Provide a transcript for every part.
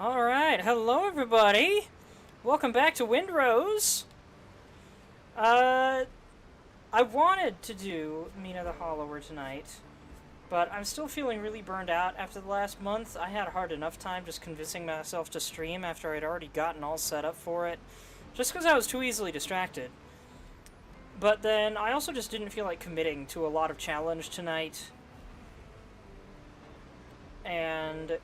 Alright, hello everybody! Welcome back to Windrose! I wanted to do Mina the Hollower tonight, but I'm still feeling really burned out after the last month. I had a hard enough time just convincing myself to stream after I'd already gotten all set up for it, just because I was too easily distracted. But then I also just didn't feel like committing to a lot of challenge tonight. And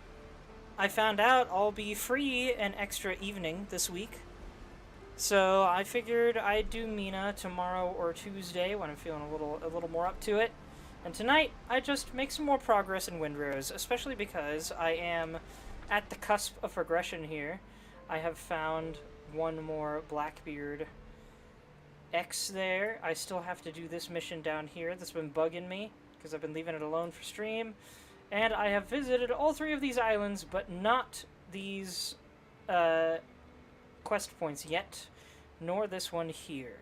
I found out I'll be free an extra evening this week. So I figured I'd do Mina tomorrow or Tuesday when I'm feeling a little more up to it. And tonight, I just make some more progress in Windrose, especially because I am at the cusp of progression here. I have found one more Blackbeard X there. I still have to do this mission down here that's been bugging me, because I've been leaving it alone for stream. And I have visited all three of these islands, but not these quest points yet, nor this one here.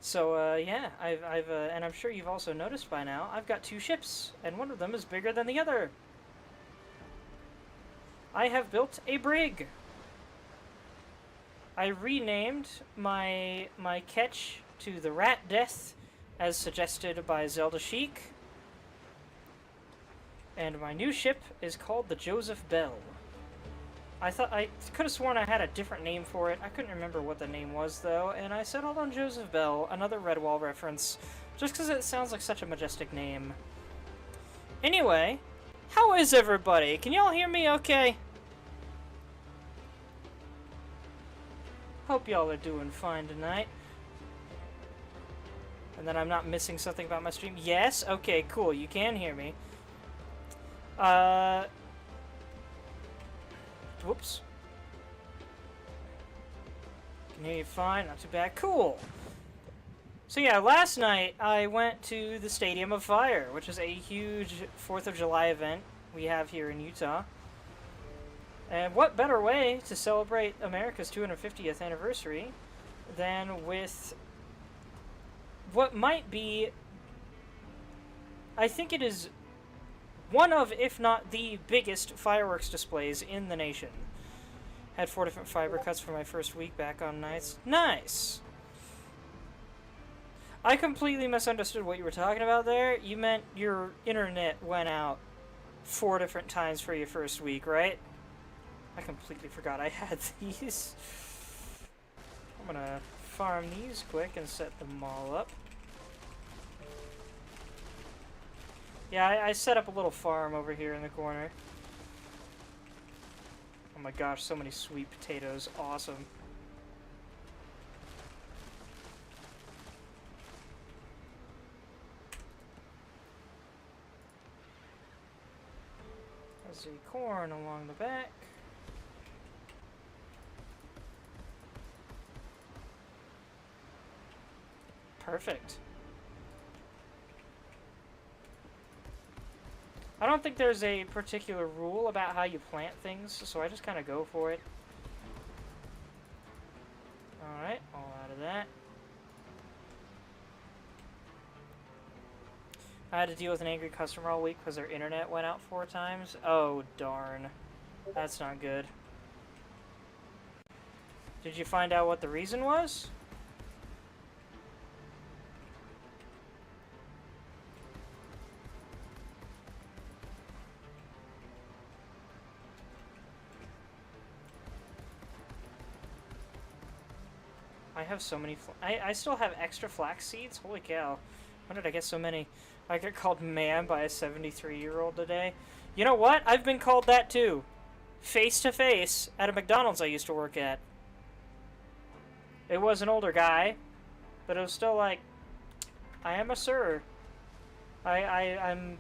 So, yeah, and I'm sure you've also noticed by now, I've got two ships, and one of them is bigger than the other. I have built a brig. I renamed my ketch to the Rat Death, as suggested by Zelda Chic. And my new ship is called the Joseph Bell. I could have sworn I had a different name for it. I couldn't remember what the name was, though, and I settled on Joseph Bell, another Redwall reference, just because it sounds like such a majestic name. Anyway, how is everybody? Can y'all hear me okay? Hope y'all are doing fine tonight. And then I'm not missing something about my stream. Yes? Okay, cool. You can hear me. Whoops. Can hear you fine. Not too bad. Cool. So yeah, last night I went to the Stadium of Fire, which is a huge 4th of July event we have here in Utah. And what better way to celebrate America's 250th anniversary than with what might be, I think it is one of, if not the biggest fireworks displays in the nation. Had 4 different fiber cuts for my first week back on nights. Nice! I completely misunderstood what you were talking about there. You meant your internet went out 4 different times for your first week, right? I completely forgot I had these. I'm gonna farm these quick and set them all up. Yeah, I set up a little farm over here in the corner. Oh my gosh, so many sweet potatoes. Awesome. There's the corn along the back. Perfect. I don't think there's a particular rule about how you plant things, so I just kind of go for it. Alright, all out of that. I had to deal with an angry customer all week because their internet went out 4 times. Oh, darn. That's not good. Did you find out what the reason was? I have so many. I still have extra flax seeds. Holy cow! When did I get so many? I got called man by a 73-year-old today. You know what? I've been called that too, face to face at a McDonald's I used to work at. It was an older guy, but it was still like, I am a sir. I'm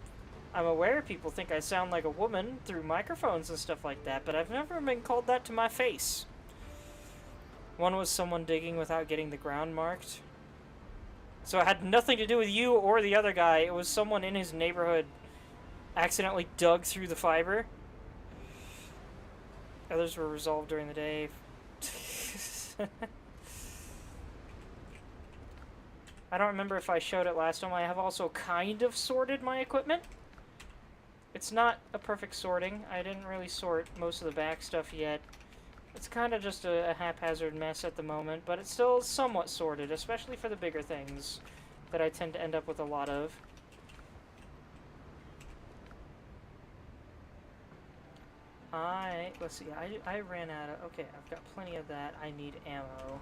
aware people think I sound like a woman through microphones and stuff like that, but I've never been called that to my face. One was someone digging without getting the ground marked. So it had nothing to do with you or the other guy. It was someone in his neighborhood accidentally dug through the fiber. Others were resolved during the day. I don't remember if I showed it last time. I have also kind of sorted my equipment. It's not a perfect sorting. I didn't really sort most of the back stuff yet. It's kind of just a haphazard mess at the moment, but it's still somewhat sorted, especially for the bigger things that I tend to end up with a lot of. Let's see, I ran out of, okay, I've got plenty of that. I need ammo.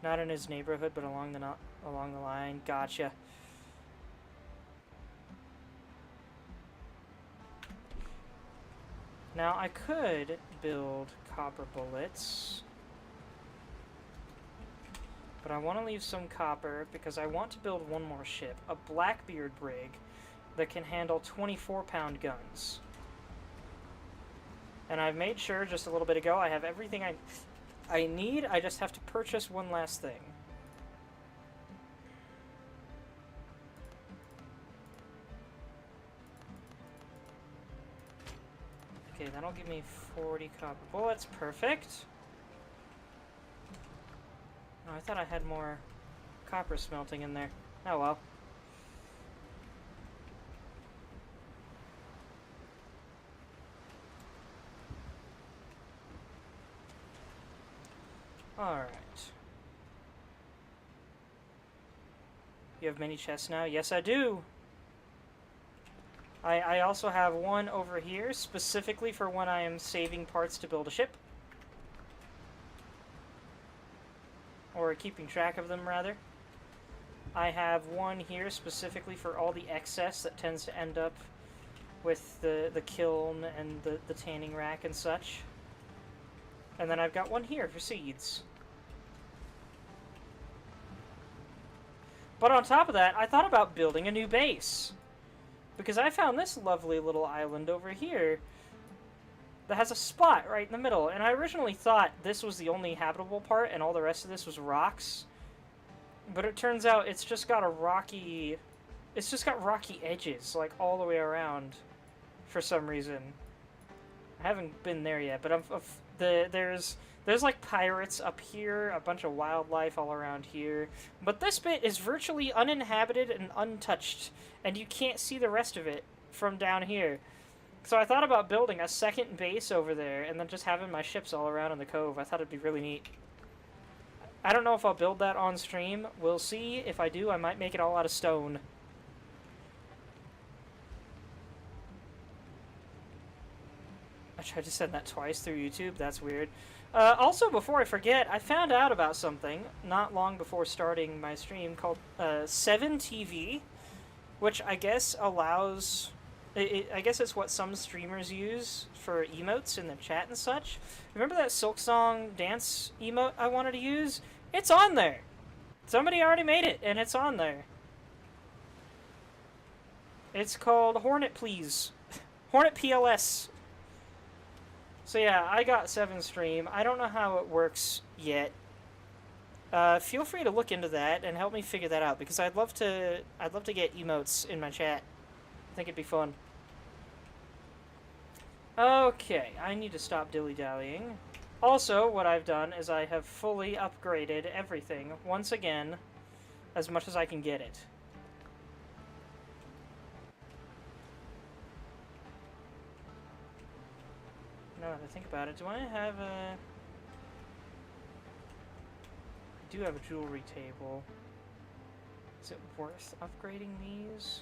Not in his neighborhood, but along the line. Gotcha. Now I could build copper bullets, but I want to leave some copper because I want to build one more ship, a Blackbeard brig that can handle 24-pound guns. And I've made sure just a little bit ago I have everything I need. I just have to purchase one last thing. Okay, that'll give me 40 copper bullets. Perfect. Oh, I thought I had more copper smelting in there. Oh well. Alright. You have many chests now? Yes, I do! I also have one over here, specifically for when I am saving parts to build a ship. Or keeping track of them, rather. I have one here specifically for all the excess that tends to end up with the kiln and the tanning rack and such. And then I've got one here for seeds. But on top of that, I thought about building a new base. Because I found this lovely little island over here that has a spot right in the middle. And I originally thought this was the only habitable part and all the rest of this was rocks. But it turns out it's just got rocky edges, like, all the way around for some reason. I haven't been there yet, but there's like pirates up here, a bunch of wildlife all around here. But this bit is virtually uninhabited and untouched, and you can't see the rest of it from down here. So I thought about building a second base over there and then just having my ships all around in the cove. I thought it'd be really neat. I don't know if I'll build that on stream. We'll see. If I do, I might make it all out of stone. I tried to send that twice through YouTube. That's weird. Also, before I forget, I found out about something not long before starting my stream called 7TV, which I guess allows... I guess it's what some streamers use for emotes in the chat and such. Remember that Silk Song dance emote I wanted to use? It's on there! Somebody already made it, and it's on there. It's called Hornet Please. Hornet PLS. So yeah, I got 7 stream. I don't know how it works yet. Feel free to look into that and help me figure that out, because I'd love to get emotes in my chat. I think it'd be fun. Okay, I need to stop dilly-dallying. Also, what I've done is I have fully upgraded everything, once again, as much as I can get it. Now that I think about it, do I have a... I do have a jewelry table. Is it worth upgrading these?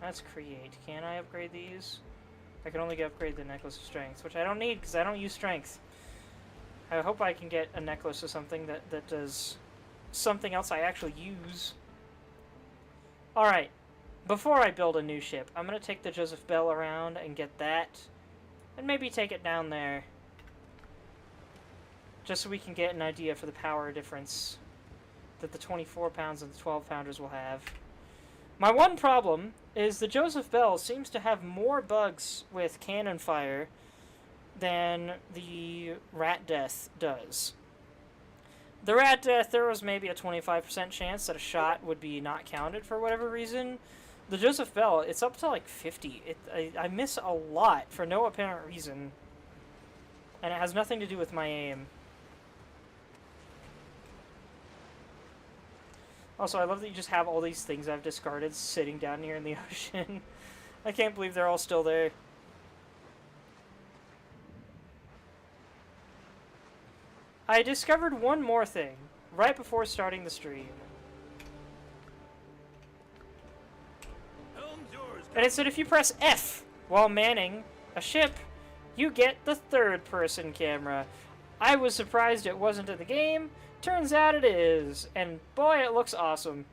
Let's create. Can I upgrade these? I can only upgrade the necklace of strength, which I don't need because I don't use strength. I hope I can get a necklace or something that does something else I actually use. Alright, before I build a new ship, I'm going to take the Joseph Bell around and get that, and maybe take it down there, just so we can get an idea for the power difference that the 24 pounds and the 12 pounders will have. My one problem is the Joseph Bell seems to have more bugs with cannon fire than the rat death does. The rat death, there was maybe a 25% chance that a shot would be not counted for whatever reason. The Joseph Bell, it's up to like 50. I miss a lot for no apparent reason. And it has nothing to do with my aim. Also, I love that you just have all these things I've discarded sitting down here in the ocean. I can't believe they're all still there. I discovered one more thing right before starting the stream. And it said if you press F while manning a ship, you get the third-person camera. I was surprised it wasn't in the game. Turns out it is. And boy, it looks awesome.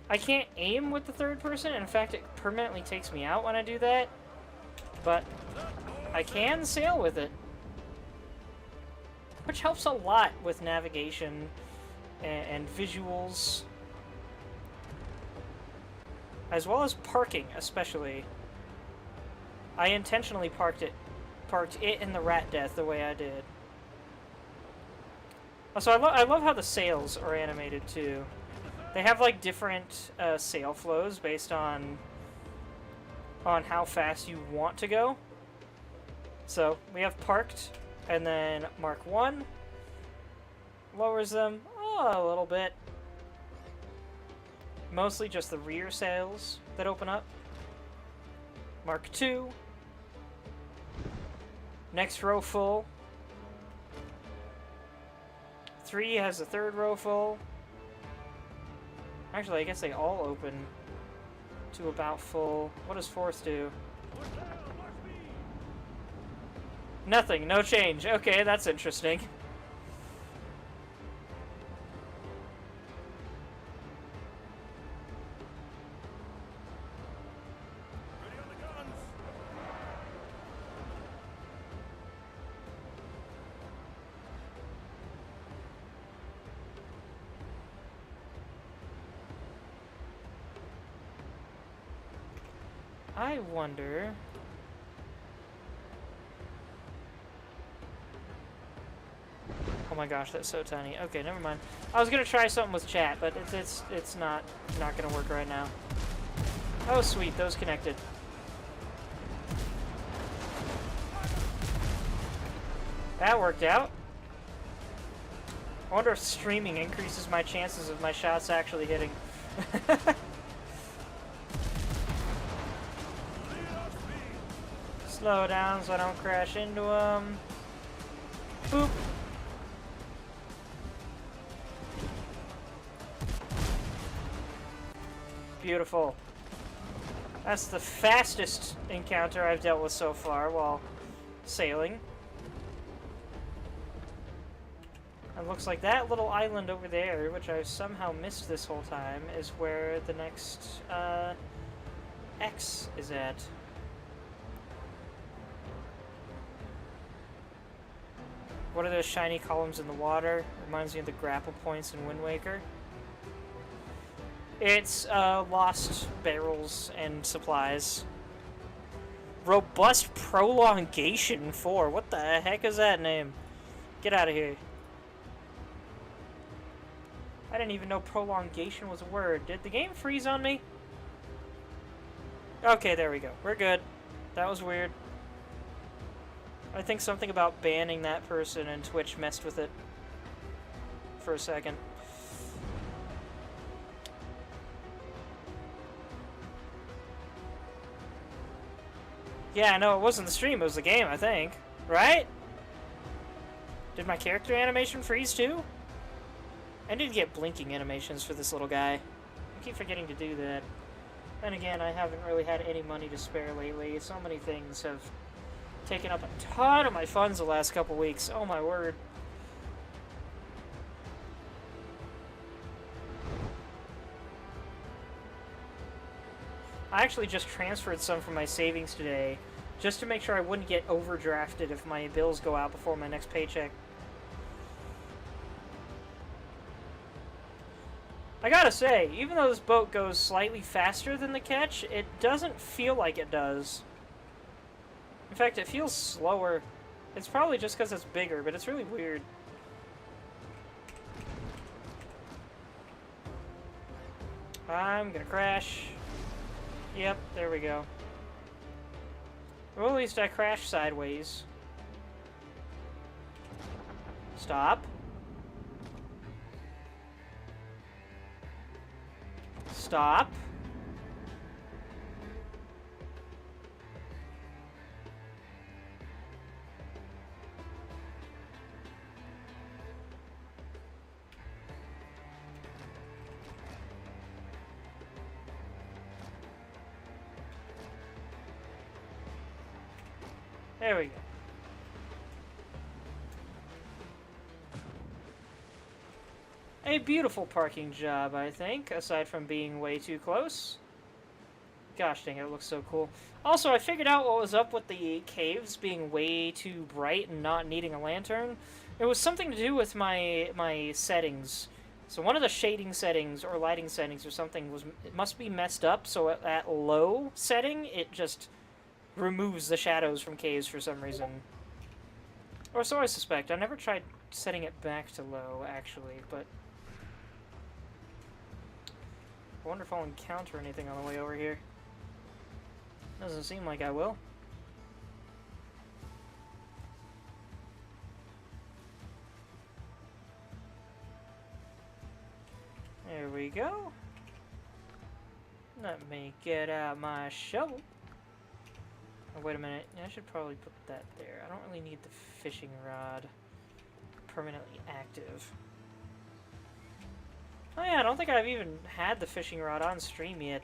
I can't aim with the third person. In fact, it permanently takes me out when I do that. But I can sail with it. Which helps a lot with navigation and visuals. As well as parking, especially. I intentionally parked it in the rat death the way I did. Also, I love how the sails are animated too. They have like different sail flows based on how fast you want to go. So we have parked, and then Mark 1 lowers them a little bit. Mostly just the rear sails that open up. Mark 2. Next row full. 3 has the third row full. Actually, I guess they all open to about full. What does 4th do? Nothing, no change. Okay, that's interesting. I wonder... Oh my gosh, that's so tiny. Okay, never mind. I was gonna try something with chat, but it's not gonna work right now. Oh sweet, those connected. That worked out. I wonder if streaming increases my chances of my shots actually hitting. Slow down so I don't crash into them. Boop. Beautiful. That's the fastest encounter I've dealt with so far while sailing. It looks like that little island over there, which I've somehow missed this whole time, is where the next X is at. What are those shiny columns in the water? Reminds me of the grapple points in Wind Waker. It's lost barrels and supplies. Robust Prolongation 4. What the heck is that name? Get out of here. I didn't even know prolongation was a word. Did the game freeze on me? Okay, there we go. We're good. That was weird. I think something about banning that person and Twitch messed with it for a second. Yeah, no, it wasn't the stream, it was the game, I think. Right? Did my character animation freeze too? I need to get blinking animations for this little guy. I keep forgetting to do that. Then again, I haven't really had any money to spare lately. So many things have taken up a ton of my funds the last couple weeks. Oh my word. I actually just transferred some from my savings today, just to make sure I wouldn't get overdrafted if my bills go out before my next paycheck. I gotta say, even though this boat goes slightly faster than the Ketch, it doesn't feel like it does. In fact, it feels slower. It's probably just because it's bigger, but it's really weird. I'm gonna crash. Yep, there we go. Well, at least I crashed sideways. Stop. Stop. There we go. A beautiful parking job, I think, aside from being way too close. Gosh dang it, it looks so cool. Also, I figured out what was up with the caves being way too bright and not needing a lantern. It was something to do with my settings. So one of the shading settings or lighting settings or something it must be messed up, so at low setting, it just removes the shadows from caves for some reason. Or so I suspect. I never tried setting it back to low, actually, but I wonder if I'll encounter anything on the way over here. Doesn't seem like I will. There we go. Let me get out my shovel. Oh, wait a minute. I should probably put that there. I don't really need the fishing rod permanently active. Oh yeah, I don't think I've even had the fishing rod on stream yet.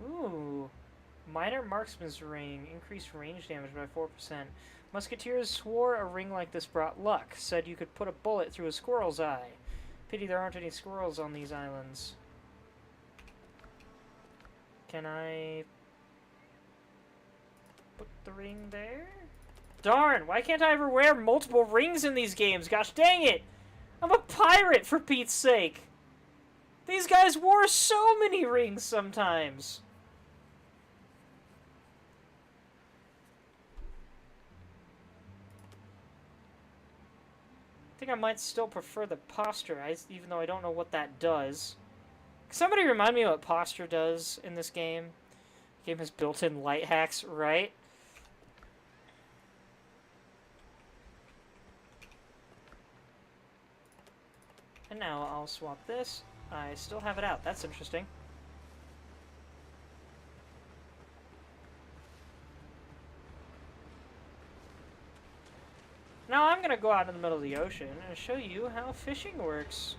Ooh. Minor marksman's ring. Increased range damage by 4%. Musketeers swore a ring like this brought luck. Said you could put a bullet through a squirrel's eye. Pity there aren't any squirrels on these islands. Can I put the ring there? Darn, why can't I ever wear multiple rings in these games? Gosh dang it! I'm a pirate, for Pete's sake! These guys wore so many rings sometimes! I think I might still prefer the posture, even though I don't know what that does. Somebody remind me what posture does in this game. The game has built-in light hacks, right? And now I'll swap this. I still have it out. That's interesting. Now I'm going to go out in the middle of the ocean and show you how fishing works.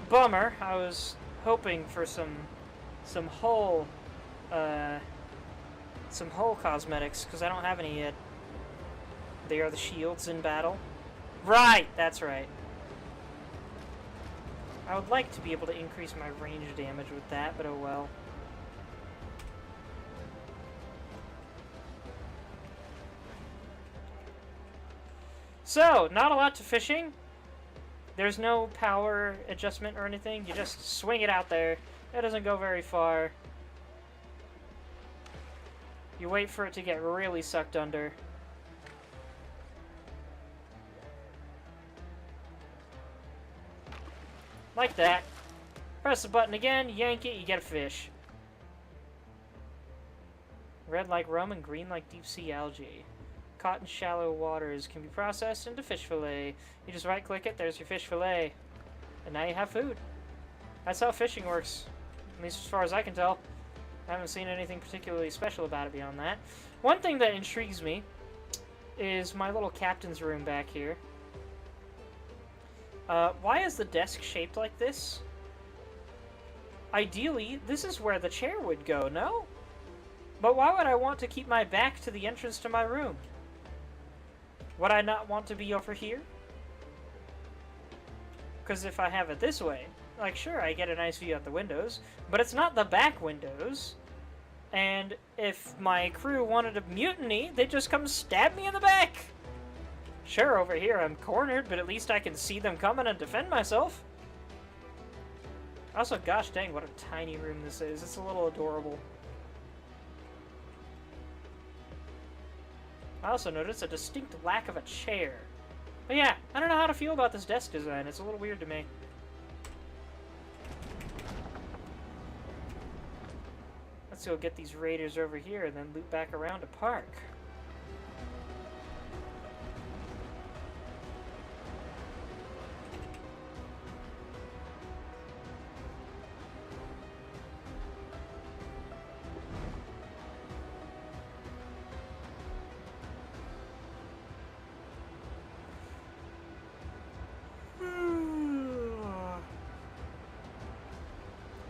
Bummer. I was hoping for some hull cosmetics because I don't have any yet. They are the shields in battle. Right, that's right. I would like to be able to increase my range damage with that, but oh well. So, not a lot to fishing. There's no power adjustment or anything. You just swing it out there. It doesn't go very far. You wait for it to get really sucked under. Like that. Press the button again, yank it, you get a fish. Red like rum and green like deep sea algae. Caught in shallow waters can be processed into fish fillet. You just right click it, there's your fish fillet. And now you have food. That's how fishing works. At least as far as I can tell. I haven't seen anything particularly special about it beyond that. One thing that intrigues me is my little captain's room back here. Why is the desk shaped like this? Ideally, this is where the chair would go, no? But why would I want to keep my back to the entrance to my room? Would I not want to be over here? Because if I have it this way, like, sure, I get a nice view out the windows, but it's not the back windows. And if my crew wanted to mutiny, they'd just come stab me in the back. Sure, over here I'm cornered, but at least I can see them coming and defend myself. Also, gosh dang, what a tiny room this is. It's a little adorable. I also noticed a distinct lack of a chair. But yeah, I don't know how to feel about this desk design. It's a little weird to me. Let's go get these raiders over here and then loop back around to park.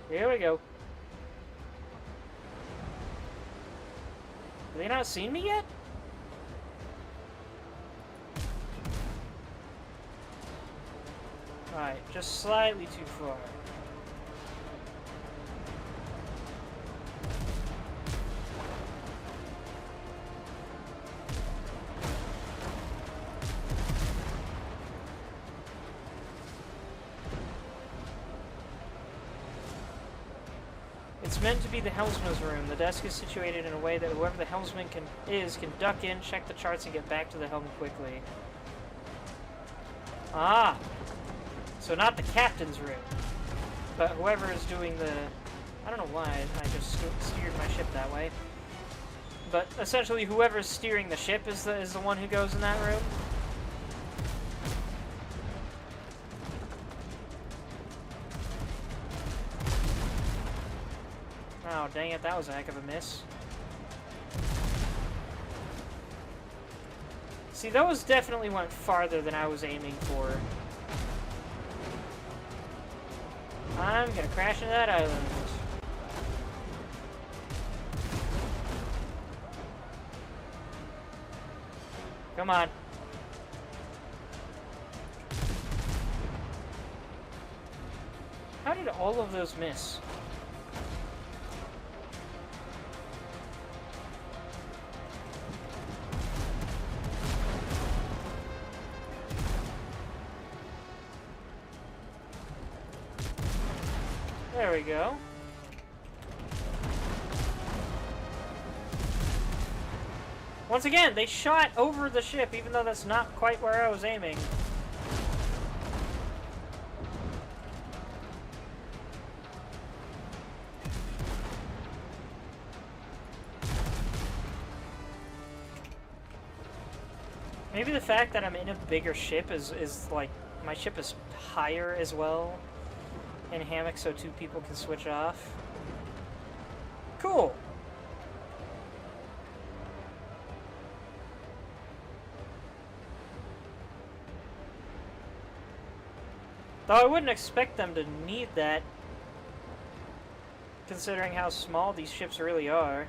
Here we go. Have they not seen me yet? Alright, just slightly too far. It's meant to be the helmsman's room. The desk is situated in a way that whoever the helmsman can duck in, check the charts, and get back to the helm quickly. Ah! So not the captain's room, but whoever is doing the... I don't know why I just steered my ship that way. But essentially whoever's steering the ship is the one who goes in that room. Oh, dang it, that was a heck of a miss. See, those definitely went farther than I was aiming for. I'm gonna crash into that island. Come on. How did all of those miss? There we go. Once again, they shot over the ship, even though that's not quite where I was aiming. Maybe the fact that I'm in a bigger ship is like, my ship is higher as well in hammock, so two people can switch off. Cool. Though I wouldn't expect them to need that, considering how small these ships really are.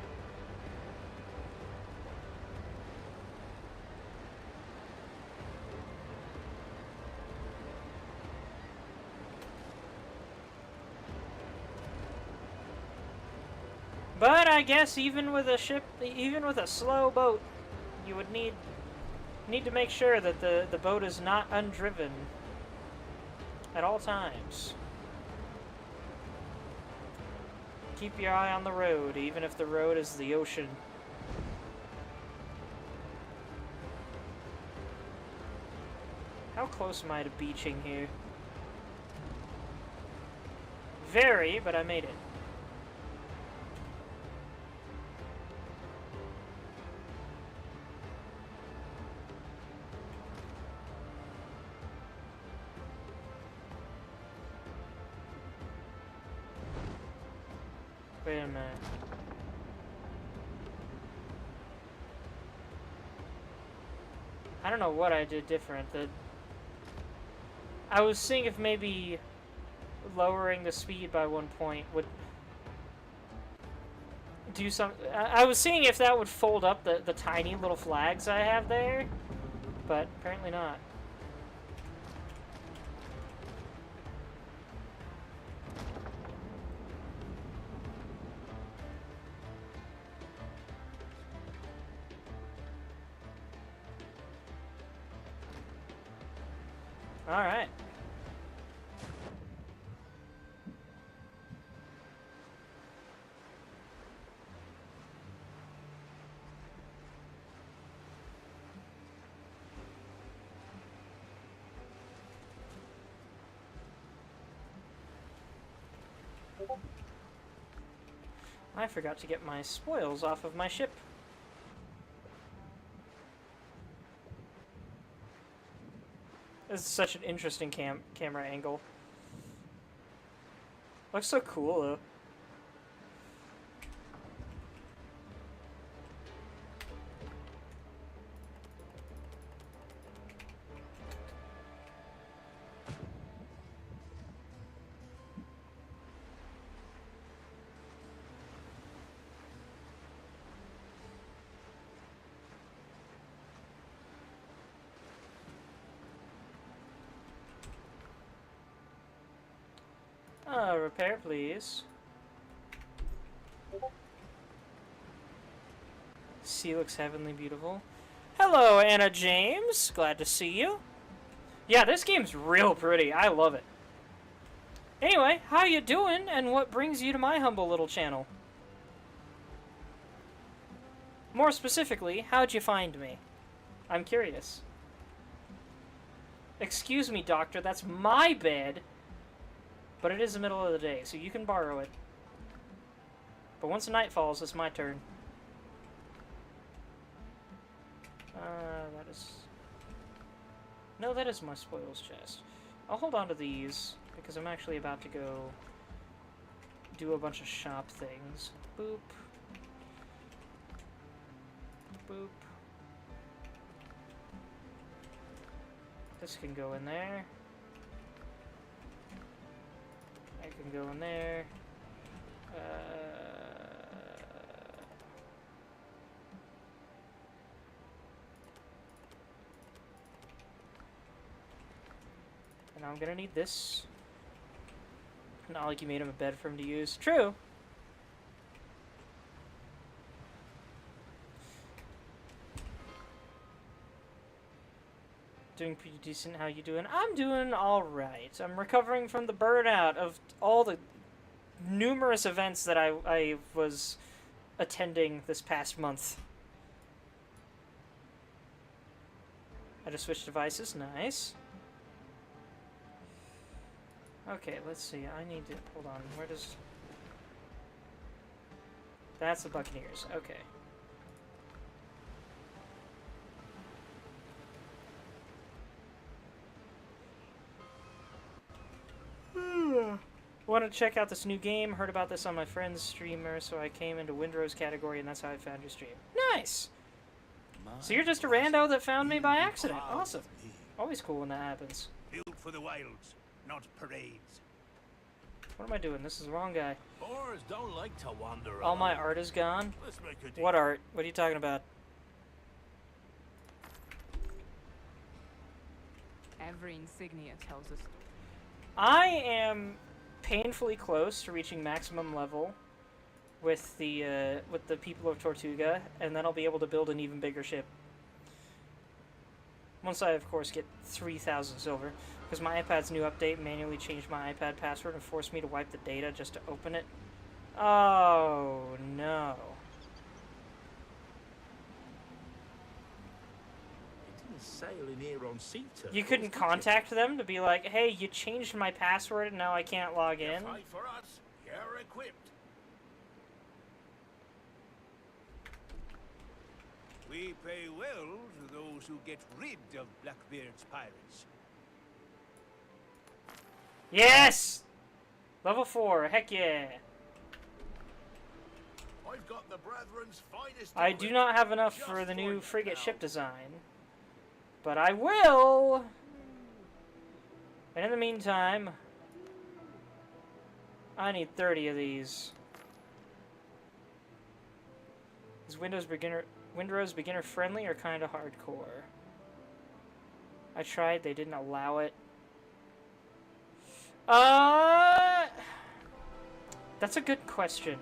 But I guess even with a ship, even with a slow boat, you would need to make sure that the boat is not undriven at all times. Keep your eye on the road, even if the road is the ocean. How close am I to beaching here? Very, but I made it. Wait a minute. I don't know what I did different. I was seeing if maybe lowering the speed by 1 point would do some... I was seeing if that would fold up the tiny little flags I have there, but apparently not. Alright. I forgot to get my spoils off of my ship. This is such an interesting camera angle. Looks so cool, though. Repair, please. Sea looks heavenly beautiful. Hello, Anna James. Glad to see you. Yeah, this game's real pretty. I love it. Anyway, how you doing, and what brings you to my humble little channel? More specifically, how'd you find me? I'm curious. Excuse me, doctor, that's my bed. But it is the middle of the day, so you can borrow it. But once the night falls, it's my turn. That is... No, that is my spoils chest. I'll hold on to these, because I'm actually about to go do a bunch of shop things. Boop. Boop. This can go in there. I can go in there. And I'm gonna need this. Not like you made him a bed for him to use. True. Doing pretty decent. How you doing? I'm doing alright. I'm recovering from the burnout of all the numerous events that I was attending this past month. I just switched devices. Nice. Okay, let's see. I need to... Hold on. Where does... That's the Buccaneers. Okay. Wanted to check out this new game. Heard about this on my friend's streamer, so I came into Windrose category, and that's how I found your stream. Nice! So you're just a rando that found me by accident. Awesome. Always cool when that happens. Built for the wilds, not parades. What am I doing? This is the wrong guy. Boars don't like to wander All my alone. art is gone? Let's make a deal. What art? What are you talking about? Every insignia tells us. I am painfully close to reaching maximum level with the people of Tortuga, and then I'll be able to build an even bigger ship. Once I, of course, get 3,000 silver, because my iPad's new update manually changed my iPad password and forced me to wipe the data just to open it. Oh, no. Sailing here on sea turtles, You couldn't contact them to be like, hey, you changed my password and now I can't log in? You fight for us, you're equipped. We pay well to those who get rid of Blackbeard's pirates. Yes! Level 4, heck yeah. I've got the Brethren's finest. I do not have enough for the new frigate ship design. But I will! And in the meantime, I need 30 of these. Is Windrose beginner friendly or kinda hardcore? I tried, they didn't allow it. That's a good question.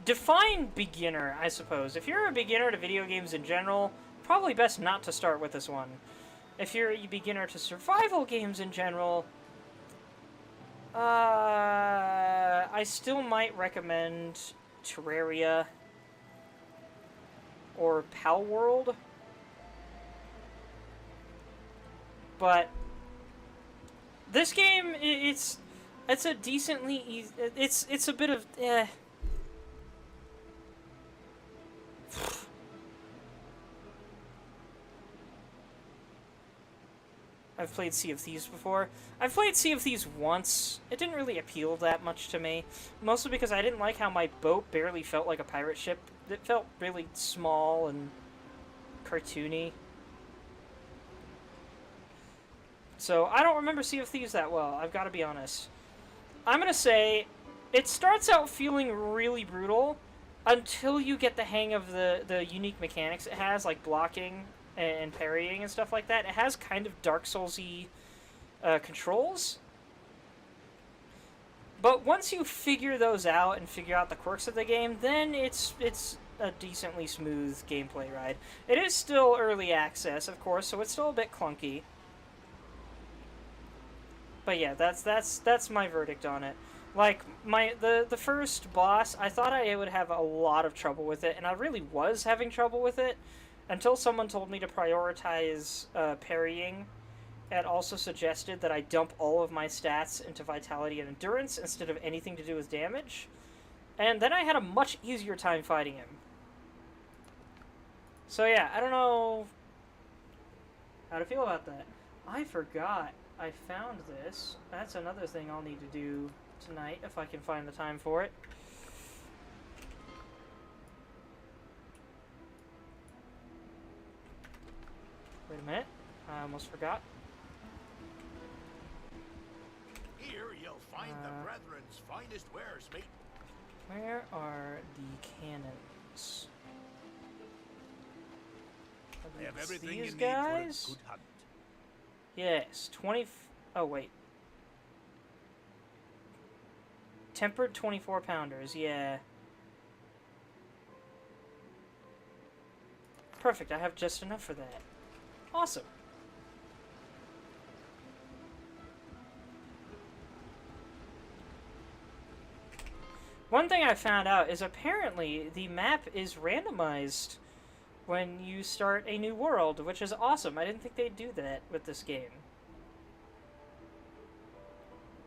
Define beginner, I suppose. If you're a beginner to video games in general, probably best not to start with this one. if you're a beginner to survival games in general, I still might recommend Terraria or Pal World. But this game, it's a decently easy, it's a bit of I've played Sea of Thieves before. I've played Sea of Thieves once. It didn't really appeal that much to me, mostly because I didn't like how my boat barely felt like a pirate ship. It felt really small and cartoony. So I don't remember Sea of Thieves that well, I've got to be honest. I'm going to say it starts out feeling really brutal until you get the hang of the unique mechanics it has, like blocking and parrying and stuff like that. It has kind of Dark Souls-y controls. But once you figure those out and figure out the quirks of the game, then it's a decently smooth gameplay ride. It is still early access, of course, so it's still a bit clunky. But yeah, that's my verdict on it. Like, the first boss, I thought I would have a lot of trouble with it, and I really was having trouble with it, until someone told me to prioritize parrying, and also suggested that I dump all of my stats into vitality and endurance instead of anything to do with damage. And then I had a much easier time fighting him. So yeah, I don't know how to feel about that. I forgot I found this. That's another thing I'll need to do tonight if I can find the time for it. Wait a minute. I almost forgot. Here you'll find the Brethren's finest wares, mate. Where are the cannons? They have everything These you need guys? for a good hunt. Yes, 20... Oh, wait. Tempered 24-pounders, yeah. Perfect, I have just enough for that. Awesome. One thing I found out is apparently the map is randomized when you start a new world, which is awesome. I didn't think they'd do that with this game.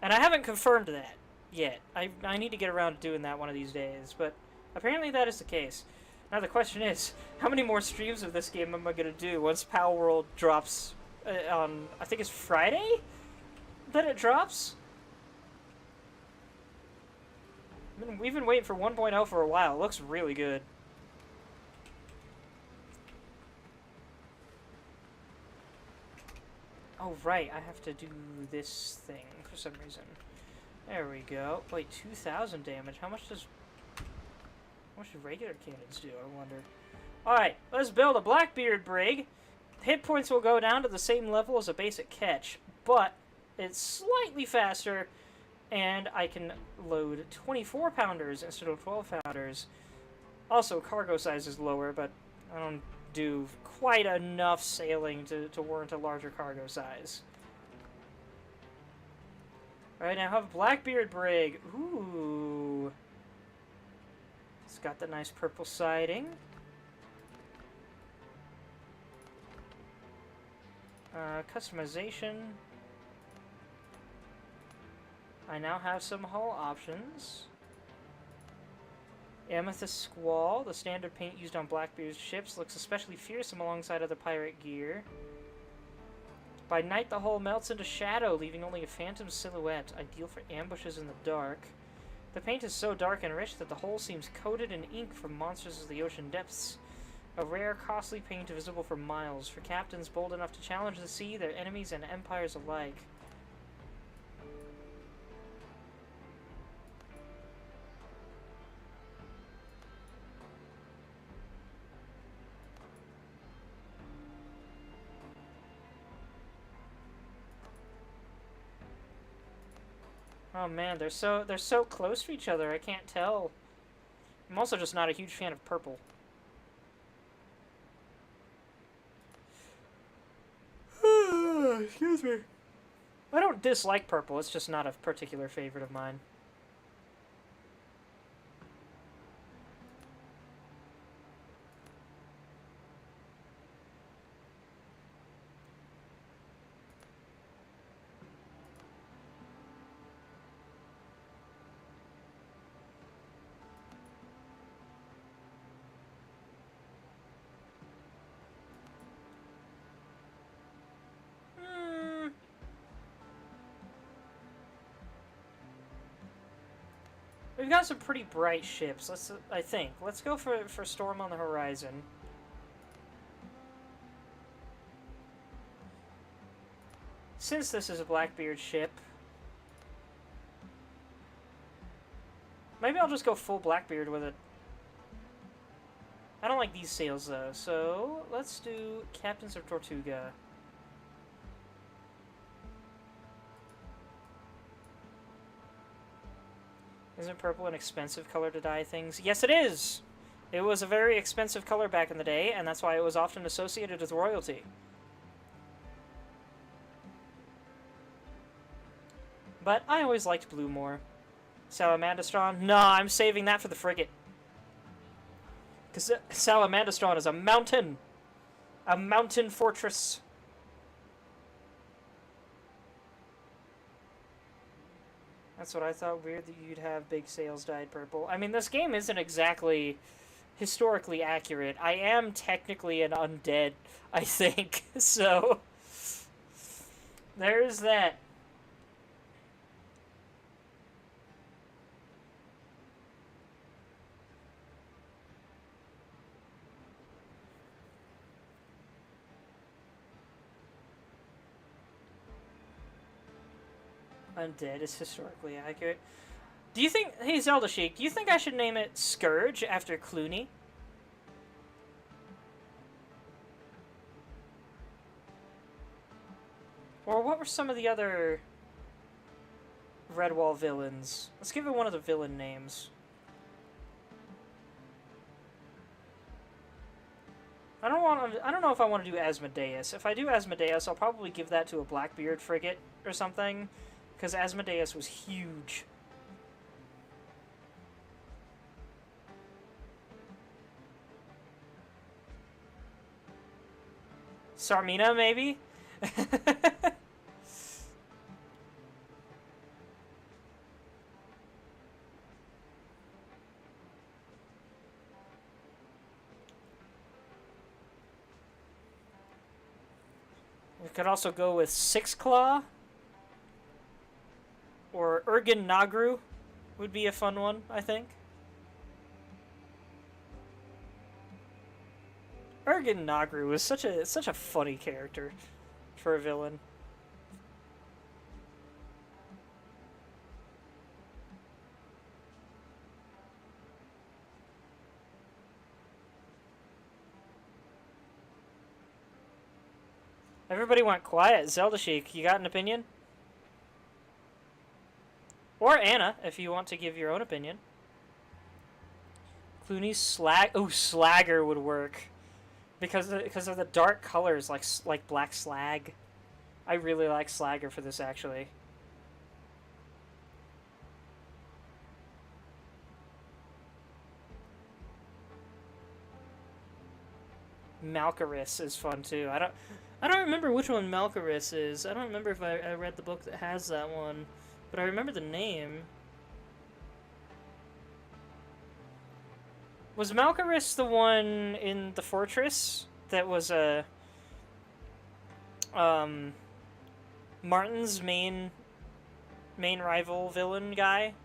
And I haven't confirmed that yet. I need to get around to doing that one of these days, but apparently that is the case. Now the question is, how many more streams of this game am I going to do once Pal World drops on, I think it's Friday that it drops? We've been waiting for 1.0 for a while. It looks really good. Oh, right. I have to do this thing for some reason. There we go. Wait, 2,000 damage. How much do regular cannons do, I wonder? Alright, let's build a Blackbeard Brig. Hit points will go down to the same level as a basic catch, but it's slightly faster, and I can load 24-pounders instead of 12-pounders. Also, cargo size is lower, but I don't do quite enough sailing to warrant a larger cargo size. Alright, now I have Blackbeard Brig. Ooh. It's got the nice purple siding. Customization. I now have some hull options. Amethyst Squall, the standard paint used on Blackbeard's ships, looks especially fearsome alongside other pirate gear. By night, the hull melts into shadow, leaving only a phantom silhouette, ideal for ambushes in the dark. The paint is so dark and rich that the hull seems coated in ink from monsters of the ocean depths. A rare, costly paint visible for miles, for captains bold enough to challenge the sea, their enemies, and empires alike. Oh man, they're so close to each other, I can't tell. I'm also just not a huge fan of purple. Excuse me. I don't dislike purple, it's just not a particular favorite of mine. We've got some pretty bright ships. I think. Let's go for Storm on the Horizon. Since this is a Blackbeard ship, maybe I'll just go full Blackbeard with it. I don't like these sails though, so let's do Captains of Tortuga. Isn't purple an expensive color to dye things? Yes, it is! It was a very expensive color back in the day, and that's why it was often associated with royalty. But I always liked blue more. Salamandastron? No, I'm saving that for the frigate. Because Salamandastron is a mountain! A mountain fortress! That's what I thought. Weird that you'd have big sails dyed purple. I mean, this game isn't exactly historically accurate. I am technically an undead, I think. So, there's that. Undead is historically accurate. Do you think... Hey, Zelda Sheik, do you think I should name it Scourge after Clooney? Or what were some of the other Redwall villains? Let's give it one of the villain names. I don't know if I want to do Asmodeus. If I do Asmodeus, I'll probably give that to a Blackbeard frigate or something. Because Asmodeus was huge. Sarmina, maybe? We could also go with Six Claw. Or Ergen Nagru would be a fun one, I think. Ergen Nagru was such a funny character for a villain. Everybody went quiet. Zelda Sheik, you got an opinion? Or Anna, if you want to give your own opinion. Clooney's slag... Oh, Slagger would work. Because of the dark colors, like black slag. I really like Slagger for this, actually. Malcaris is fun, too. I don't remember which one Malcaris is. I don't remember if I read the book that has that one. But I remember the name. Was Malcaris the one in the fortress that was Martin's main rival villain guy?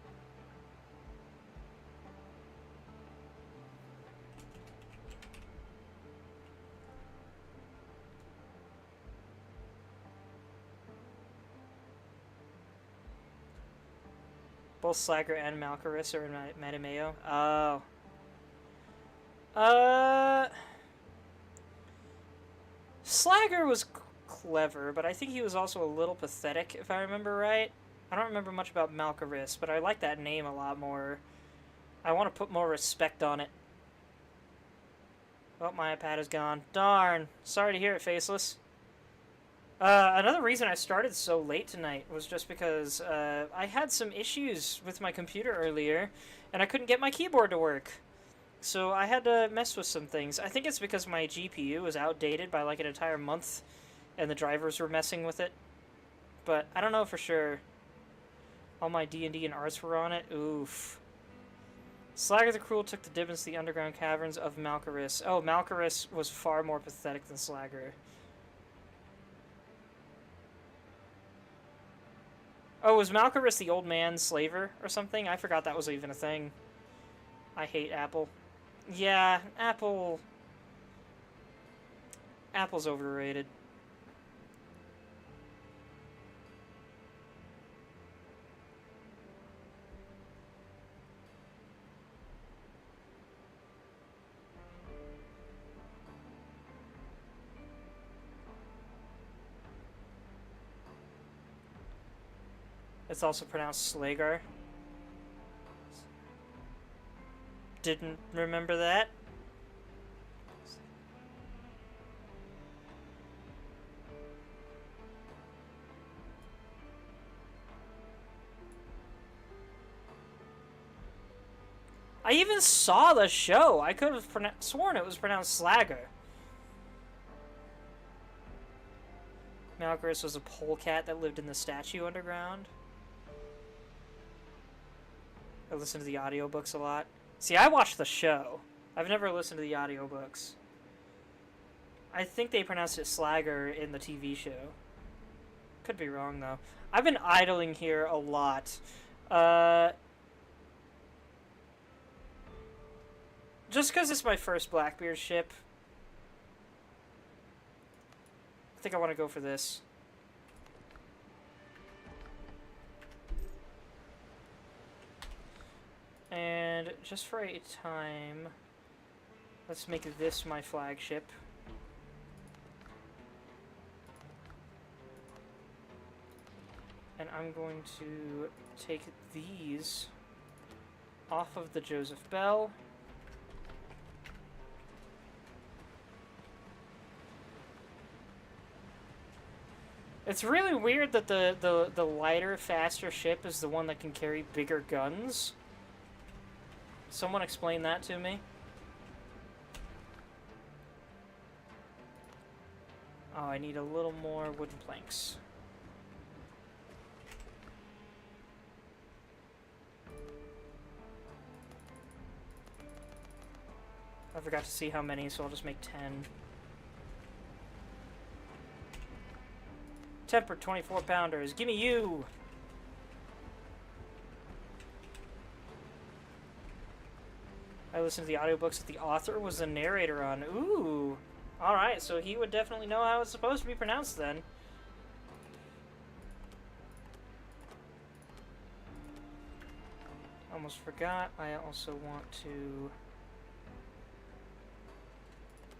Both Slagger and Malcaris are in Matameo. Oh. Slagger was clever, but I think he was also a little pathetic, if I remember right. I don't remember much about Malcaris, but I like that name a lot more. I want to put more respect on it. Oh, my iPad is gone. Darn. Sorry to hear it, Faceless. Another reason I started so late tonight was just because I had some issues with my computer earlier, and I couldn't get my keyboard to work. So I had to mess with some things. I think it's because my GPU was outdated by like an entire month, and the drivers were messing with it. But I don't know for sure. All my D&D and arts were on it. Oof. Slagger the Cruel took the dib into the underground caverns of Malcaris. Oh, Malcaris was far more pathetic than Slagger. Oh, was Malcaris the old man slaver or something? I forgot that was even a thing. I hate Apple. Yeah, Apple's overrated. It's also pronounced Slagar. Didn't remember that. I even saw the show. I could have sworn it was pronounced Slagger. Malcaris was a polecat that lived in the statue underground. I listen to the audiobooks a lot. See, I watched the show. I've never listened to the audiobooks. I think they pronounced it Slagger in the TV show. Could be wrong, though. I've been idling here a lot. Just because it's my first Blackbeard ship. I think I want to go for this. And just for a time, let's make this my flagship. And I'm going to take these off of the Joseph Bell. It's really weird that the lighter, faster ship is the one that can carry bigger guns. Someone explain that to me. Oh, I need a little more wooden planks. I forgot to see how many, so I'll just make 10. Tempered 24-pounders. Gimme you! I listened to the audiobooks that the author was the narrator on. Ooh! Alright, so he would definitely know how it's supposed to be pronounced then. Almost forgot. I also want to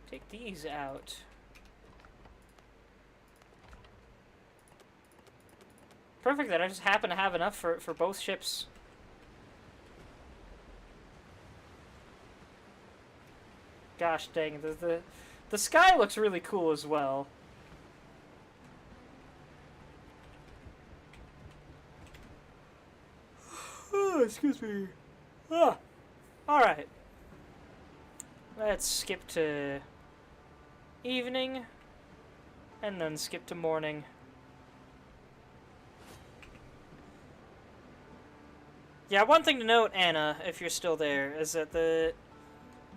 take these out. Perfect, then I just happen to have enough for both ships. Gosh dang, the sky looks really cool as well. Oh, excuse me. Ah, alright. Let's skip to evening, and then skip to morning. Yeah, one thing to note, Anna, if you're still there, is that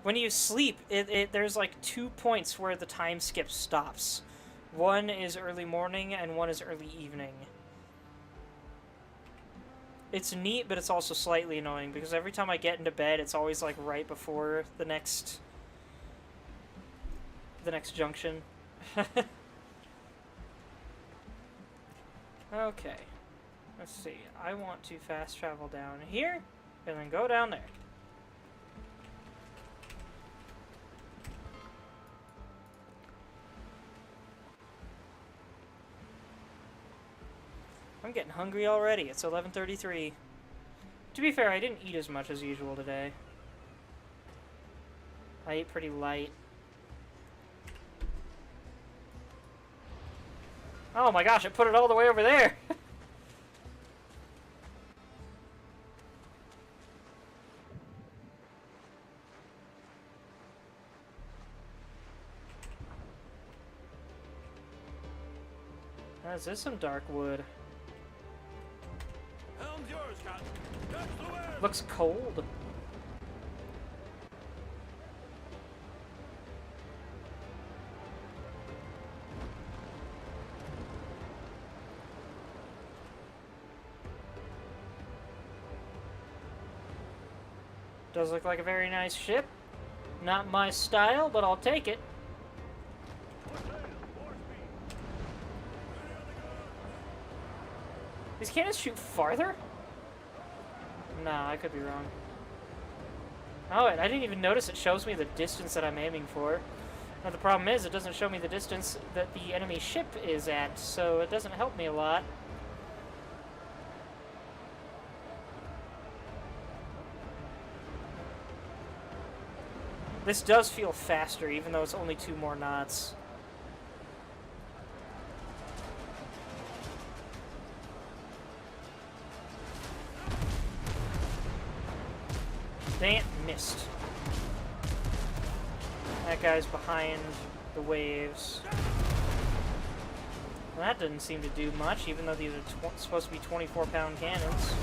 when you sleep, there's like 2 points where the time skip stops. One is early morning, and one is early evening. It's neat, but it's also slightly annoying, because every time I get into bed, it's always like right before the next junction. Okay. Let's see. I want to fast travel down here, and then go down there. I'm getting hungry already. It's 11:33. To be fair, I didn't eat as much as usual today. I ate pretty light. Oh my gosh, it put it all the way over there! Is this some dark wood? Helm's yours, Captain. That's the way. Looks cold. Does look like a very nice ship. Not my style, but I'll take it. These cannons shoot farther? Nah, I could be wrong. Oh, I didn't even notice it shows me the distance that I'm aiming for. Now the problem is, it doesn't show me the distance that the enemy ship is at, so it doesn't help me a lot. This does feel faster, even though it's only 2 more knots. Dang it, missed. That guy's behind the waves. Well, that didn't seem to do much, even though these are supposed to be 24-pound cannons.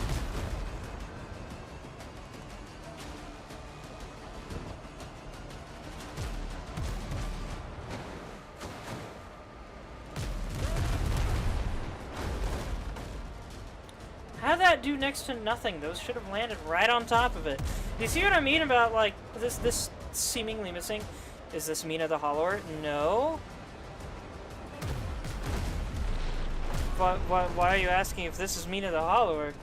How'd that do next to nothing? Those should have landed right on top of it. You see what I mean about, like, this seemingly missing? Is this Mina the Hollower? No. But why are you asking if this is Mina the Hollower?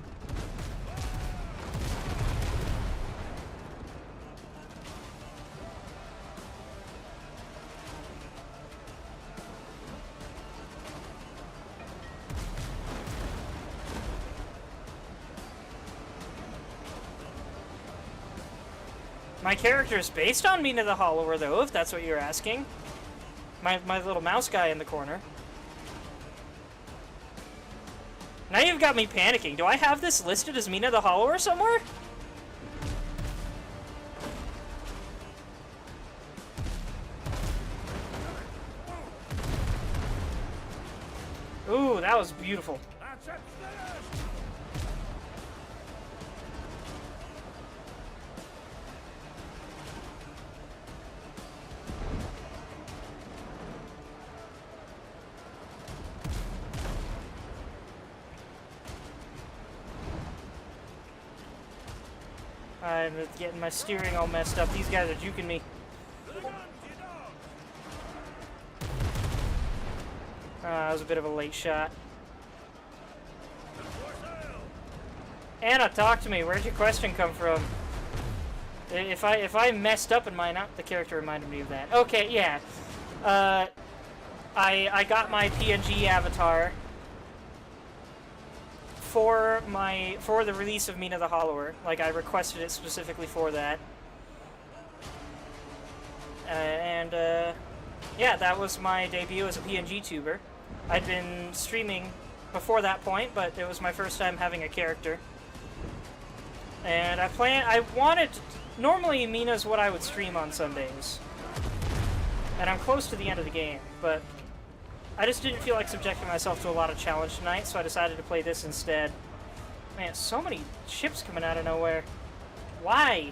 My character is based on Mina the Hollower, though, if that's what you're asking. My little mouse guy in the corner. Now you've got me panicking. Do I have this listed as Mina the Hollower somewhere? Ooh, that was beautiful. That's it. I'm getting my steering all messed up. These guys are juking me. That was a bit of a late shot. Anna, talk to me. Where'd your question come from? If I messed up in mine, the character reminded me of that. Okay, yeah. I got my PNG avatar for the release of Mina the Hollower. Like, I requested it specifically for that. Yeah, that was my debut as a PNG tuber. I'd been streaming before that point, but it was my first time having a character. And normally Mina's what I would stream on Sundays. And I'm close to the end of the game, but I just didn't feel like subjecting myself to a lot of challenge tonight, so I decided to play this instead. Man, so many ships coming out of nowhere. Why?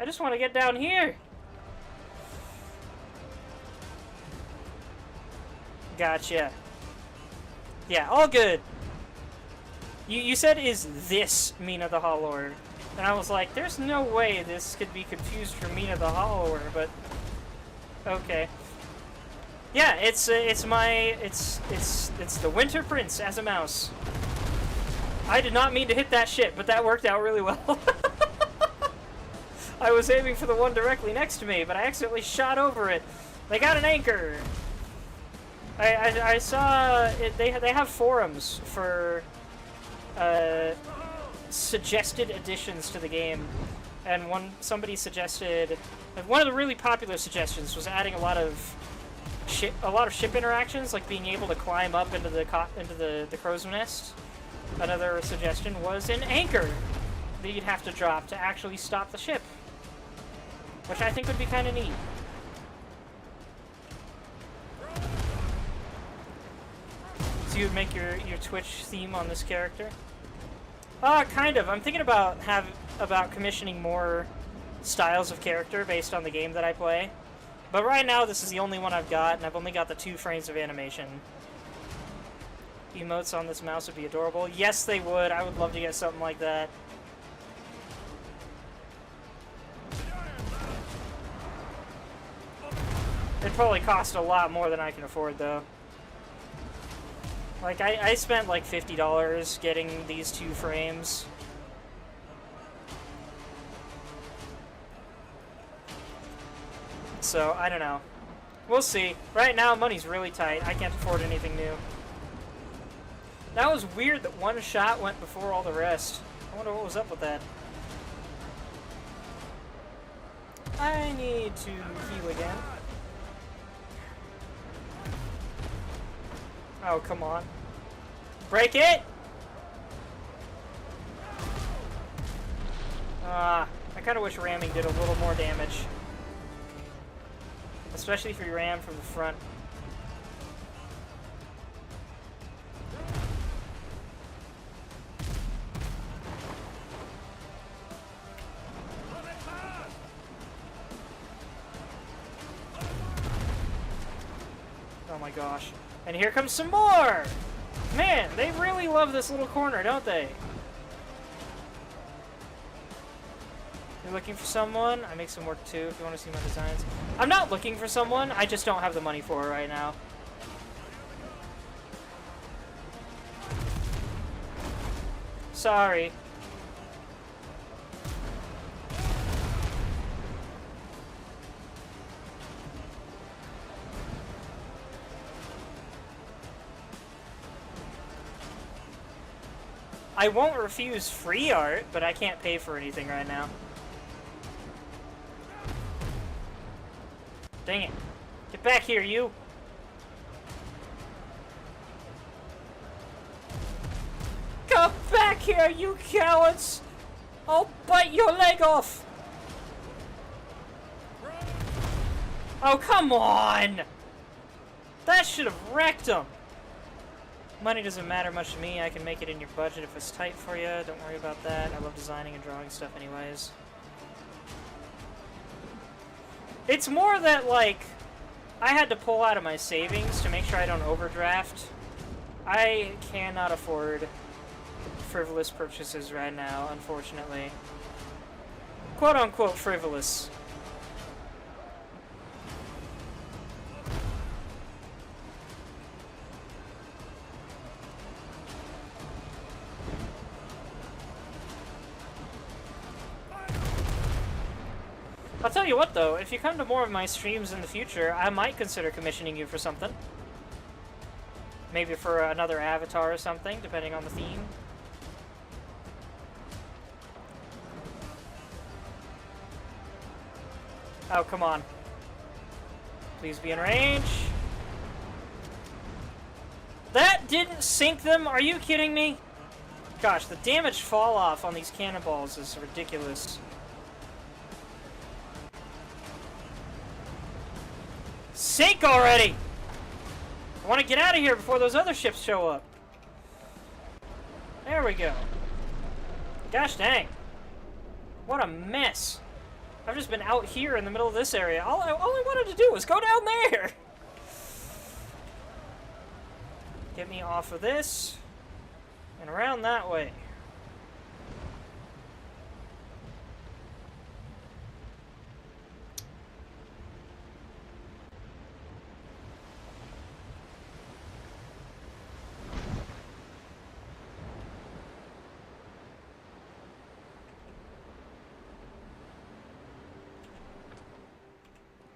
I just want to get down here. Gotcha. Yeah, all good. You said, is this Mina the Hollower? And I was like, there's no way this could be confused for Mina the Hollower, but okay. Yeah, it's the Winter Prince as a mouse. I did not mean to hit that ship, but that worked out really well. I was aiming for the one directly next to me, but I accidentally shot over it. They got an anchor. I saw it, they have forums for suggested additions to the game, and somebody suggested, one of the really popular suggestions was adding a lot of a lot of ship interactions, like being able to climb up into the crow's nest. Another suggestion was an anchor that you'd have to drop to actually stop the ship, which I think would be kind of neat. So you would make your Twitch theme on this character? Kind of. I'm thinking about commissioning more styles of character based on the game that I play. But right now, this is the only one I've got, and I've only got the 2 frames of animation. Emotes on this mouse would be adorable. Yes, they would. I would love to get something like that. It'd probably cost a lot more than I can afford, though. Like, I spent like $50 getting these 2 frames. So, I don't know. We'll see. Right now, money's really tight. I can't afford anything new. That was weird that one shot went before all the rest. I wonder what was up with that. I need to heal again. Oh, come on. Break it! I kind of wish ramming did a little more damage. Especially if you ram from the front. Oh my gosh. And here comes some more! Man, they really love this little corner, don't they? You're looking for someone? I make some work too if you want to see my designs. I'm not looking for someone, I just don't have the money for it right now. Sorry. I won't refuse free art, but I can't pay for anything right now. Dang it. Get back here, you! Come back here, you cowards! I'll bite your leg off! Oh, come on! That should have wrecked him! Money doesn't matter much to me. I can make it in your budget if it's tight for you. Don't worry about that. I love designing and drawing stuff anyways. It's more that, like, I had to pull out of my savings to make sure I don't overdraft. I cannot afford frivolous purchases right now, unfortunately. Quote-unquote frivolous. I'll tell you what, though, if you come to more of my streams in the future, I might consider commissioning you for something. Maybe for another avatar or something, depending on the theme. Oh, come on. Please be in range. That didn't sink them? Are you kidding me? Gosh, the damage fall off on these cannonballs is ridiculous. Sink already! I want to get out of here before those other ships show up. There we go. Gosh dang. What a mess. I've just been out here in the middle of this area. All I wanted to do was go down there! Get me off of this. And around that way.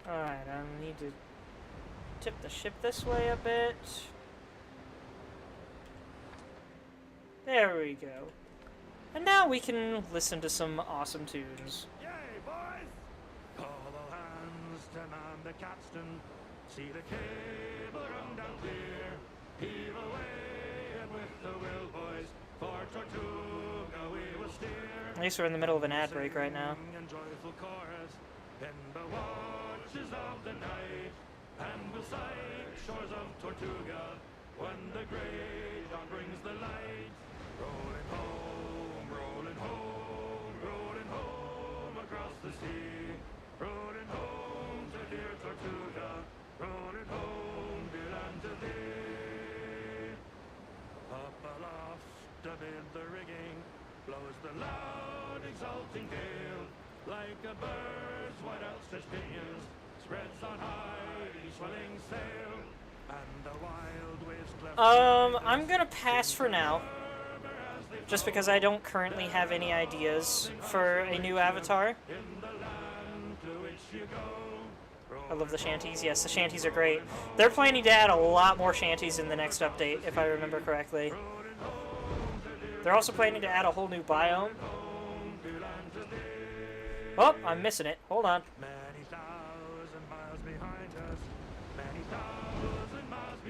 Alright, I need to tip the ship this way a bit. There we go. And now we can listen to some awesome tunes. Yay, boys! All hands to man the capstan. See the cable run down clear. Heave away and with the will, boys. For Tortuga we will steer. At least we're in the middle of an ad break right now. And joyful chorus in the watches of the night. And we'll sight shores of Tortuga when the great dawn brings the light. Rolling home, rolling home, rolling home across the sea. Rolling home to dear Tortuga, rolling home, dear land to thee. Up aloft amid the rigging blows the loud exulting gale. Like a bird's wide outstretched pinions spreads on high each swelling sail. And the wild waves cleft. I'm gonna pass for now. Just because I don't currently have any ideas for a new avatar. I love the shanties. Yes, the shanties are great. They're planning to add a lot more shanties in the next update, if I remember correctly. They're also planning to add a whole new biome. Oh, I'm missing it. Hold on.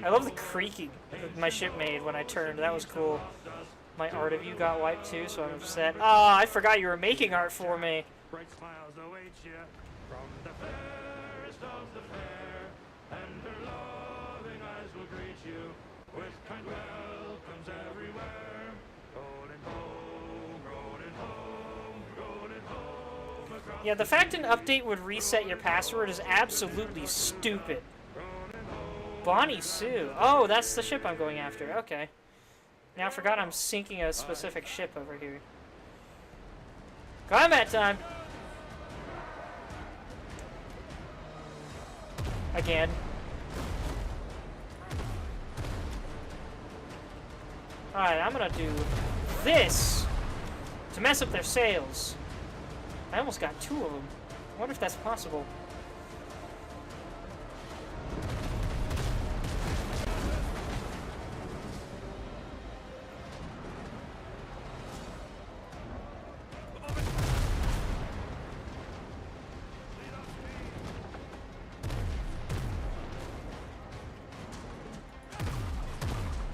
I love the creaking that my ship made when I turned. That was cool. My art of you got wiped too, so I'm upset. Ah, I forgot you were making art for me. Bright smiles await you from the fairest of the fair, and her loving eyes will greet you with kind welcomes everywhere. Rolling home, rolling home, rolling home across. Yeah, the fact an update would reset your password is absolutely stupid. Bonnie Sue. Oh, that's the ship I'm going after. Okay. Now I forgot I'm sinking a specific ship over here. Combat time! Again. Alright, I'm gonna do this to mess up their sails. I almost got 2 of them. I wonder if that's possible.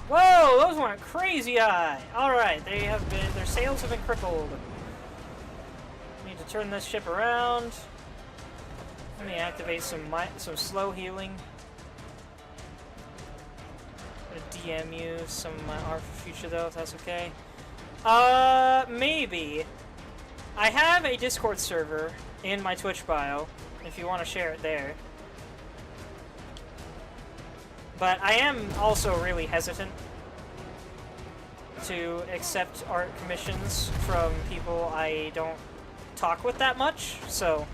Whoa, those went crazy high. Alright, their sails have been crippled. Need to turn this ship around. Let me activate some slow healing. I'm gonna DM you some of my art for future though, if that's okay. Maybe. I have a Discord server in my Twitch bio, if you want to share it there. But I am also really hesitant to accept art commissions from people I don't talk with that much, so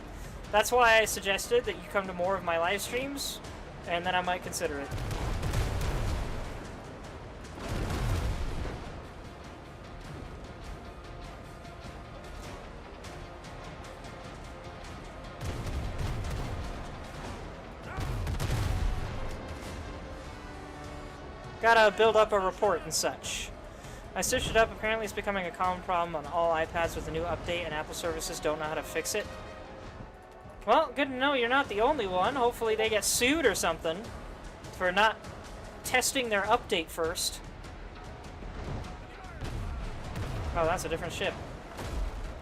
that's why I suggested that you come to more of my live streams, and then I might consider it. Gotta build up a report and such. I searched it up. Apparently it's becoming a common problem on all iPads with the new update, and Apple services don't know how to fix it. Well, good to know you're not the only one. Hopefully they get sued or something for not testing their update first. Oh, that's a different ship.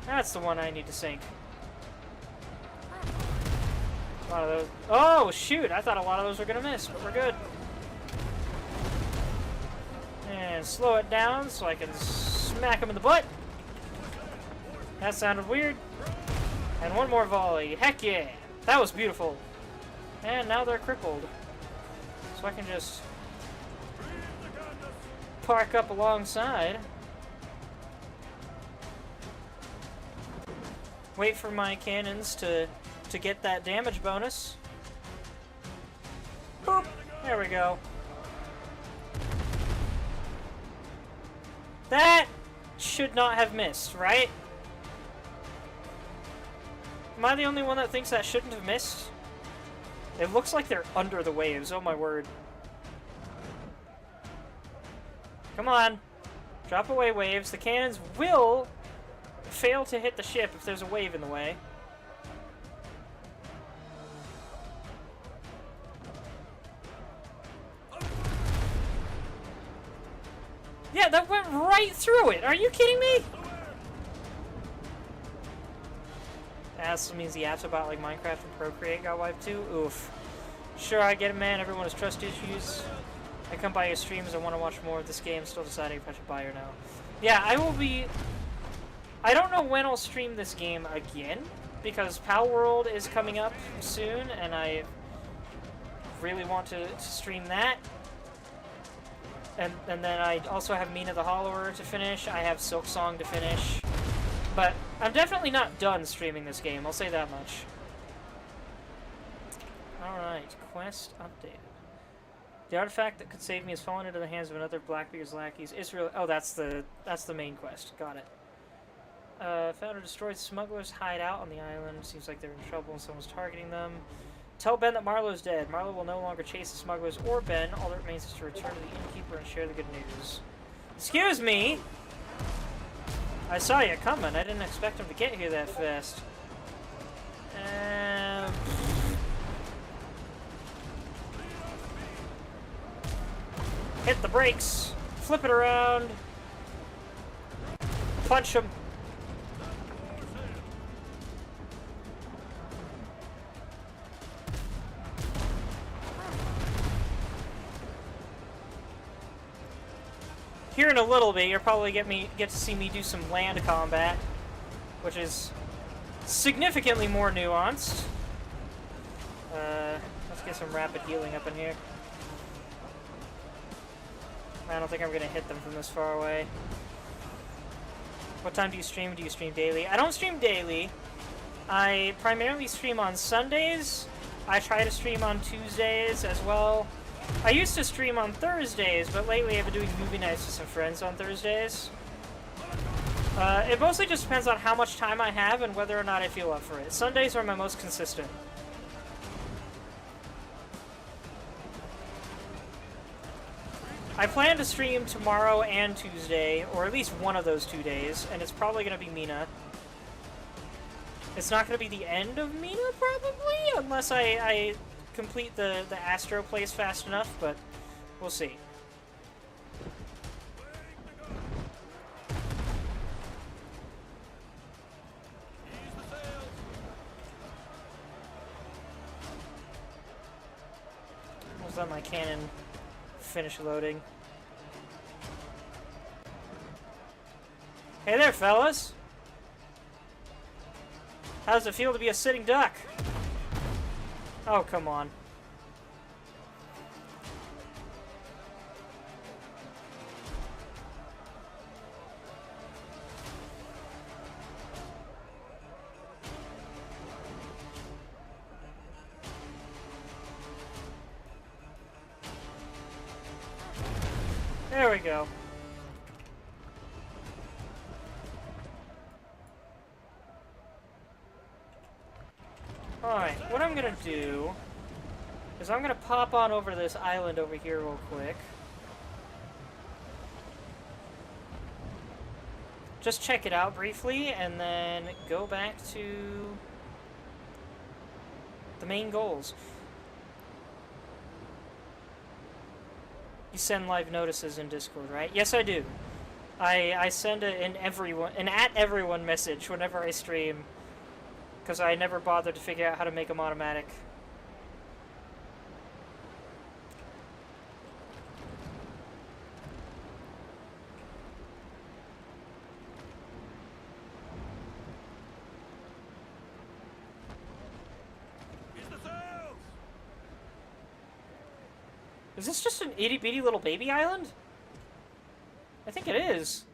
That's the one I need to sink. A lot of those. Oh, shoot! I thought a lot of those were gonna miss, but we're good. And slow it down so I can smack him in the butt. That sounded weird. And one more volley. Heck yeah! That was beautiful. And now they're crippled. So I can just park up alongside. Wait for my cannons to get that damage bonus. Boop! There we go. That should not have missed, right? Am I the only one that thinks that shouldn't have missed? It looks like they're under the waves, oh my word. Come on. Drop away waves. The cannons will fail to hit the ship if there's a wave in the way. that went right through it. Are you kidding me? That also means the apps about like Minecraft and Procreate got wiped too. Oof. Sure, I get it, man. Everyone has trust issues. I come by your streams. I want to watch more of this game. Still deciding if I should buy or no. Yeah, I will be... I don't know when I'll stream this game again, because Pal World is coming up soon, and I really want to stream that. And then I also have Mina the Hollower to finish. I have Silk Song to finish. But I'm definitely not done streaming this game, I'll say that much. Alright, quest updated. The artifact that could save me has fallen into the hands of another Blackbeard's lackeys. Israel. Oh, that's the main quest. Got it. Found or destroyed smugglers' hideout on the island. Seems like they're in trouble and someone's targeting them. Tell Ben that Marlowe's dead. Marlowe will no longer chase the smugglers or Ben. All that remains is to return to the innkeeper and share the good news. Excuse me! I saw you coming. I didn't expect him to get here that fast. Hit the brakes. Flip it around. Punch him. Here in a little bit, you'll probably get to see me do some land combat, which is significantly more nuanced. Let's get some rapid healing up in here. I don't think I'm gonna hit them from this far away. What time do you stream? Do you stream daily? I don't stream daily. I primarily stream on Sundays. I try to stream on Tuesdays as well. I used to stream on Thursdays, but lately I've been doing movie nights with some friends on Thursdays. It mostly just depends on how much time I have and whether or not I feel up for it. Sundays are my most consistent. I plan to stream tomorrow and Tuesday, or at least one of those 2 days, and it's probably going to be Mina. It's not going to be the end of Mina, probably, unless I complete the Astro place fast enough, but we'll see. Let's let my cannon finish loading. Hey there, fellas! How does it feel to be a sitting duck? Oh, come on. There we go. Alright, what I'm gonna do is I'm gonna pop on over to this island over here real quick. Just check it out briefly, and then go back to the main goals. You send live notices in Discord, right? Yes, I do. I send an at everyone message whenever I stream, because I never bothered to figure out how to make them automatic. Is this just an itty-bitty little baby island? I think it is.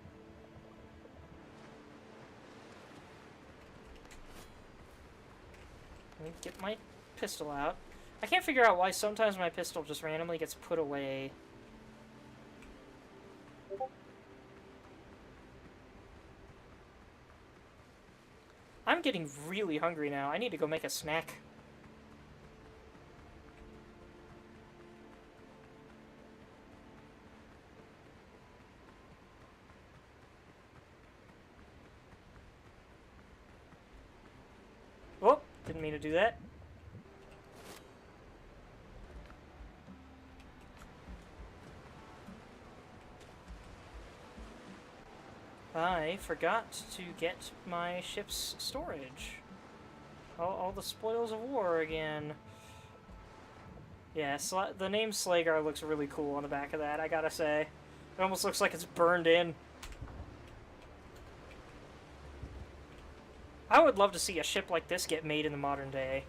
Let me get my pistol out. I can't figure out why sometimes my pistol just randomly gets put away. I'm getting really hungry now. I need to go make a snack. Oh, didn't mean to do that. I forgot to get my ship's storage. All the spoils of war again. Yeah, the name Slagar looks really cool on the back of that, I gotta say. It almost looks like it's burned in. I would love to see a ship like this get made in the modern day.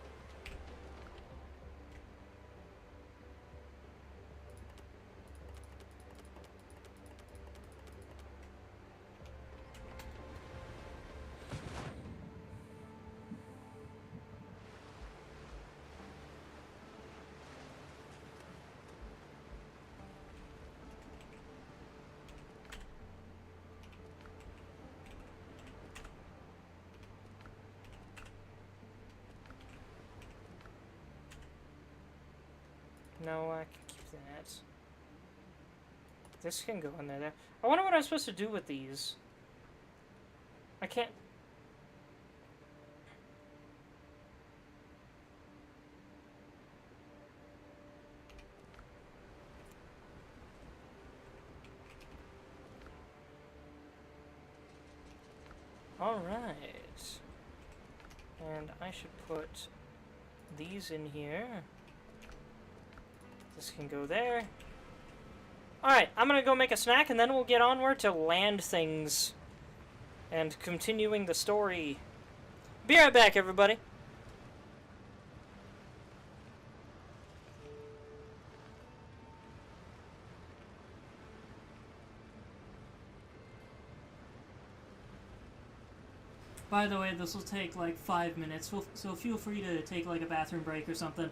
No, I can keep that. This can go in there. I wonder what I'm supposed to do with these. I can't... Alright. And I should put these in here. This can go there. Alright, I'm gonna go make a snack and then we'll get onward to land things. And continuing the story. Be right back, everybody. By the way, this will take like 5 minutes, so feel free to take like a bathroom break or something.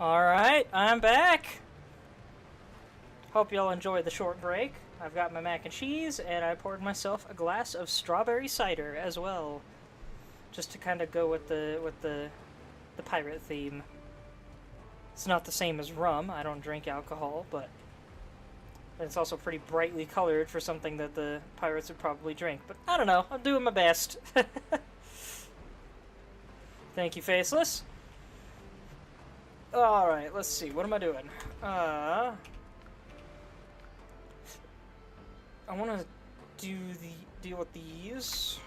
Alright, I'm back. Hope y'all enjoyed the short break. I've got my mac and cheese, and I poured myself a glass of strawberry cider as well. Just to kind of go with the pirate theme. It's not the same as rum. I don't drink alcohol, but it's also pretty brightly colored for something that the pirates would probably drink. But I don't know. I'm doing my best. Thank you, Faceless. Alright, let's see. What am I doing? I want to deal with these.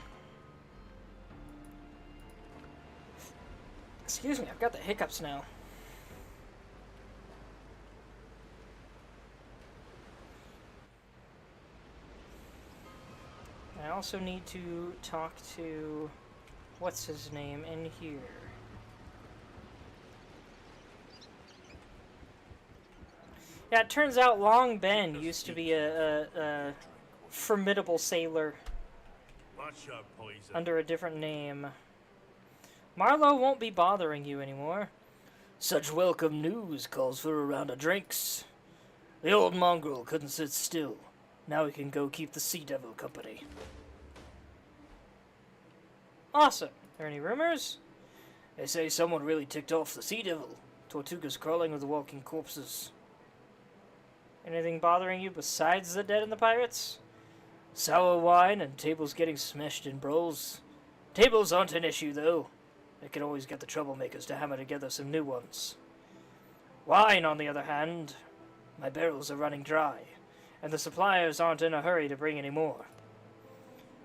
Excuse me, I've got the hiccups now. I also need to talk to what's his name in here. Yeah, it turns out Long Ben used to be a formidable sailor What's your poison? under a different name. Marlowe won't be bothering you anymore. Such welcome news calls for a round of drinks. The old mongrel couldn't sit still. Now he can go keep the Sea Devil company. Awesome. Are there any rumors? They say someone really ticked off the Sea Devil. Tortuga's crawling with the walking corpses. Anything bothering you besides the dead and the pirates? Sour wine and tables getting smashed in brawls. Tables aren't an issue, though. They can always get the troublemakers to hammer together some new ones. Wine, on the other hand, my barrels are running dry, and the suppliers aren't in a hurry to bring any more.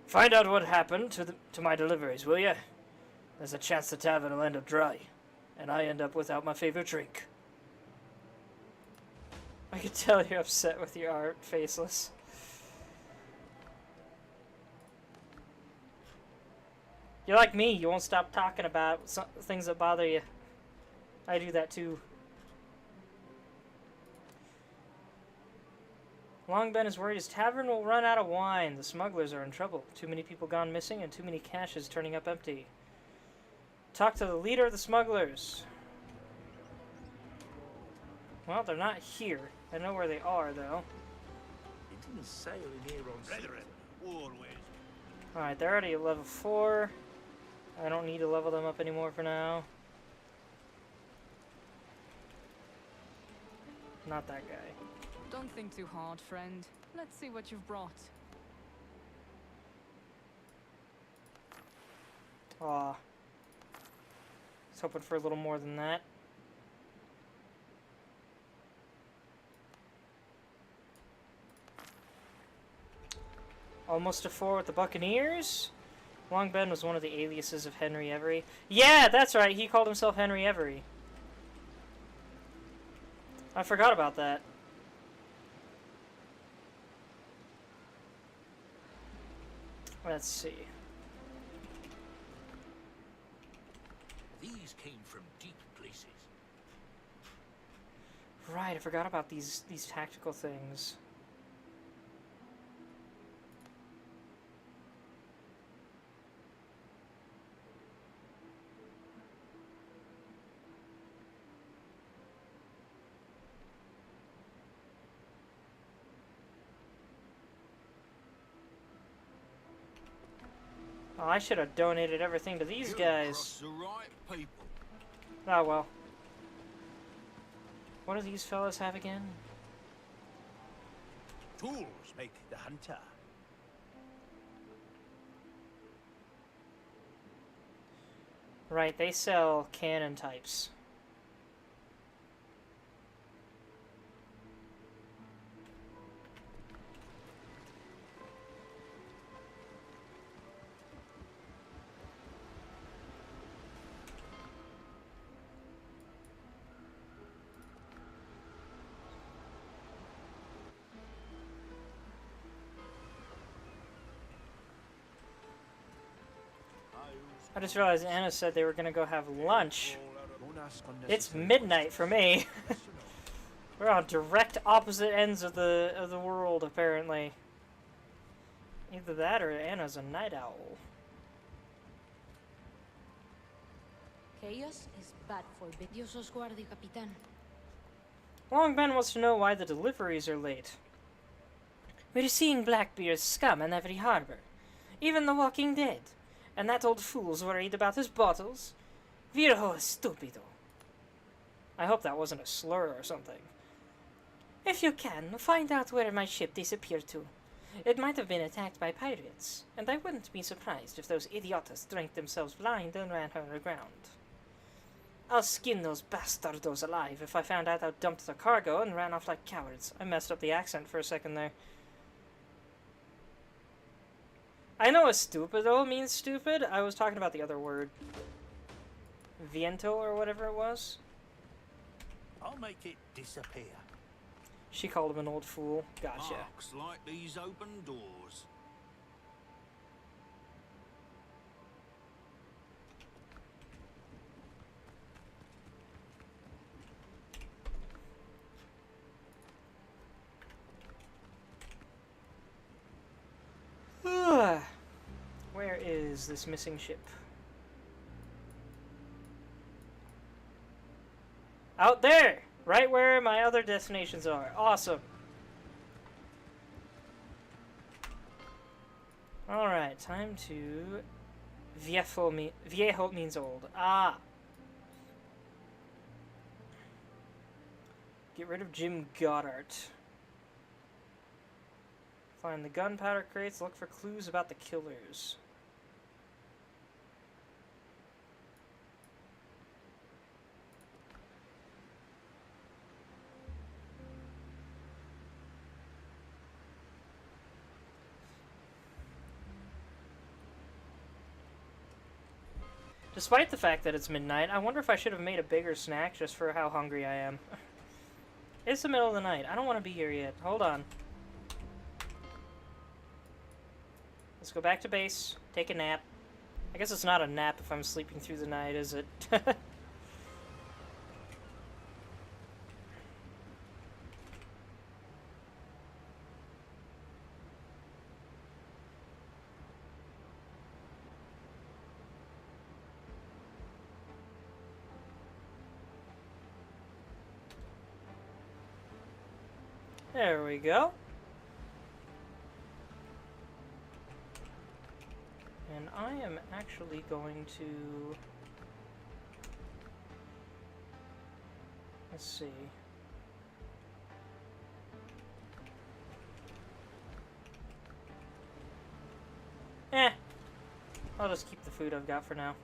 Find out what happened to my deliveries, will ya? There's a chance the tavern will end up dry, and I end up without my favorite drink. I can tell you're upset with your art, Faceless. You're like me, you won't stop talking about things that bother you. I do that too. Long Ben is worried his tavern will run out of wine. The smugglers are in trouble. Too many people gone missing and too many caches turning up empty. Talk to the leader of the smugglers. Well, they're not here. I know where they are, though. It didn't sail in here on Brethren, always. Alright, they're already at level 4. I don't need to level them up anymore for now. Not that guy. Don't think too hard, friend. Let's see what you've brought. Aw. I was hoping for a little more than that. Almost a 4 with the Buccaneers. Long Ben was one of the aliases of Henry Every. Yeah, that's right. He called himself Henry Every. I forgot about that. Let's see. These came from deep places. Right, I forgot about these tactical things. Oh, I should have donated everything to these guys. The right people. Oh well. What do these fellas have again? Tools make the hunter. Right, they sell cannon types. I just realized Anna said they were gonna go have lunch. It's midnight for me. We're on direct opposite ends of the world, apparently. Either that or Anna's a night owl. Chaos is bad for business. Dios os guarde, Capitán. Longben wants to know why the deliveries are late. We're seeing Blackbeard's scum in every harbor. Even the Walking Dead. And that old fool's worried about his bottles. Viejo stupido. I hope that wasn't a slur or something. If you can, find out where my ship disappeared to. It might have been attacked by pirates, and I wouldn't be surprised if those idiotas drank themselves blind and ran her aground. I'll skin those bastardos alive if I found out I dumped the cargo and ran off like cowards. I messed up the accent for a second there. I know estupido means stupid. I was talking about the other word. Viento or whatever it was. I'll make it disappear. She called him an old fool. Gotcha. Marks like these open doors. Where is this missing ship? Out there! Right where my other destinations are. Awesome. Alright, time to... Viejo means old. Ah! Get rid of Jim Goddard. Find the gunpowder crates, look for clues about the killers. Despite the fact that it's midnight, I wonder if I should have made a bigger snack just for how hungry I am. It's the middle of the night. I don't want to be here yet. Hold on. Let's go back to base. Take a nap. I guess it's not a nap if I'm sleeping through the night, is it? There we go. And I am actually going to... Let's see. I'll just keep the food I've got for now.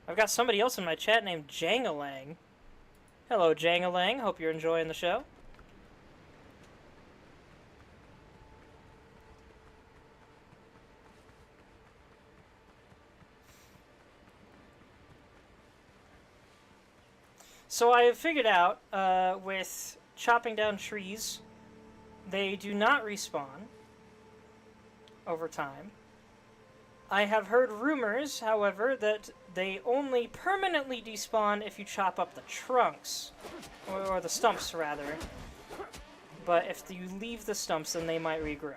I've got somebody else in my chat named Jangalang. Hello, Jangalang. Hope you're enjoying the show. So I have figured out, with chopping down trees, they do not respawn over time. I have heard rumors, however, that they only permanently despawn if you chop up the trunks. Or the stumps, rather. But if you leave the stumps, then they might regrow.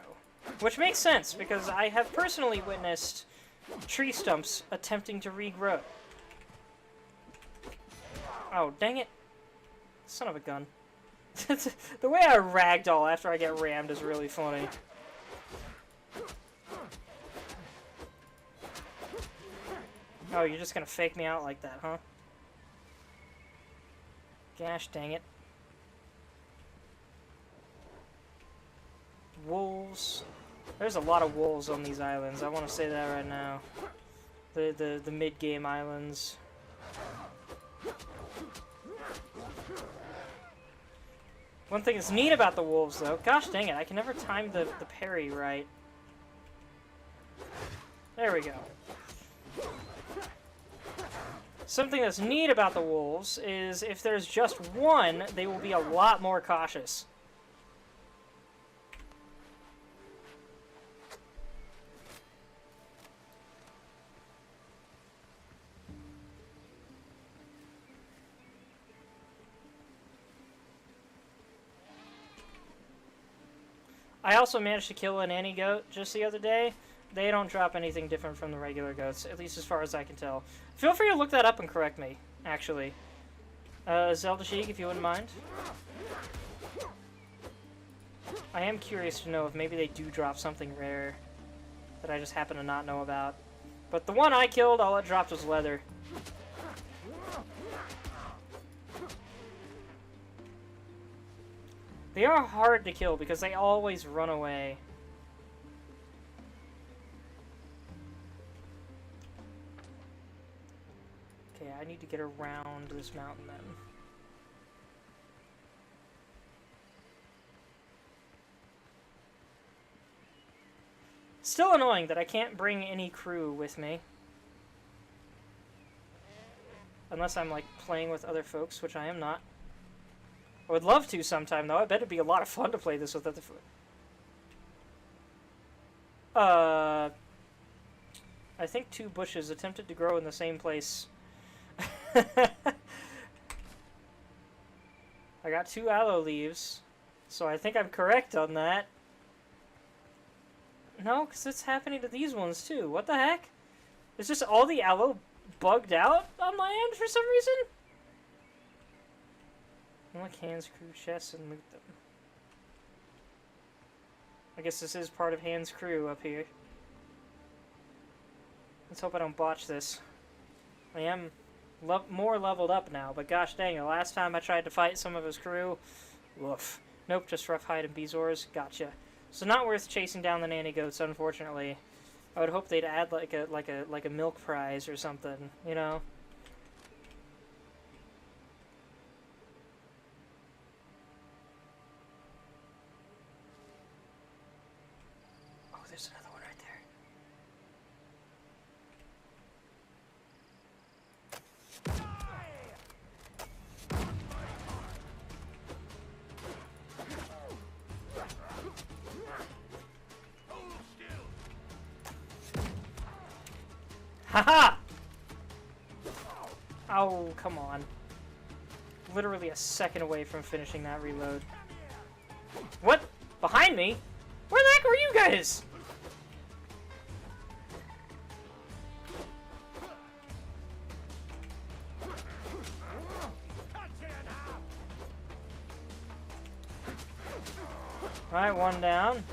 Which makes sense, because I have personally witnessed tree stumps attempting to regrow. Oh, dang it. Son of a gun. The way I ragdoll after I get rammed is really funny. Oh, you're just gonna fake me out like that, huh? Gosh dang it. Wolves. There's a lot of wolves on these islands. I want to say that right now. The mid-game islands. One thing that's neat about the wolves, though... Gosh dang it, I can never time the parry right. There we go. Something that's neat about the wolves is if there's just one, they will be a lot more cautious. I also managed to kill an Annie goat just the other day. They don't drop anything different from the regular goats, at least as far as I can tell. Feel free to look that up and correct me, actually. Zelda Sheik, if you wouldn't mind. I am curious to know if maybe they do drop something rare that I just happen to not know about. But the one I killed, all it dropped was leather. They are hard to kill because they always run away. Okay, I need to get around this mountain then. Still annoying that I can't bring any crew with me. Unless I'm, like, playing with other folks, which I am not. I would love to sometime, though. I bet it'd be a lot of fun to play this with other folks. I think 2 bushes attempted to grow in the same place. I got 2 aloe leaves, so I think I'm correct on that. No, because it's happening to these ones too. What the heck? Is just all the aloe bugged out on my end for some reason? Unlock Hans crew chests and loot them. I guess this is part of Hans crew up here. Let's hope I don't botch this. I am more leveled up now, but gosh dang, the last time I tried to fight some of his crew, woof. Nope, just rough hide and Bezors. Gotcha. So not worth chasing down the nanny goats, unfortunately. I would hope they'd add like a milk prize or something, you know. Oh, there's another one right there. Haha! Oh, come on. Literally a second away from finishing that reload. What? Behind me? Where the heck were you guys? Alright, one down.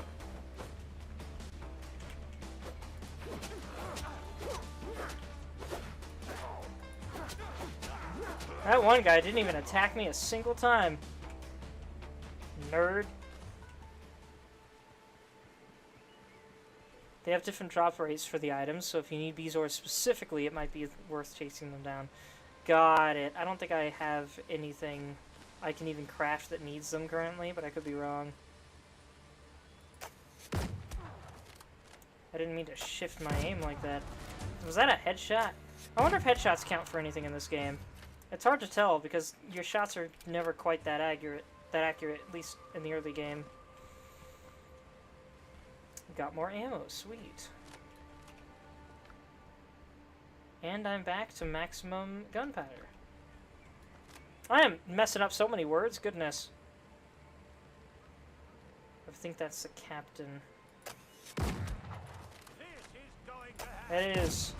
That one guy didn't even attack me a single time. Nerd. They have different drop rates for the items, so if you need Bezors specifically, it might be worth chasing them down. Got it. I don't think I have anything I can even craft that needs them currently, but I could be wrong. I didn't mean to shift my aim like that. Was that a headshot? I wonder if headshots count for anything in this game. It's hard to tell because your shots are never quite that accurate, at least in the early game. Got more ammo, sweet. And I'm back to maximum gunpowder. I am messing up so many words, goodness. I think that's the captain. It is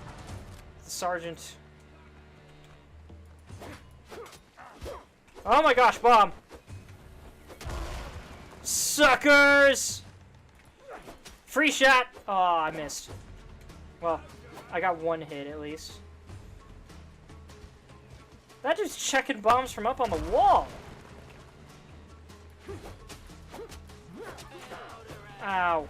the sergeant. Oh my gosh, bomb! Suckers! Free shot! Oh, I missed. Well, I got one hit at least. That dude's checking bombs from up on the wall! Ow.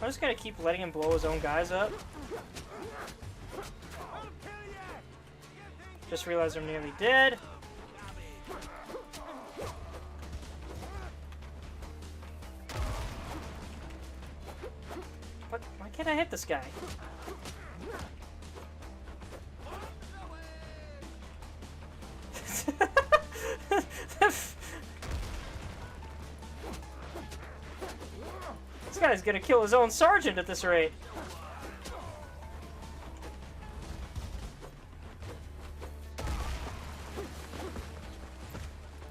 I'm just gonna keep letting him blow his own guys up. Just realized I'm nearly dead. What? Why can't I hit this guy? This guy's gonna kill his own sergeant at this rate.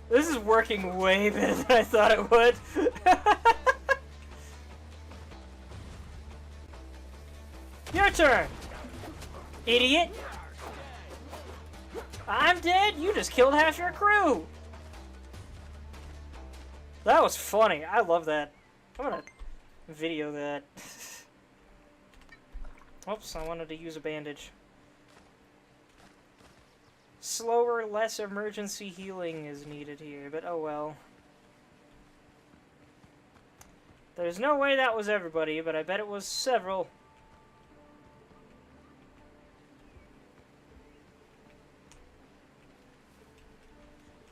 This is working way better than I thought it would. Your turn, idiot. I'm dead? You just killed half your crew. That was funny. I love that. I'm gonna video that. Oops, I wanted to use a bandage. Slower, less emergency healing is needed here, but oh well. There's no way that was everybody, but I bet it was several.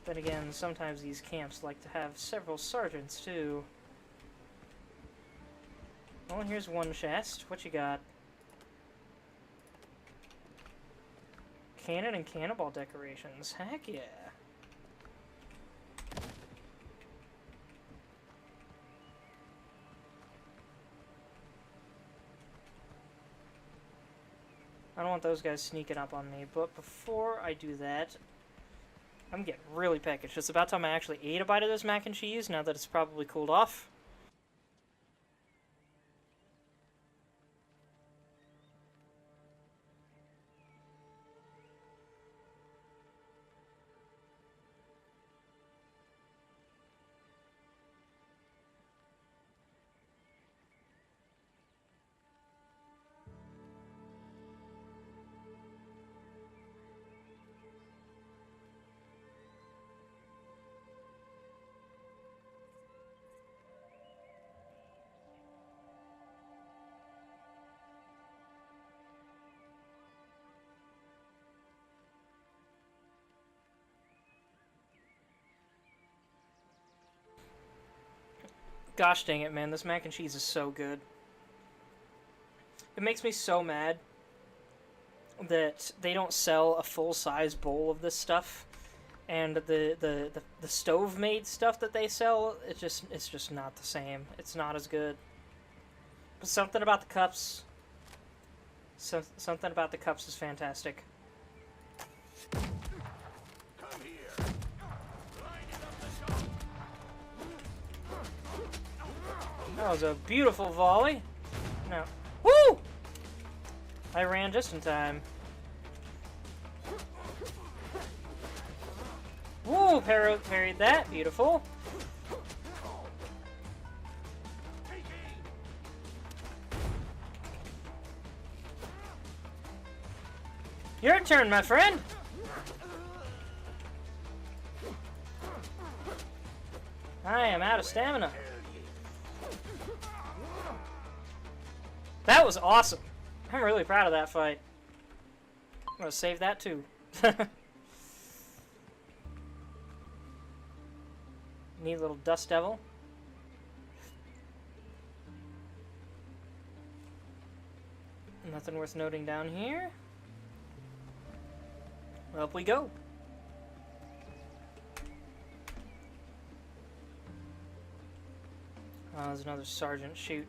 Then again, sometimes these camps like to have several sergeants, too. Oh, here's one chest. What you got? Cannon and cannonball decorations. Heck yeah. I don't want those guys sneaking up on me, but before I do that, I'm getting really peckish. It's about time I actually ate a bite of this mac and cheese, now that it's probably cooled off. Gosh dang it, man. This mac and cheese is so good. It makes me so mad that they don't sell a full-size bowl of this stuff. And the stove-made stuff that they sell, it's just not the same. It's not as good. But something about the cups... something about the cups is fantastic. Come here. That was a beautiful volley. No. Woo! I ran just in time. Woo! Parried that. Beautiful. Your turn, my friend. I am out of stamina. That was awesome. I'm really proud of that fight. I'm gonna save that too. Neat little dust devil. Nothing worth noting down here. Up we go. Oh, there's another sergeant. Shoot.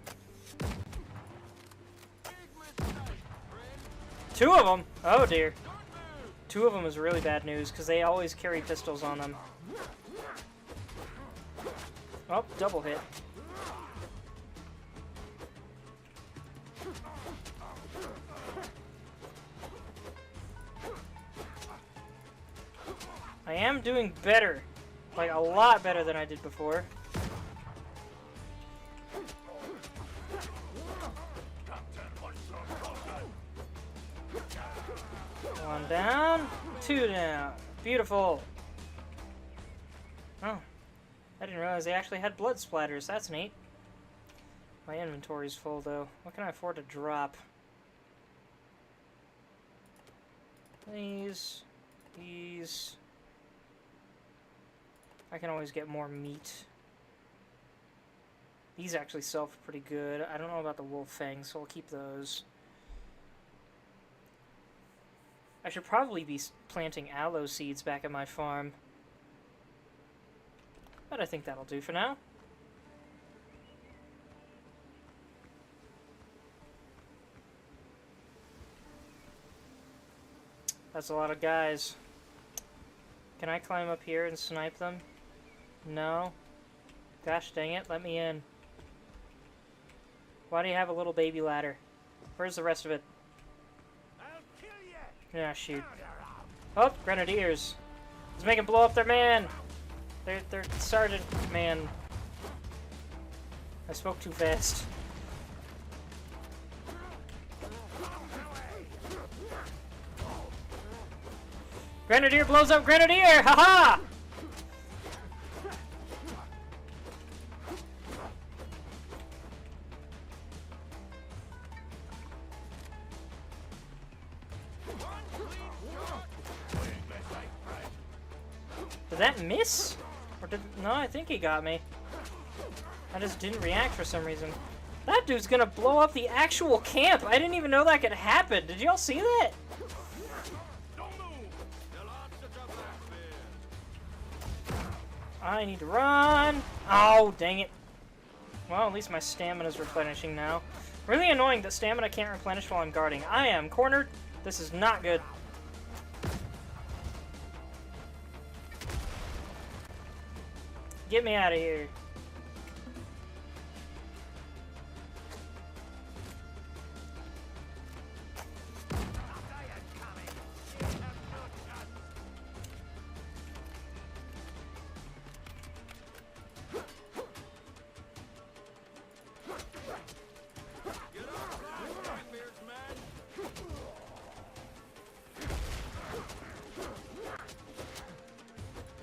Two of them? Oh dear. Two of them is really bad news because they always carry pistols on them. Oh, double hit. I am doing better. Like, a lot better than I did before. One down, two down. Beautiful. Oh, I didn't realize they actually had blood splatters. That's neat. My inventory's full, though. What can I afford to drop? These. I can always get more meat. These actually sell for pretty good. I don't know about the wolf fangs, so I'll keep those. I should probably be planting aloe seeds back at my farm. But I think that'll do for now. That's a lot of guys. Can I climb up here and snipe them? No. Gosh dang it, let me in. Why do you have a little baby ladder? Where's the rest of it? I'll kill you. Yeah, shoot. Oh, grenadiers. Let's make them blow up their man. Their sergeant man. I spoke too fast. Grenadier blows up Grenadier! Haha! Did that miss? Or did... No, I think he got me. I just didn't react for some reason. That dude's gonna blow up the actual camp! I didn't even know that could happen! Did y'all see that? I need to run! Oh, dang it. Well, at least my stamina's replenishing now. Really annoying that stamina can't replenish while I'm guarding. I am cornered. This is not good. Get me out of here.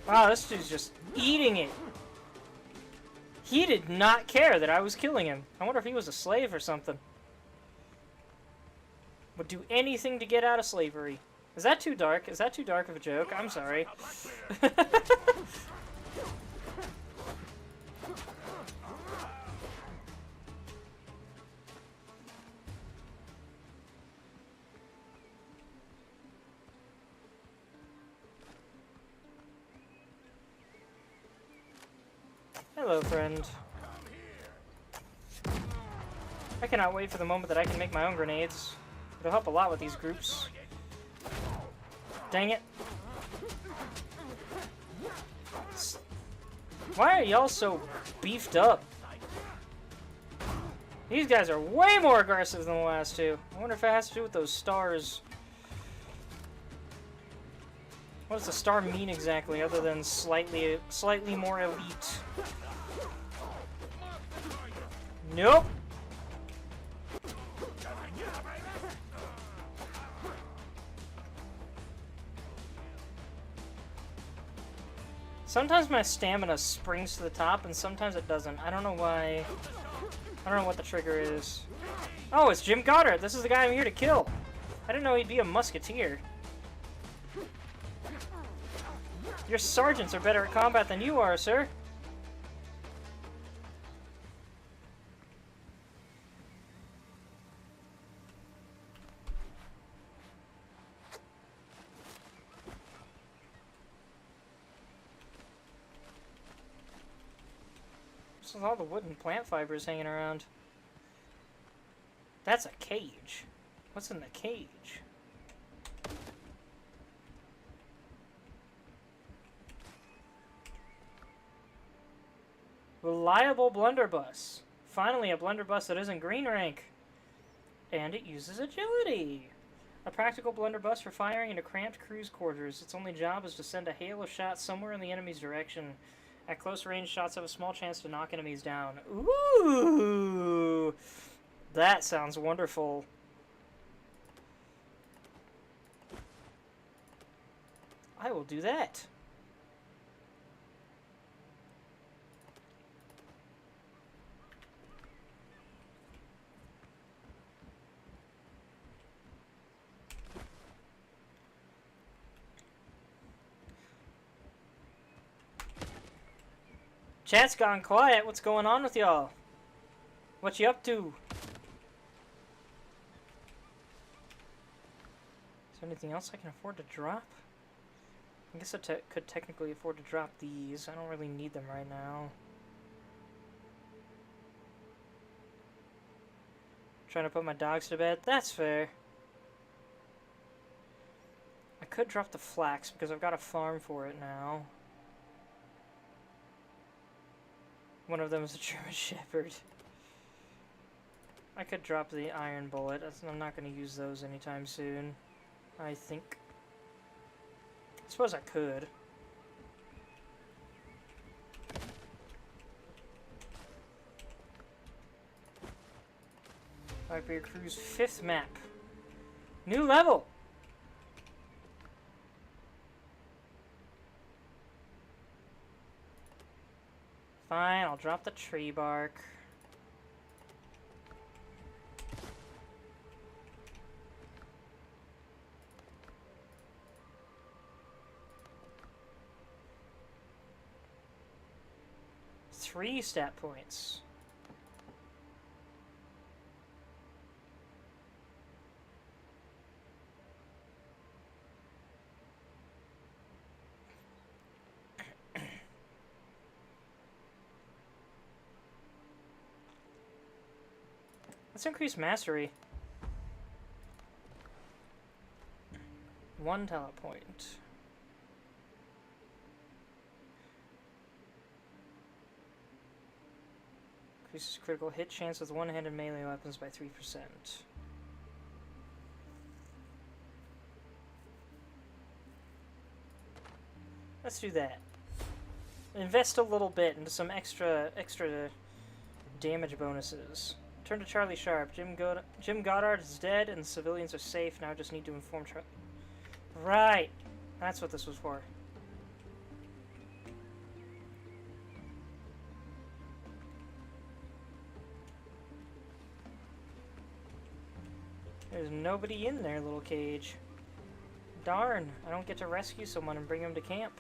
Wow, this dude's just eating it. He did not care that I was killing him. I wonder if he was a slave or something. Would do anything to get out of slavery. Is that too dark? Is that too dark of a joke? I'm sorry. Hello, friend. I cannot wait for the moment that I can make my own grenades. It'll help a lot with these groups. Dang it. Why are y'all so beefed up? These guys are way more aggressive than the last two. I wonder if it has to do with those stars. What does the star mean exactly, other than slightly more elite? Nope. Sometimes my stamina springs to the top, and sometimes it doesn't. I don't know why. I don't know what the trigger is. Oh, it's Jim Goddard. This is the guy I'm here to kill. I didn't know he'd be a musketeer. Your sergeants are better at combat than you are, sir. This is all the wooden plant fibers hanging around. That's a cage. What's in the cage? Reliable blunderbuss. Finally, a blunderbuss that isn't green rank. And it uses agility. A practical blunderbuss for firing into cramped cruise quarters. Its only job is to send a hail of shots somewhere in the enemy's direction. At close range, shots have a small chance to knock enemies down. Ooh! That sounds wonderful. I will do that. Chat's gone quiet. What's going on with y'all? What you up to? Is there anything else I can afford to drop? I guess I could technically afford to drop these. I don't really need them right now. Trying to put my dogs to bed? That's fair. I could drop the flax because I've got a farm for it now. One of them is a German Shepherd. I could drop the iron bullet. I'm not going to use those anytime soon, I think. I suppose I could. Blackbeard Crew's 5th map. New level! Fine, I'll drop the tree bark. Three stat points. Let's increase mastery. 1 talent point. Increases critical hit chance with one-handed melee weapons by 3%. Let's do that. Invest a little bit into some extra damage bonuses. Turn to Charlie Sharp. Jim Goddard is dead and the civilians are safe. Now I just need to inform Charlie. Right! That's what this was for. There's nobody in there, little cage. Darn, I don't get to rescue someone and bring him to camp.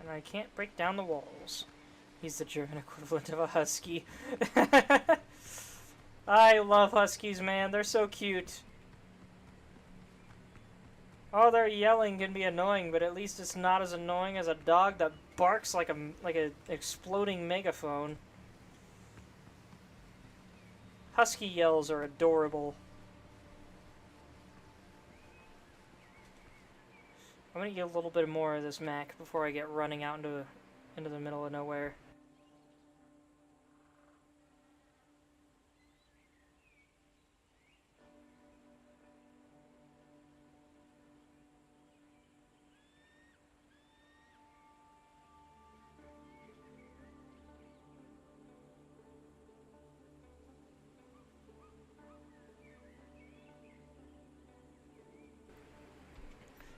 And I can't break down the walls. He's the German equivalent of a husky. I love huskies, man. They're so cute. Oh, their yelling can be annoying, but at least it's not as annoying as a dog that barks like a exploding megaphone. Husky yells are adorable. I'm gonna get a little bit more of this Mac before I get running out into the middle of nowhere.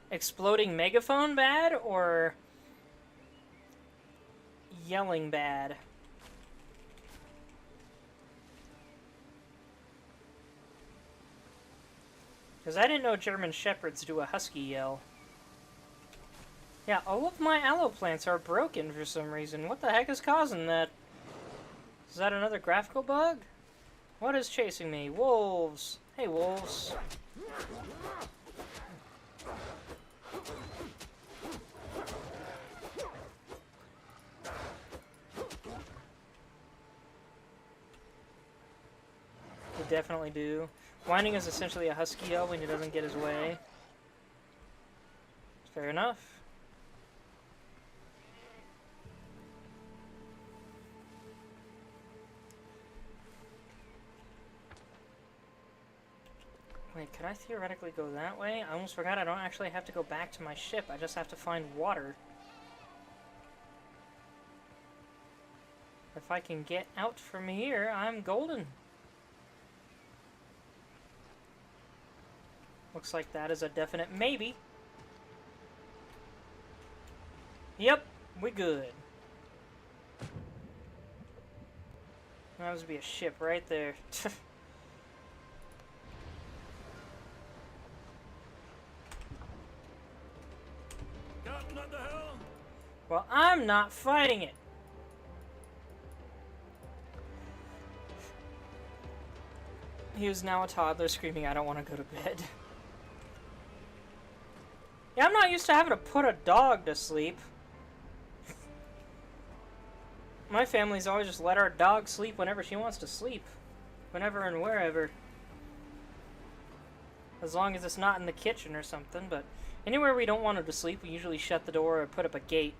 Exploding megaphone bad or yelling bad? Because I didn't know German Shepherds do a husky yell. Yeah, all of my aloe plants are broken for some reason. What the heck is causing that? Is that another graphical bug? What is chasing me? Wolves! Hey, wolves. Definitely do. Whining is essentially a husky yell when he doesn't get his way. Fair enough. Wait, could I theoretically go that way? I almost forgot I don't actually have to go back to my ship. I just have to find water. If I can get out from here, I'm golden. Looks like that is a definite maybe. Yep, we good. That would be a ship right there. Captain, what the hell? Well, I'm not fighting it. He is now a toddler screaming, "I don't want to go to bed." Yeah, I'm not used to having to put a dog to sleep. My family's always just let our dog sleep whenever she wants to sleep. Whenever and wherever. As long as it's not in the kitchen or something, but Anywhere we don't want her to sleep, we usually shut the door or put up a gate.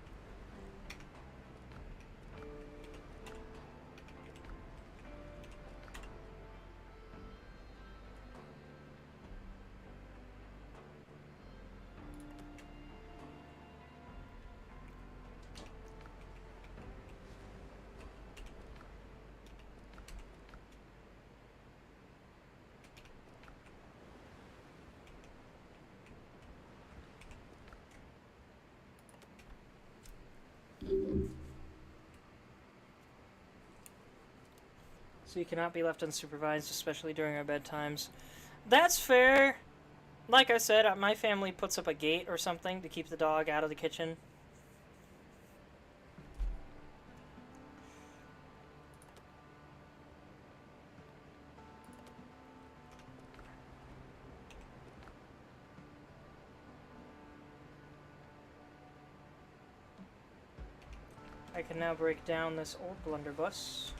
So you cannot be left unsupervised, especially during our bedtimes. That's fair. Like I said, my family puts up a gate or something to keep the dog out of the kitchen. I can now break down this old blunderbuss.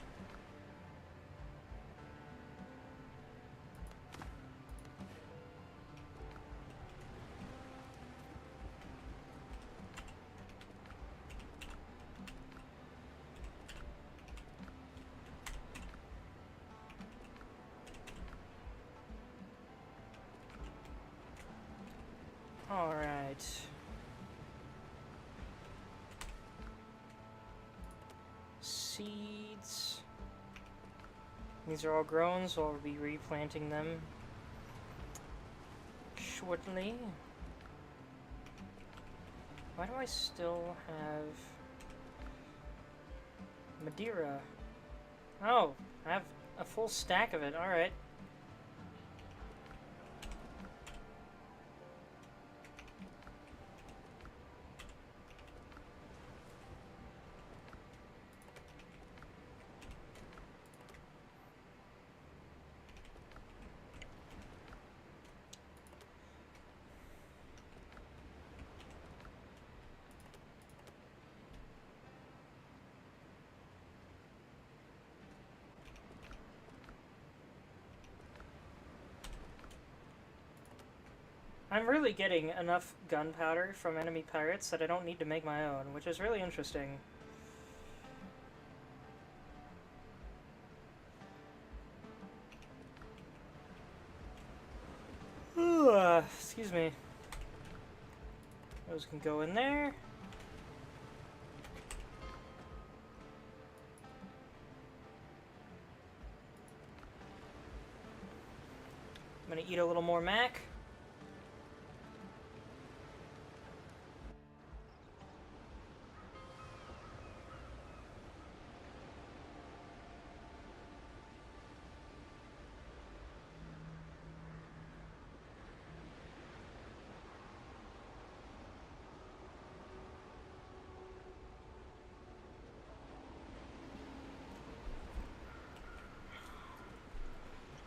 Alright. Seeds. These are all grown, so I'll be replanting them shortly. Why do I still have Madeira? Oh, I have a full stack of it. Alright. I'm really getting enough gunpowder from enemy pirates that I don't need to make my own, which is really interesting. Ooh, excuse me. Those can go in there. I'm gonna eat a little more mac.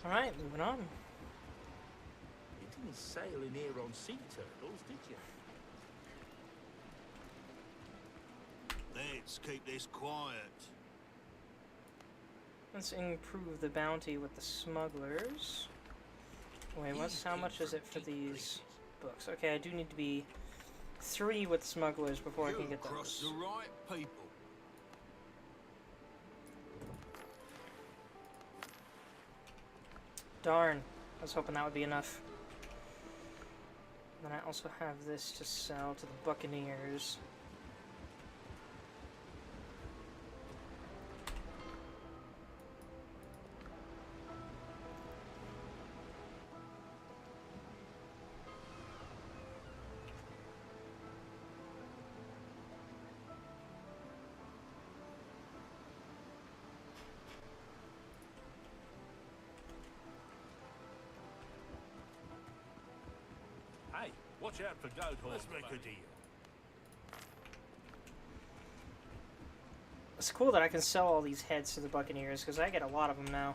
Alright, moving on. You didn't sail in here on sea turtles, did you? Let's keep this quiet. Let's improve the bounty with the smugglers. Wait, how much is it for these books? Okay, I do need to be 3 with smugglers before I can get Cross those. the right people. Darn, I was hoping that would be enough. Then I also have this to sell to the Buccaneers. Hey, watch out for goat horns. Let's make a deal. It's cool that I can sell all these heads to the Buccaneers, because I get a lot of them now.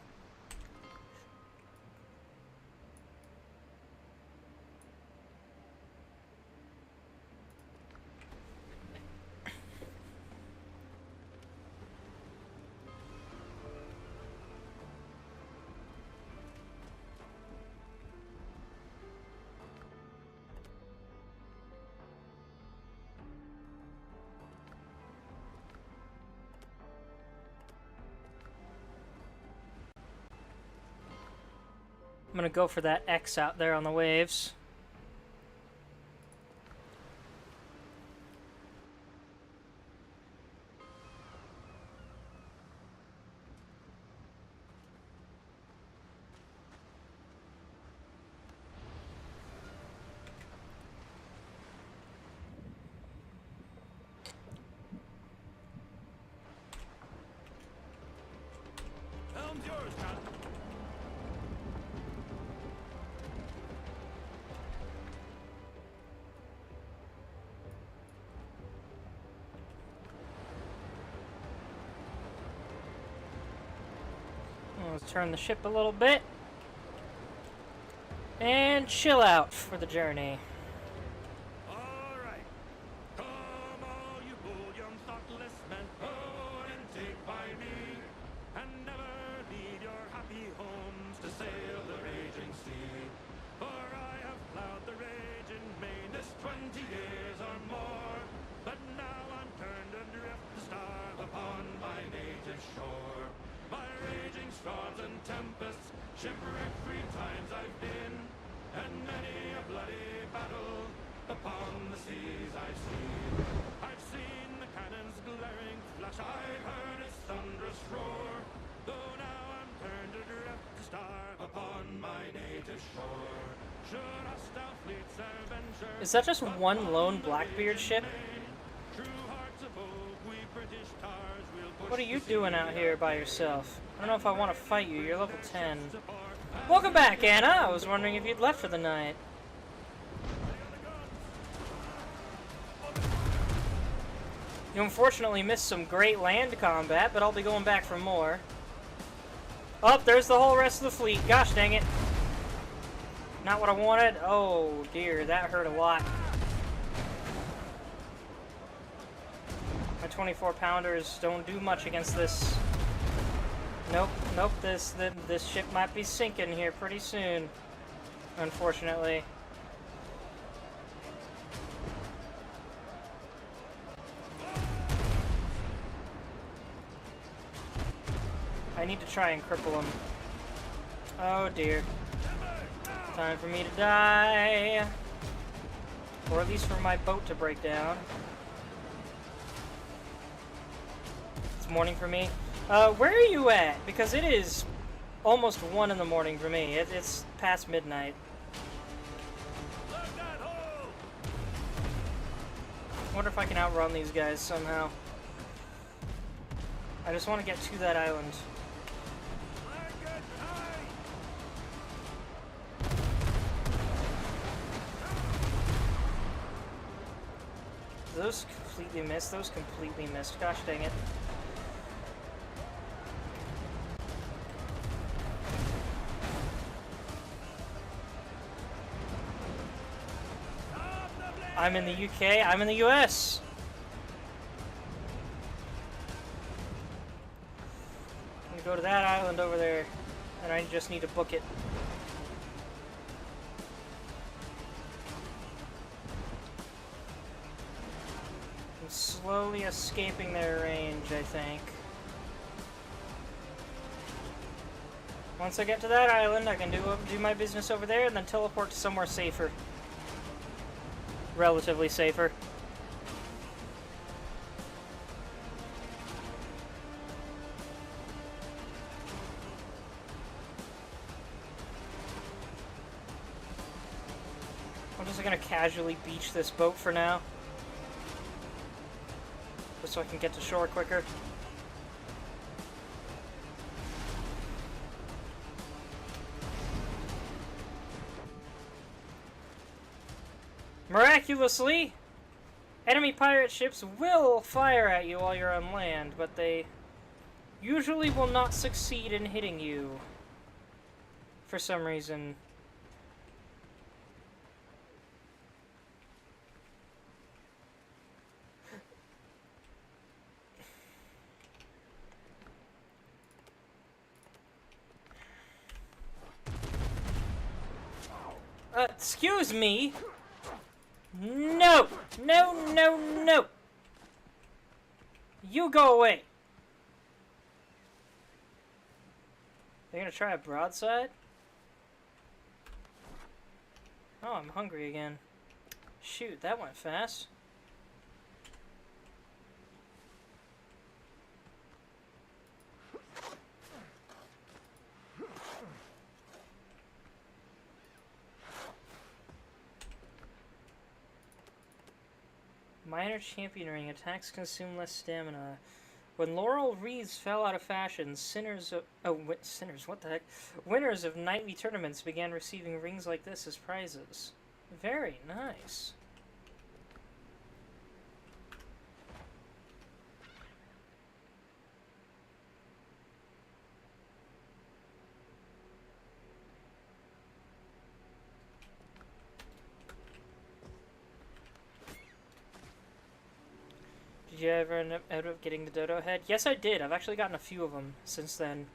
gonna go for that X out there on the waves. Helm's yours, Captain. Let's turn the ship a little bit. And chill out for the journey. All right. Come all you bold young thoughtless men, oh, and take by me, and never leave your happy homes to sail the raging sea. For I have plowed the raging main this 20 years or more, but now I'm turned adrift to starve upon my native shore. By raging storms and tempests, shipwreck-free times I've been, and many a bloody battle upon the seas I've seen. I've seen the cannon's glaring flash, I've heard its thunderous roar, though now I'm turned adrift to starve upon my native shore. Should hostile fleets e'er venture, Is that just one lone Blackbeard ship? true hearts of oak, we British tars will push What are you the doing sea out here by yourself? I don't know if I want to fight you. You're level 10. Welcome back, Anna! I was wondering if you'd left for the night. You unfortunately missed some great land combat, but I'll be going back for more. Oh, there's the whole rest of the fleet. Gosh dang it. Not what I wanted. Oh dear, that hurt a lot. My 24 pounders don't do much against this. Nope, nope, this ship might be sinking here pretty soon, unfortunately. I need to try and cripple him. Oh dear. Time for me to die. Or at least for my boat to break down. It's morning for me. Where are you at? Because it is almost 1 in the morning for me. It's past midnight. I wonder if I can outrun these guys somehow. I just want to get to that island. Those completely missed. Those completely missed. Gosh dang it. I'm in the UK. I'm in the US. I'm gonna go to that island over there, and I just need to book it. I'm slowly escaping their range, I think. Once I get to that island, I can do my business over there and then teleport to somewhere safer. Relatively safer. I'm just gonna casually beach this boat for now. Just so I can get to shore quicker. Miraculously, enemy pirate ships will fire at you while you're on land, but they usually will not succeed in hitting you for some reason. Excuse me? No! No, no, no! You go away! They're gonna try a broadside? Oh, I'm hungry again. Shoot, that went fast. Minor champion ring. Attacks consume less stamina. When laurel wreaths fell out of fashion, sinners what the heck? Winners of nightly tournaments began receiving rings like this as prizes. Very nice. Did you ever end up getting the dodo head? Yes, I did. I've actually gotten a few of them since then.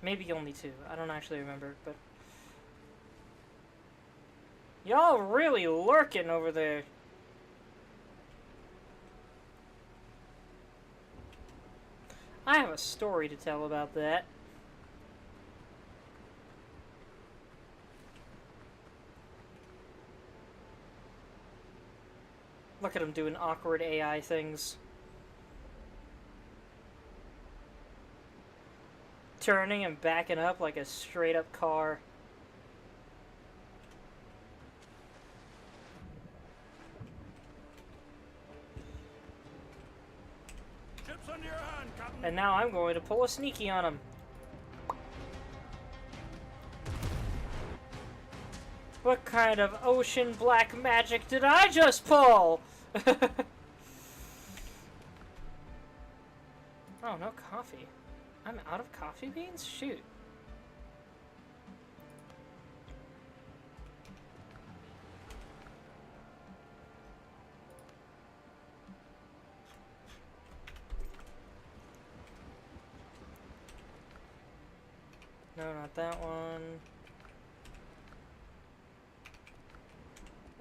Maybe only 2. I don't actually remember, but... Y'all really lurking over there. I have a story to tell about that. Look at him doing awkward AI things. Turning and backing up like a straight up car. Chips under your hand, Captain. And now I'm going to pull a sneaky on him. What kind of ocean black magic did I just pull? Oh, no coffee. I'm out of coffee beans? Shoot. No, not that one.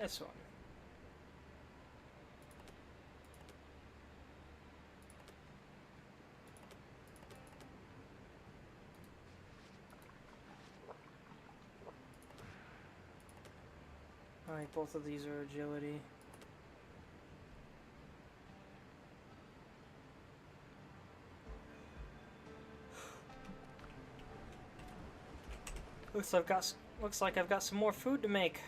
This one. Alright, both of these are agility. Looks like I've got some more food to make.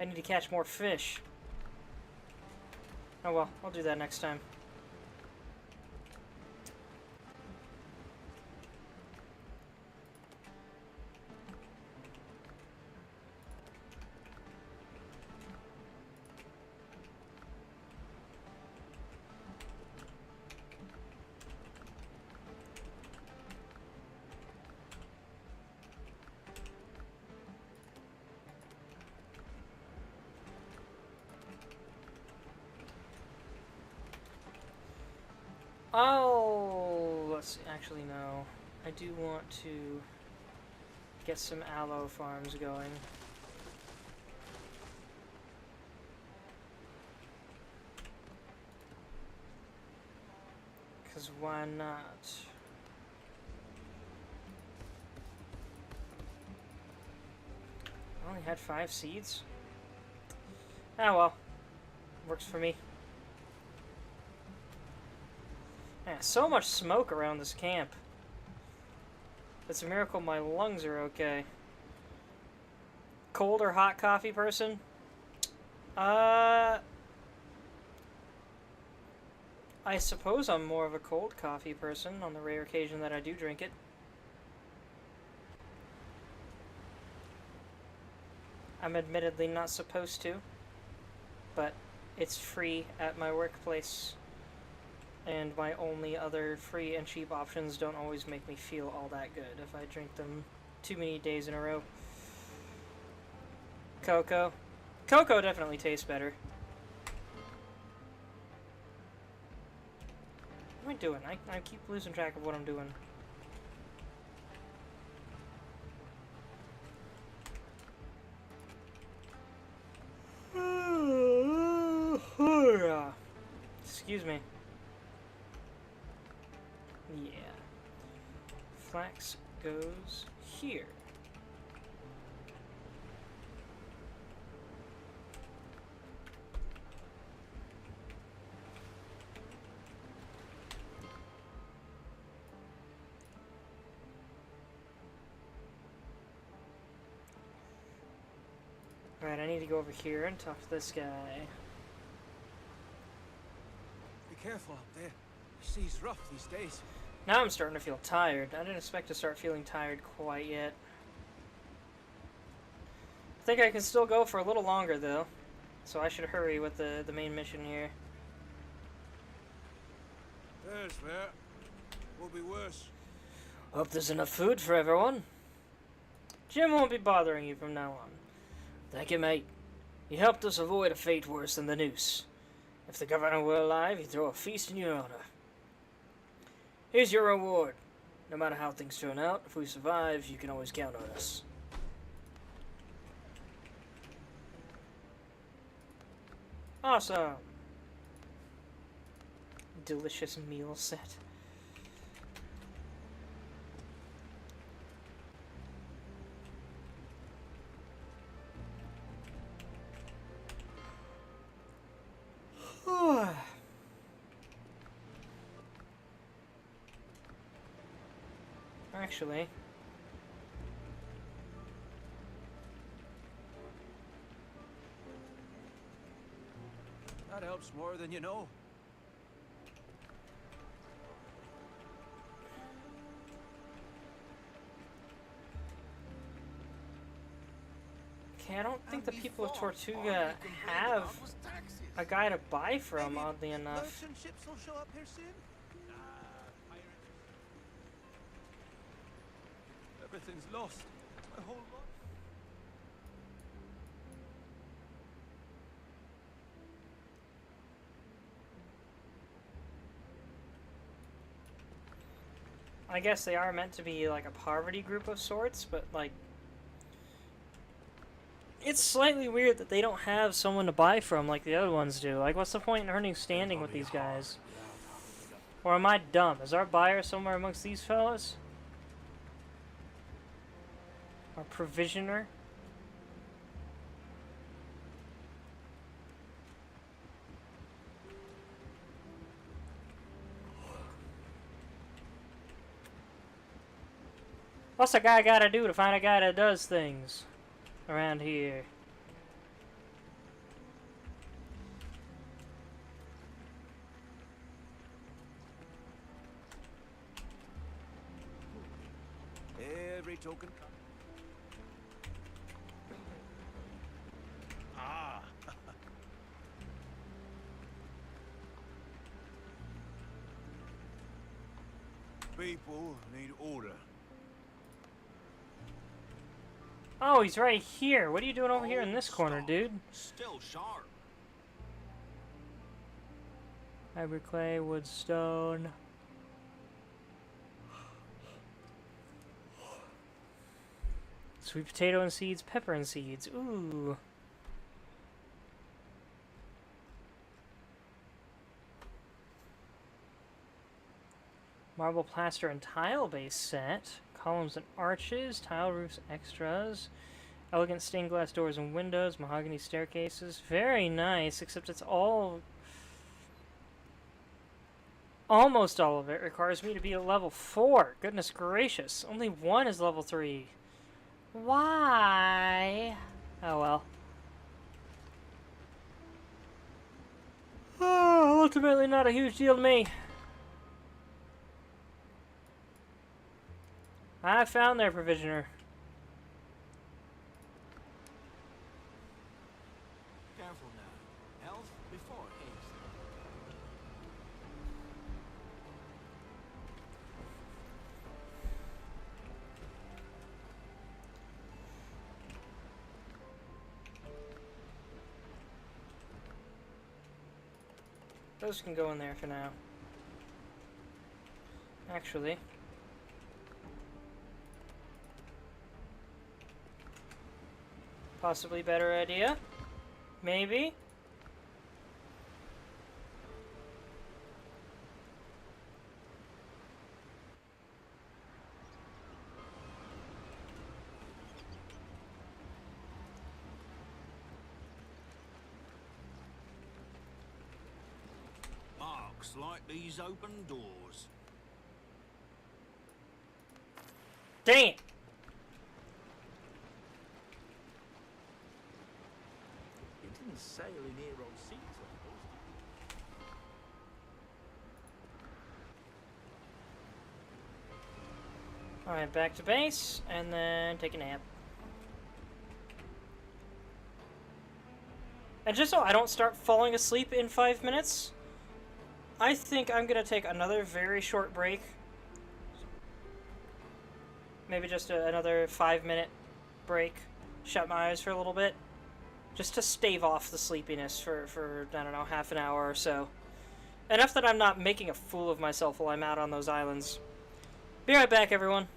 I need to catch more fish. Oh well, I'll do that next time. Oh, let's see. Actually, no. I do want to get some aloe farms going. Because why not? I only had 5 seeds. Ah well. Works for me. Yeah, so much smoke around this camp. It's a miracle my lungs are okay. Cold or hot coffee person? I suppose I'm more of a cold coffee person on the rare occasion that I do drink it. I'm admittedly not supposed to, but it's free at my workplace. And my only other free and cheap options don't always make me feel all that good if I drink them too many days in a row. Cocoa. Cocoa definitely tastes better. What am I doing? I keep losing track of what I'm doing. Excuse me. Yeah. Flax goes here. Alright, I need to go over here and talk to this guy. Be careful up there. The sea's rough these days. Now I'm starting to feel tired. I didn't expect to start feeling tired quite yet. I think I can still go for a little longer, though. So I should hurry with the main mission here. There's fair. Will be worse. Hope there's enough food for everyone. Jim won't be bothering you from now on. Thank you, mate. You helped us avoid a fate worse than the noose. If the governor were alive, he'd throw a feast in your honor. Here's your reward. No matter how things turn out, if we survive, you can always count on us. Awesome. Delicious meal set. Actually, That helps more than you know. okay, I don't think the people of Tortuga have a guy to buy from, oddly enough. Merchant ships will show up here soon. Everything's lost. My whole lot. I guess they are meant to be like a poverty group of sorts, but like it's slightly weird that they don't have someone to buy from like the other ones do. Like, what's the point in earning standing with these guys? Or am I dumb? Is our buyer somewhere amongst these fellas? Our provisioner? What's a guy gotta do to find a guy that does things around here? Every token. Ah. People need order. Oh, he's right here. What are you doing over here in this corner, dude? Still sharp. Hybrid clay, wood, stone. Sweet potato and seeds, pepper and seeds. Ooh. Marble, plaster, and tile base set. Columns and arches, tile roofs extras. Elegant stained glass doors and windows, mahogany staircases. Very nice, except it's all... almost all of it requires me to be at level 4. Goodness gracious. Only one is level 3. Why? Oh well. Oh, ultimately not a huge deal to me. I found their provisioner. Careful now. Health before haste. Those can go in there for now. Actually. Possibly better idea. Maybe. Looks like these open doors. Dang it! You didn't sail in Hero seas, Alright, back to base, and then take a nap. And just so I don't start falling asleep in 5 minutes, I think I'm gonna take another very short break. Maybe just another 5-minute break. Shut my eyes for a little bit. Just to stave off the sleepiness for I don't know, half an hour or so. Enough that I'm not making a fool of myself while I'm out on those islands. Be right back, everyone.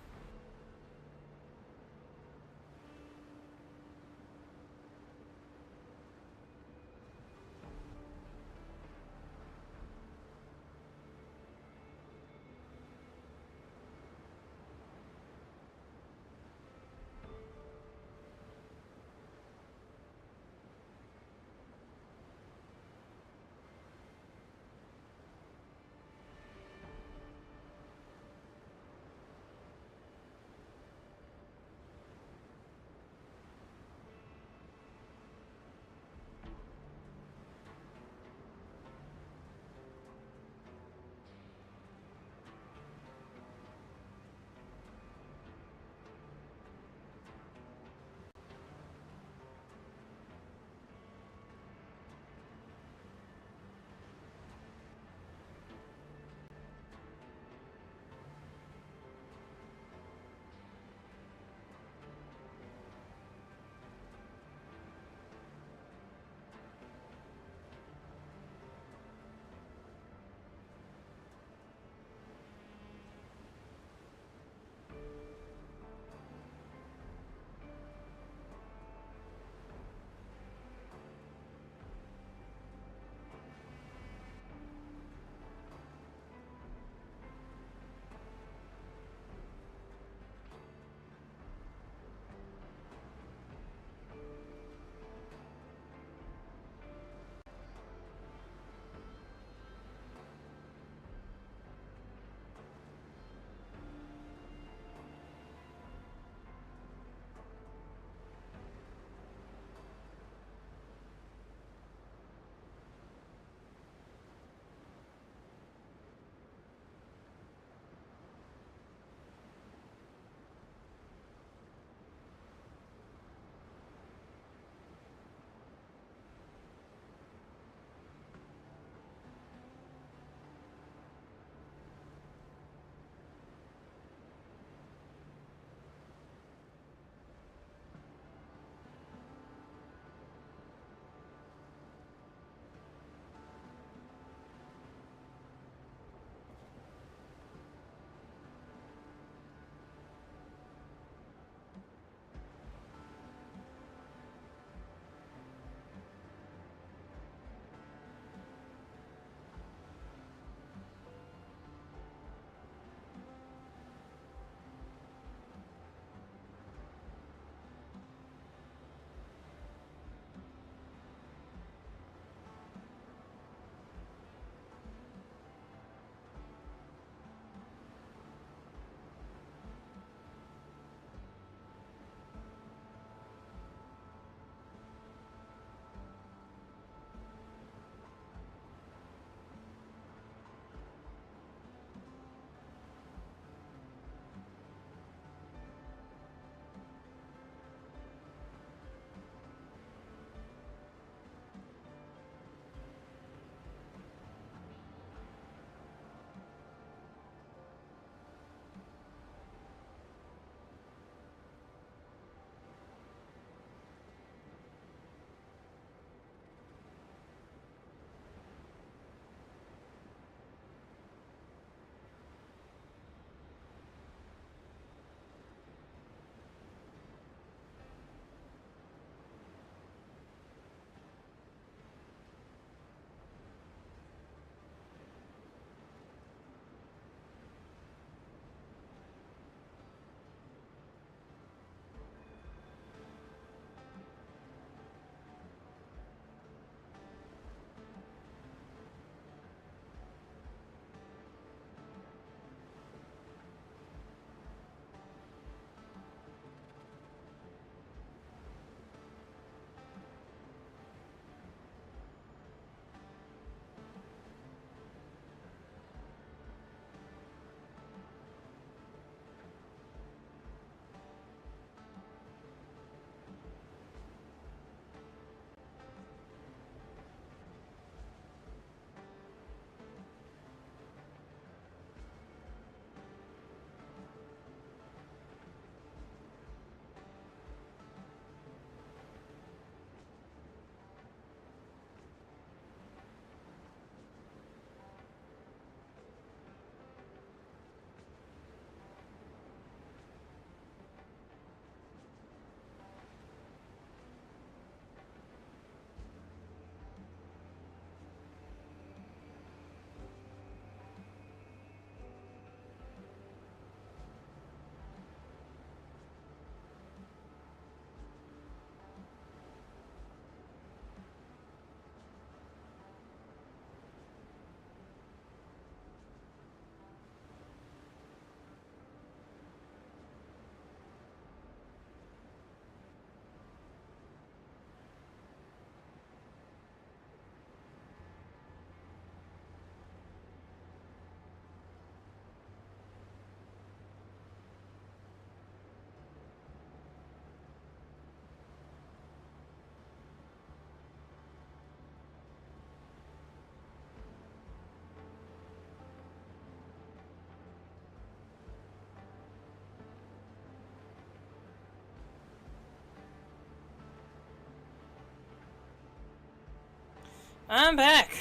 I'm back.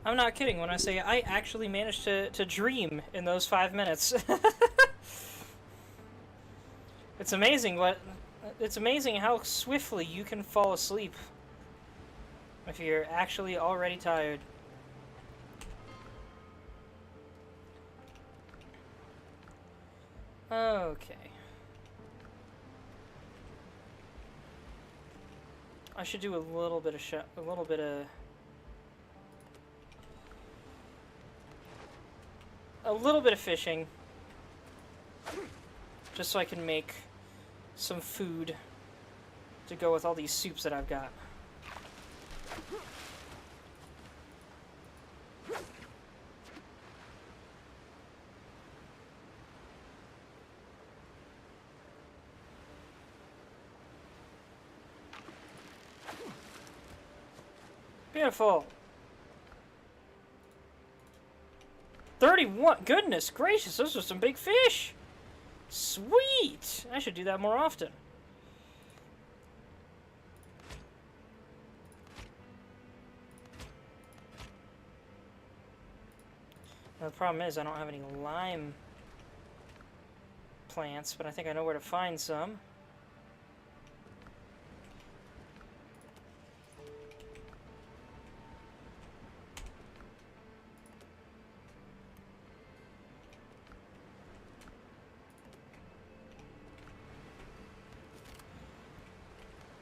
I'm not kidding when I say I actually managed to dream in those 5 minutes. It's amazing how swiftly you can fall asleep if you're actually already tired. Okay. I should do a little bit of fishing, just so I can make some food to go with all these soups that I've got. Beautiful. 31. Goodness gracious, those are some big fish. Sweet. I should do that more often. Now, the problem is I don't have any lime plants, but I think I know where to find some.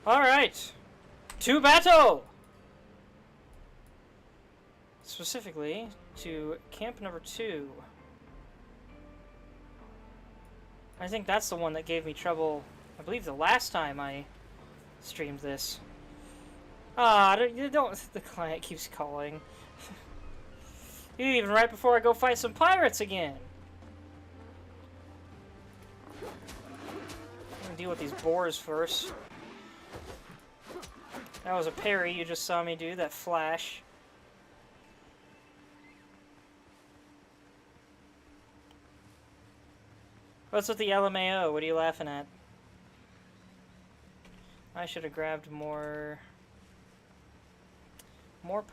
Alright, to battle! Specifically, to camp number 2. I think that's the one that gave me trouble, I believe, the last time I streamed this. Ah, the client keeps calling. Even right before I go fight some pirates again. I'm gonna deal with these boars first. That was a parry you just saw me do, that flash. What's with the LMAO? What are you laughing at? I should have grabbed more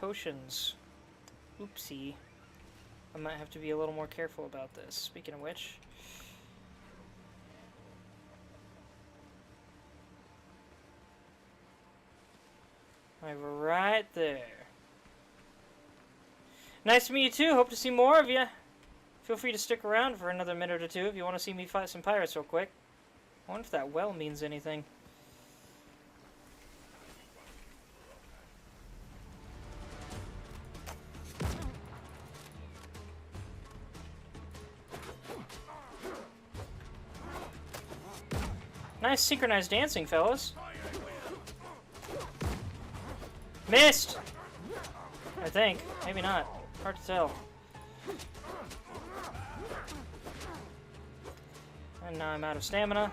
potions. Oopsie. I might have to be a little more careful about this. Speaking of which... right there. Nice to meet you too. Hope to see more of you. Feel free to stick around for another minute or two if you want to see me fight some pirates real quick. I wonder if that well means anything. Nice synchronized dancing, fellas. Missed! I think. Maybe not. Hard to tell. And now I'm out of stamina.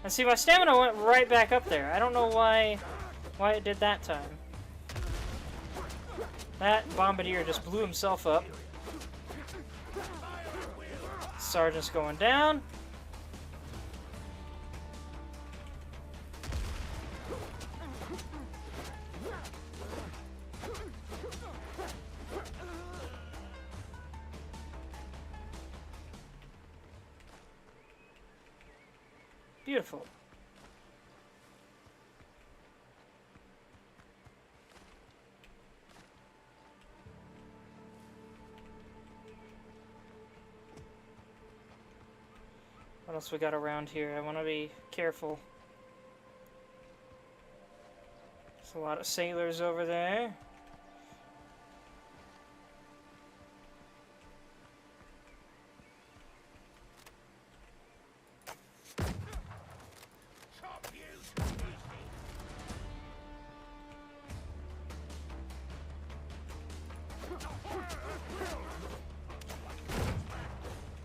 And see, my stamina went right back up there. I don't know why it did that time. That bombardier just blew himself up. Sergeant's going down. Beautiful. What else we got around here? I want to be careful. There's a lot of sailors over there.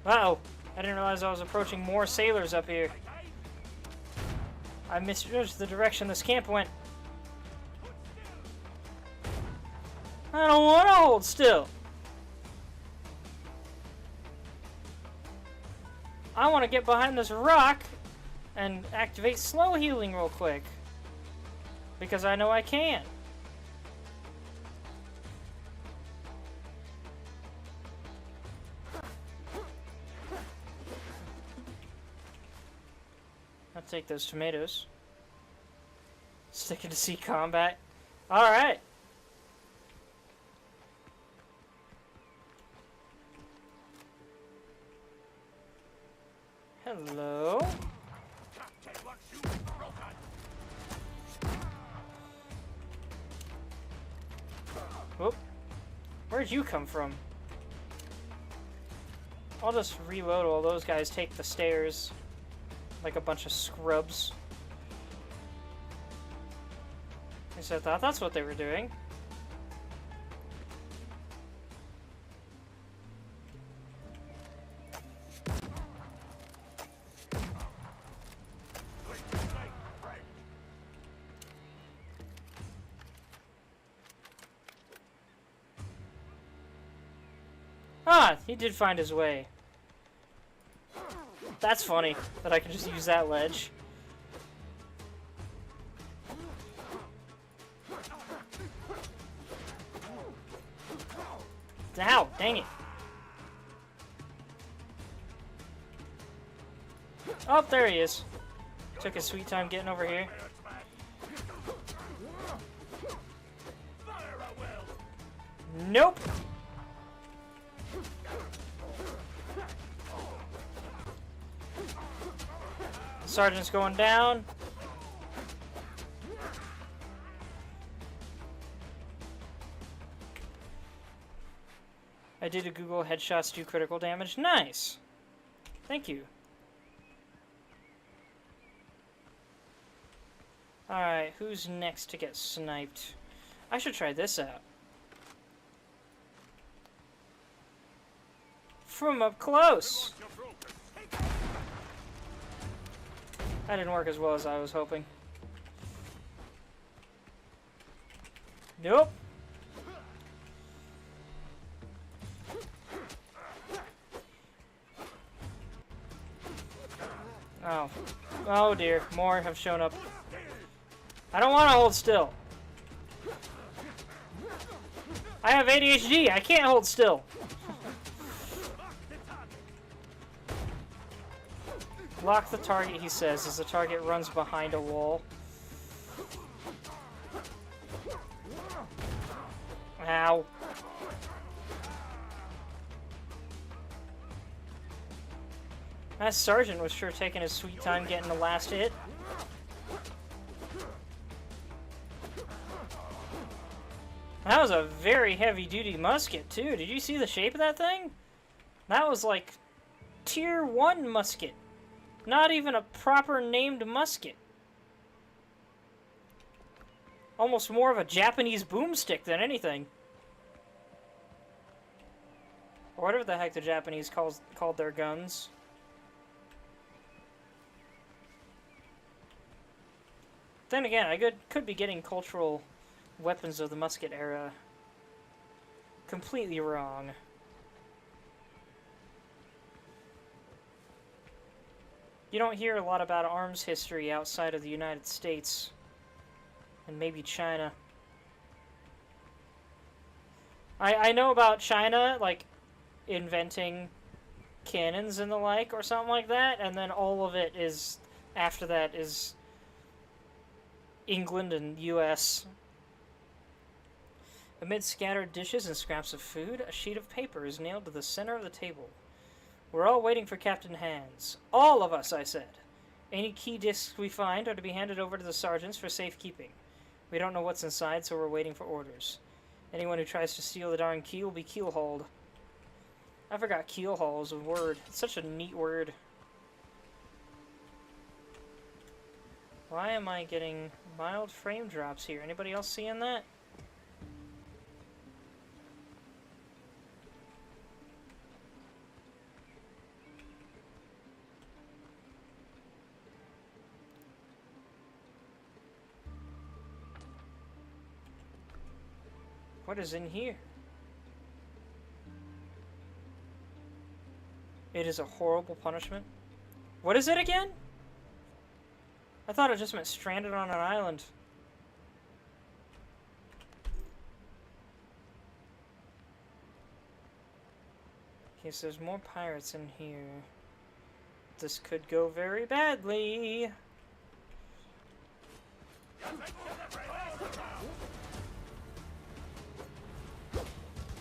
Uh-oh. I didn't realize I was approaching more sailors up here. I misjudged the direction this camp went. I don't want to hold still. I want to get behind this rock and activate slow healing real quick. Because I know I can. take those tomatoes. Sticking to sea combat. Alright. Hello. Whoop. Where'd you come from? I'll just reload while those guys take the stairs like a bunch of scrubs. At least I thought that's what they were doing. Ah, he did find his way. That's funny, that I can just use that ledge. Ow, dang it. Oh, there he is. Took his sweet time getting over here. Nope. Sergeant's going down. I did a Google headshots do critical damage. Nice. Thank you. Alright, who's next to get sniped? I should try this out. From up close. That didn't work as well as I was hoping. Nope. Oh. Oh dear. More have shown up. I don't want to hold still. I have ADHD. I can't hold still. Block the target, he says, as the target runs behind a wall. Ow. That sergeant was sure taking his sweet time getting the last hit. That was a very heavy-duty musket, too. Did you see the shape of that thing? That was like Tier 1 musket. Not even a proper named musket. Almost more of a Japanese boomstick than anything. Or whatever the heck the Japanese called their guns. Then again, I could be getting cultural weapons of the musket era completely wrong. You don't hear a lot about arms history outside of the United States. And maybe China. I know about China, like, inventing cannons and the like, or something like that, and then all of it is, after that, is England and US. Amid scattered dishes and scraps of food, a sheet of paper is nailed to the center of the table. We're all waiting for Captain Hands. All of us, I said. Any key discs we find are to be handed over to the sergeants for safekeeping. We don't know what's inside, so we're waiting for orders. Anyone who tries to steal the darn key will be keelhauled. I forgot keelhaul is a word. It's such a neat word. Why am I getting mild frame drops here? Anybody else seeing that? What is in here? It is a horrible punishment. What is it again? I thought it just meant stranded on an island. Okay, so there's more pirates in here. This could go very badly.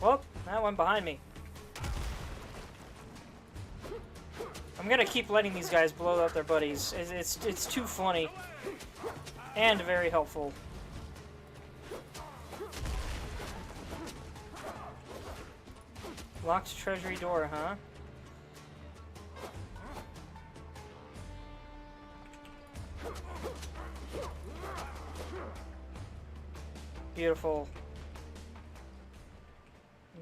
Whoop, that went behind me. I'm gonna keep letting these guys blow up their buddies. It's too funny. And very helpful. Locked treasury door, huh? Beautiful.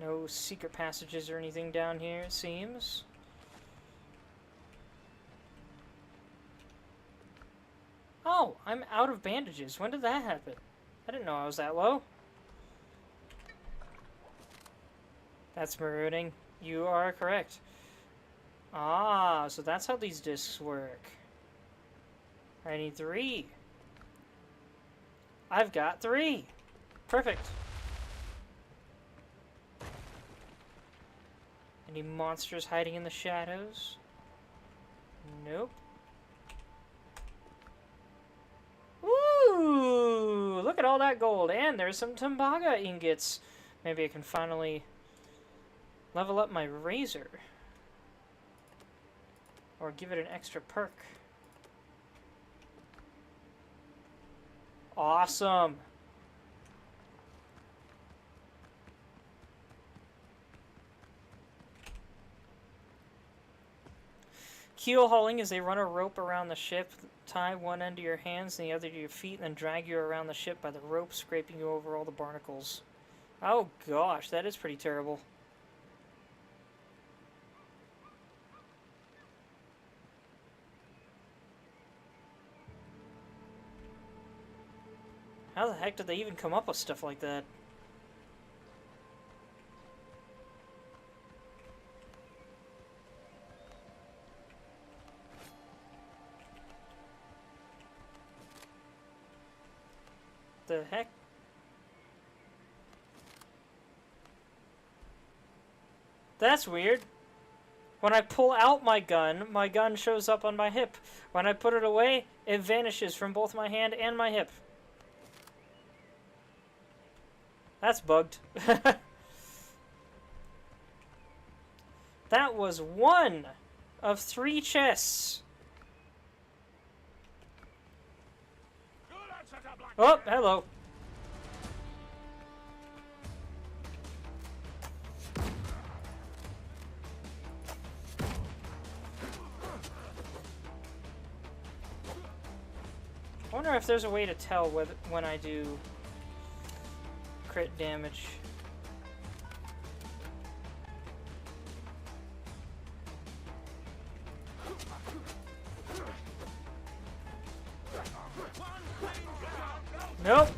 No secret passages or anything down here, it seems. Oh, I'm out of bandages. When did that happen? I didn't know I was that low. That's marooning. You are correct. Ah, so that's how these discs work. I need 3. I've got 3. Perfect. Any monsters hiding in the shadows? Nope. Ooh, look at all that gold. And there's some Tembaga ingots. Maybe I can finally level up my razor. Or give it an extra perk. Awesome. Keel hauling is they run a rope around the ship, tie one end to your hands and the other to your feet, and then drag you around the ship by the rope, scraping you over all the barnacles. Oh gosh, that is pretty terrible. How the heck did they even come up with stuff like that? The heck? That's weird. When I pull out my gun shows up on my hip. When I put it away, it vanishes from both my hand and my hip. That's bugged. That was 1 of 3 chests. Oh, hello. I wonder if there's a way to tell whether, when I do crit damage. Nope.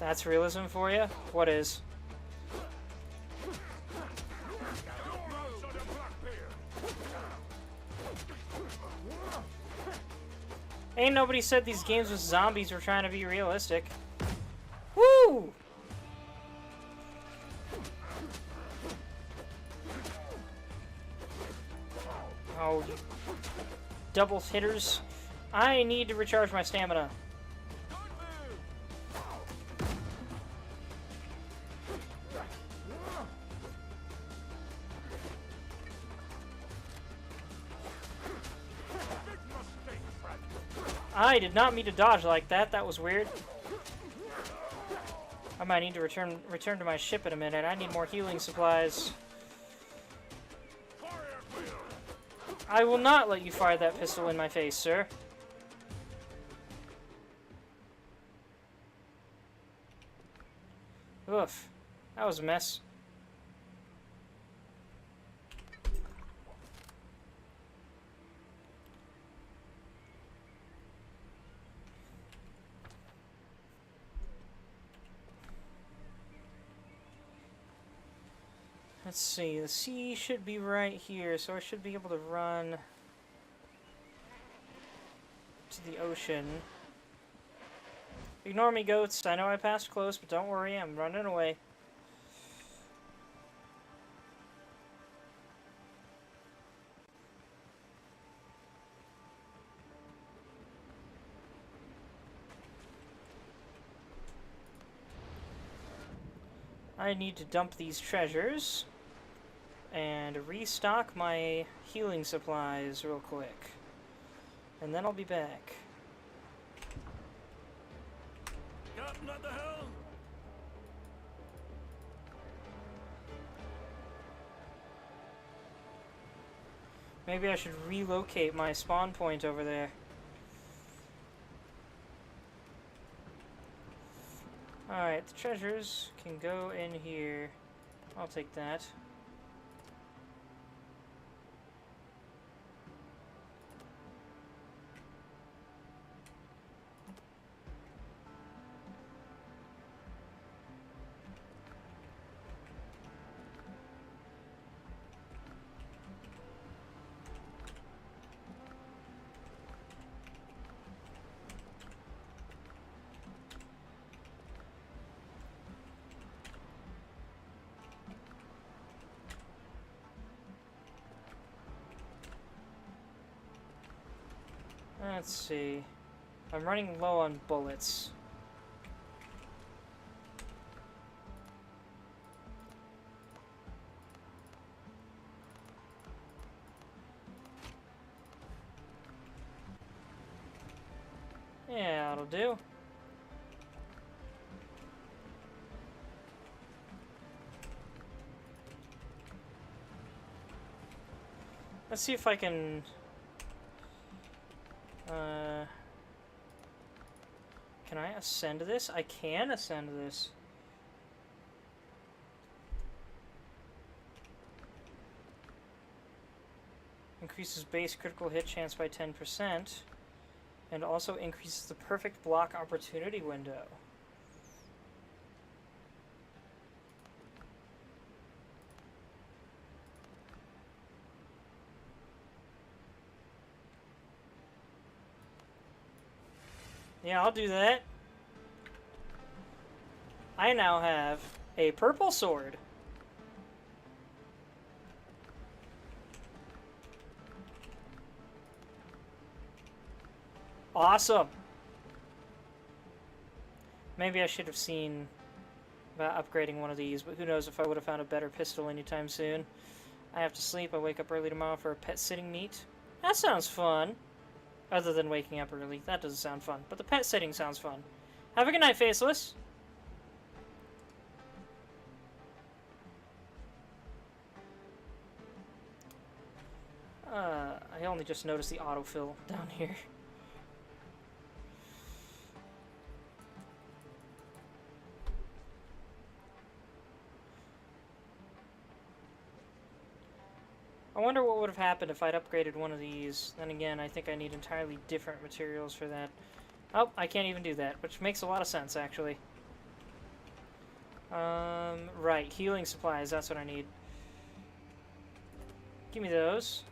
That's realism for you? What is? Ain't nobody said these games with zombies were trying to be realistic. Woo! Oh, you double hitters. I need to recharge my stamina. I did not mean to dodge like that. That was weird. I might need to return to my ship in a minute. I need more healing supplies. I will not let you fire that pistol in my face, sir. Oof. That was a mess. Let's see, the sea should be right here, so I should be able to run to the ocean. Ignore me, goats. I know I passed close, but don't worry, I'm running away. I need to dump these treasures and restock my healing supplies real quick. And then I'll be back. Captain at the helm! Maybe I should relocate my spawn point over there. Alright, the treasures can go in here. I'll take that. Let's see. I'm running low on bullets. Yeah, that'll do. Let's see if I can... can I ascend this? I can ascend this. Increases base critical hit chance by 10%, and also increases the perfect block opportunity window. Yeah, I'll do that. I now have a purple sword. Awesome. Maybe I should have seen about upgrading one of these, but who knows if I would have found a better pistol anytime soon. I have to sleep. I wake up early tomorrow for a pet sitting meet. That sounds fun. Other than waking up early. That doesn't sound fun. But the pet sitting sounds fun. Have a good night, Faceless. I only just noticed the autofill down here. I wonder what would have happened if I'd upgraded one of these. Then again, I think I need entirely different materials for that. Oh, I can't even do that, which makes a lot of sense, actually. Right, healing supplies, that's what I need. Give me those.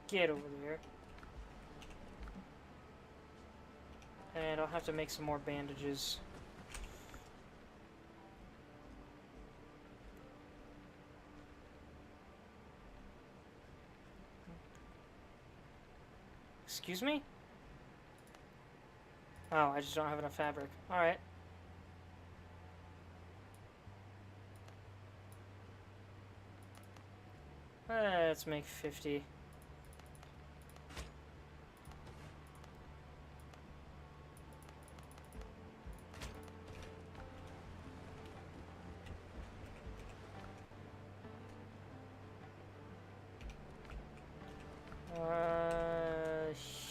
Get over there. And I'll have to make some more bandages. Excuse me? Oh, I just don't have enough fabric. Alright. Let's make 50.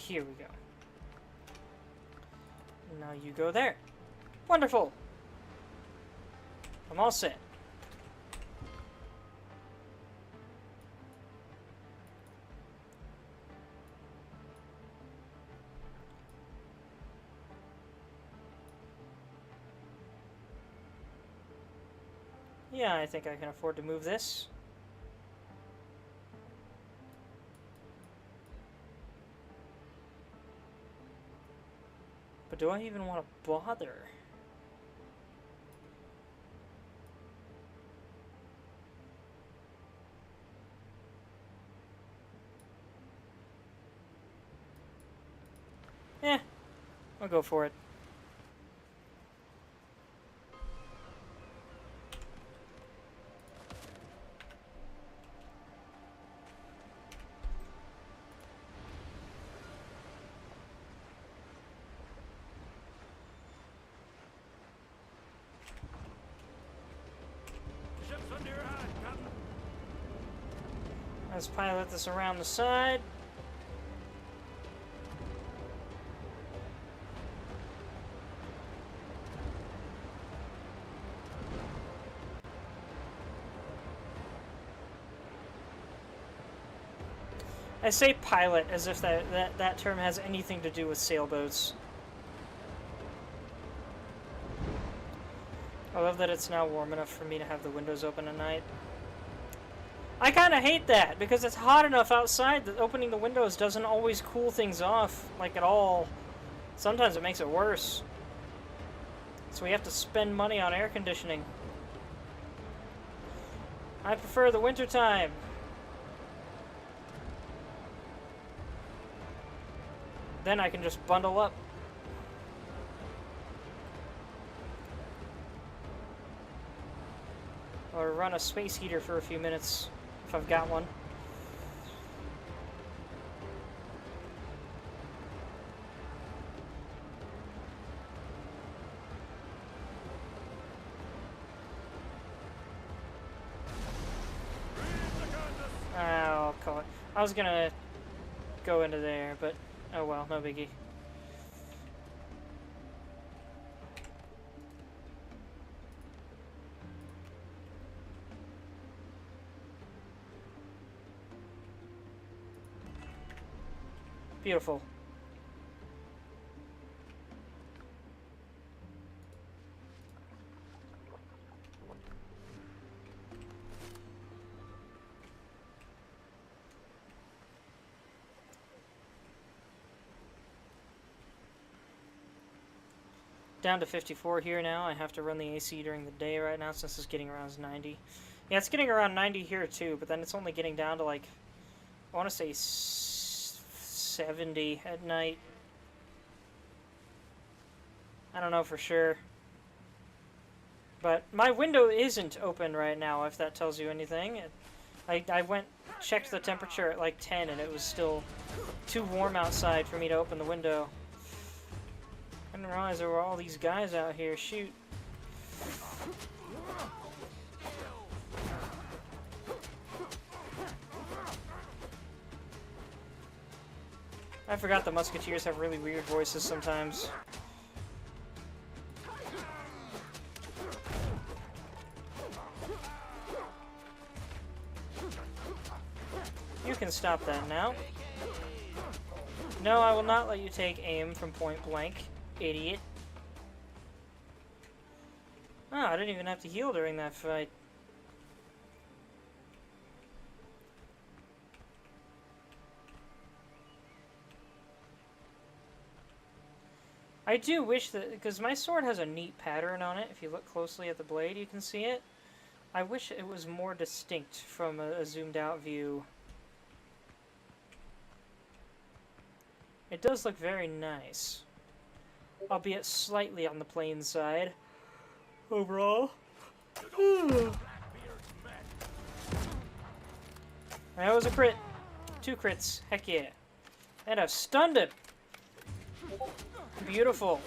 Here we go. Now you go there. Wonderful! I'm all set. Yeah, I think I can afford to move this. But do I even want to bother? Eh, I'll go for it. Ship's under your hand, Captain. Let's pilot this around the side. I say pilot as if that term has anything to do with sailboats. I love that it's now warm enough for me to have the windows open at night. I kind of hate that, because it's hot enough outside that opening the windows doesn't always cool things off, like at all. Sometimes it makes it worse. So we have to spend money on air conditioning. I prefer the winter time. Then I can just bundle up. Or run a space heater for a few minutes, if I've got one. I'll call it. I was gonna go into there, but oh well, no biggie. Beautiful. Down to 54 here now. I have to run the AC during the day right now since it's getting around 90. Yeah, it's getting around 90 here too, but then it's only getting down to like, I want to say 70 at night. I don't know for sure. But my window isn't open right now, if that tells you anything. I went, checked the temperature at like 10 and it was still too warm outside for me to open the window. I didn't realize there were all these guys out here. Shoot. I forgot the musketeers have really weird voices sometimes. You can stop that now. No, I will not let you take aim from point blank, idiot. Oh, I didn't even have to heal during that fight. I do wish that, because my sword has a neat pattern on it. If you look closely at the blade, you can see it. I wish it was more distinct from a zoomed out view. It does look very nice, albeit slightly on the plain side. Overall. That was a crit. 2 crits. Heck yeah. And I've stunned him. Beautiful.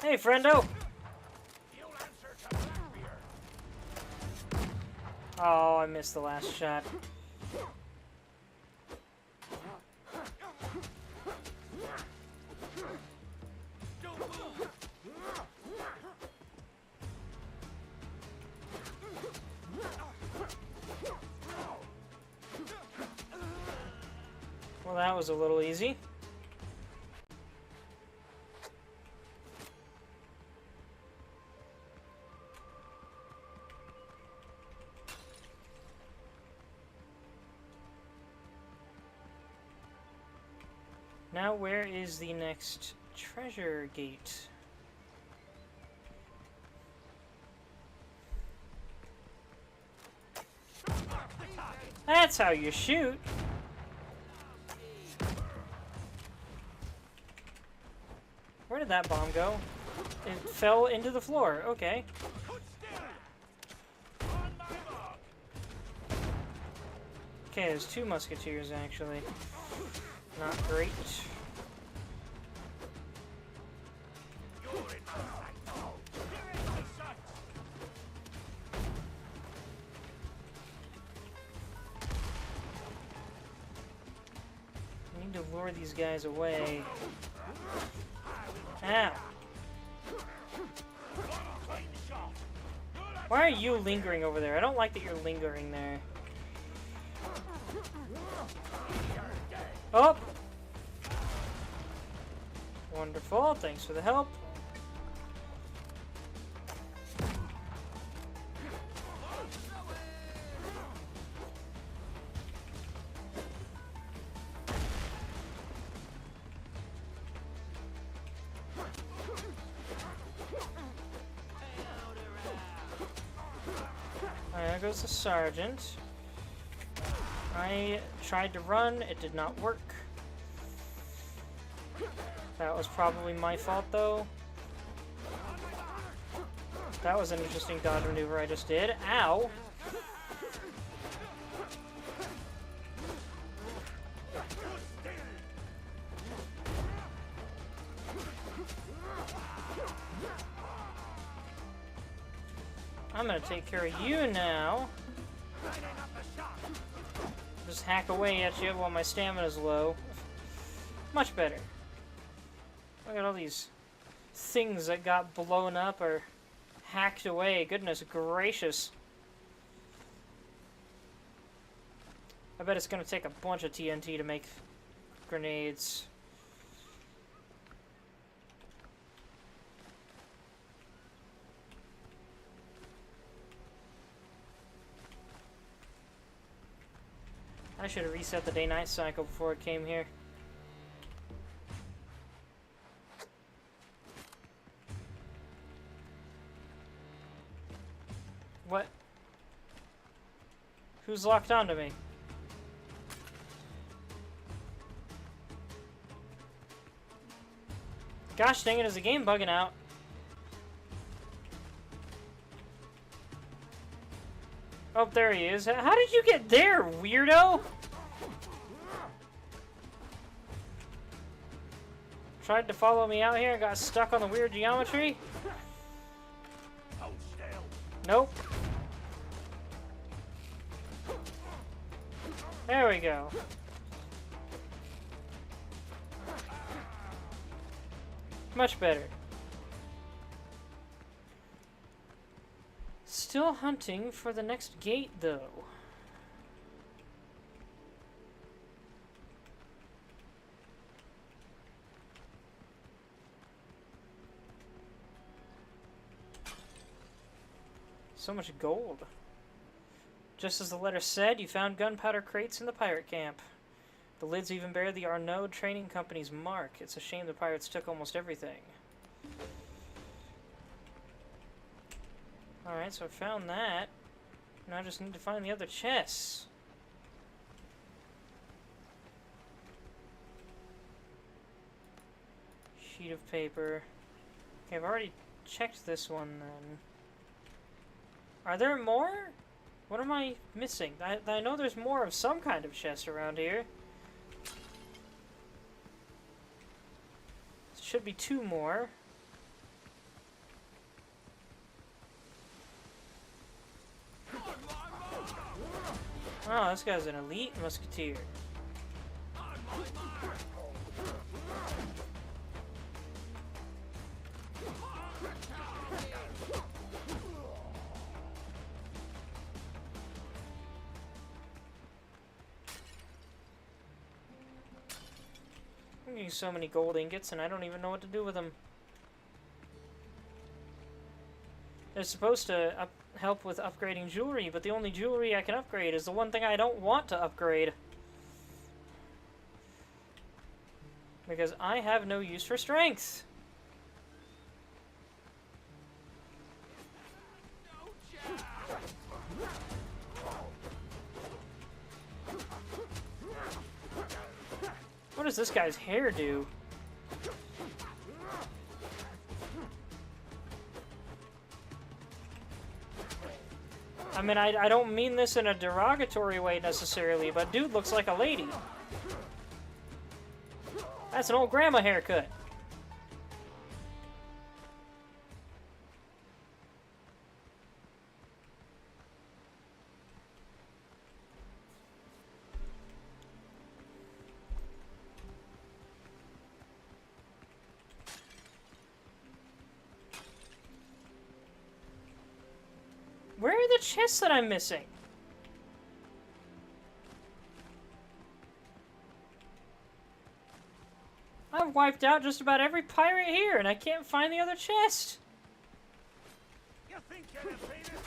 Hey, friendo! Oh, I missed the last shot. Well, that was a little easy. Now where is the next treasure gate? That's how you shoot. Where did that bomb go? It fell into the floor. Okay. Okay, there's 2 musketeers actually. Not great. I need to lure these guys away. Ow! Why are you lingering over there? I don't like that you're lingering there. Oh! Wonderful, thanks for the help. Alright, there goes the sergeant. I tried to run, it did not work. That was probably my fault, though. That was an interesting dodge maneuver I just did. Ow! I'm gonna take care of you now. Just hack away at you while my stamina's low. Much better. Look at all these things that got blown up or hacked away. Goodness gracious. I bet it's gonna take a bunch of TNT to make grenades. I should have reset the day-night cycle before it came here. What? Who's locked onto me? Gosh dang it, is the game bugging out? Oh, there he is. How did you get there, weirdo? Tried to follow me out here and got stuck on the weird geometry? Nope. There we go. Much better. Still hunting for the next gate, though. So much gold. Just as the letter said, you found gunpowder crates in the pirate camp. The lids even bear the Arnaud Trading Company's mark. It's a shame the pirates took almost everything. Alright, so I found that. Now I just need to find the other chests. Sheet of paper. Okay, I've already checked this one then. Are there more? What am I missing? I know there's more of some kind of chest around here. Should be 2 more. Oh, this guy's an elite musketeer. I'm getting so many gold ingots and I don't even know what to do with them. They're supposed to help with upgrading jewelry, but the only jewelry I can upgrade is the one thing I don't want to upgrade. Because I have no use for strength. What does this guy's hair do? I mean, I don't mean this in a derogatory way necessarily, but dude looks like a lady. That's an old grandma haircut. Where are the chests that I'm missing? I've wiped out just about every pirate here, and I can't find the other chest. You think you're defeated?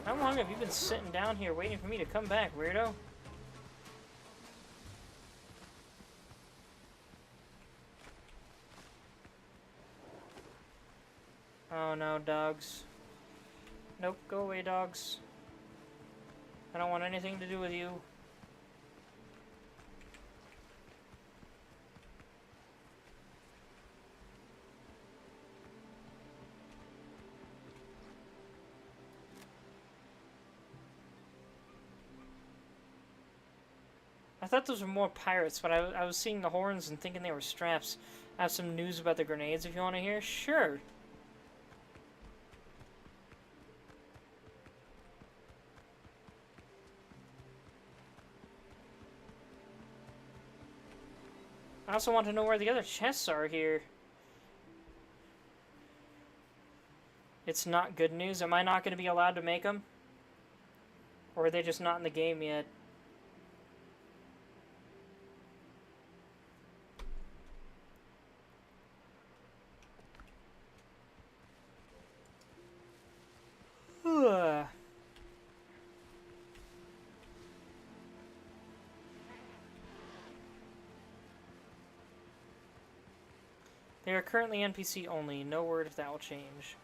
How long have you been sitting down here waiting for me to come back, weirdo? Oh no, dogs. Nope, go away, dogs. I don't want anything to do with you. I thought those were more pirates, but I was seeing the horns and thinking they were straps. I have some news about the grenades if you want to hear. Sure. I also want to know where the other chests are here. It's not good news. Am I not going to be allowed to make them? Or are they just not in the game yet? Ugh. They are currently NPC only. No word if that will change.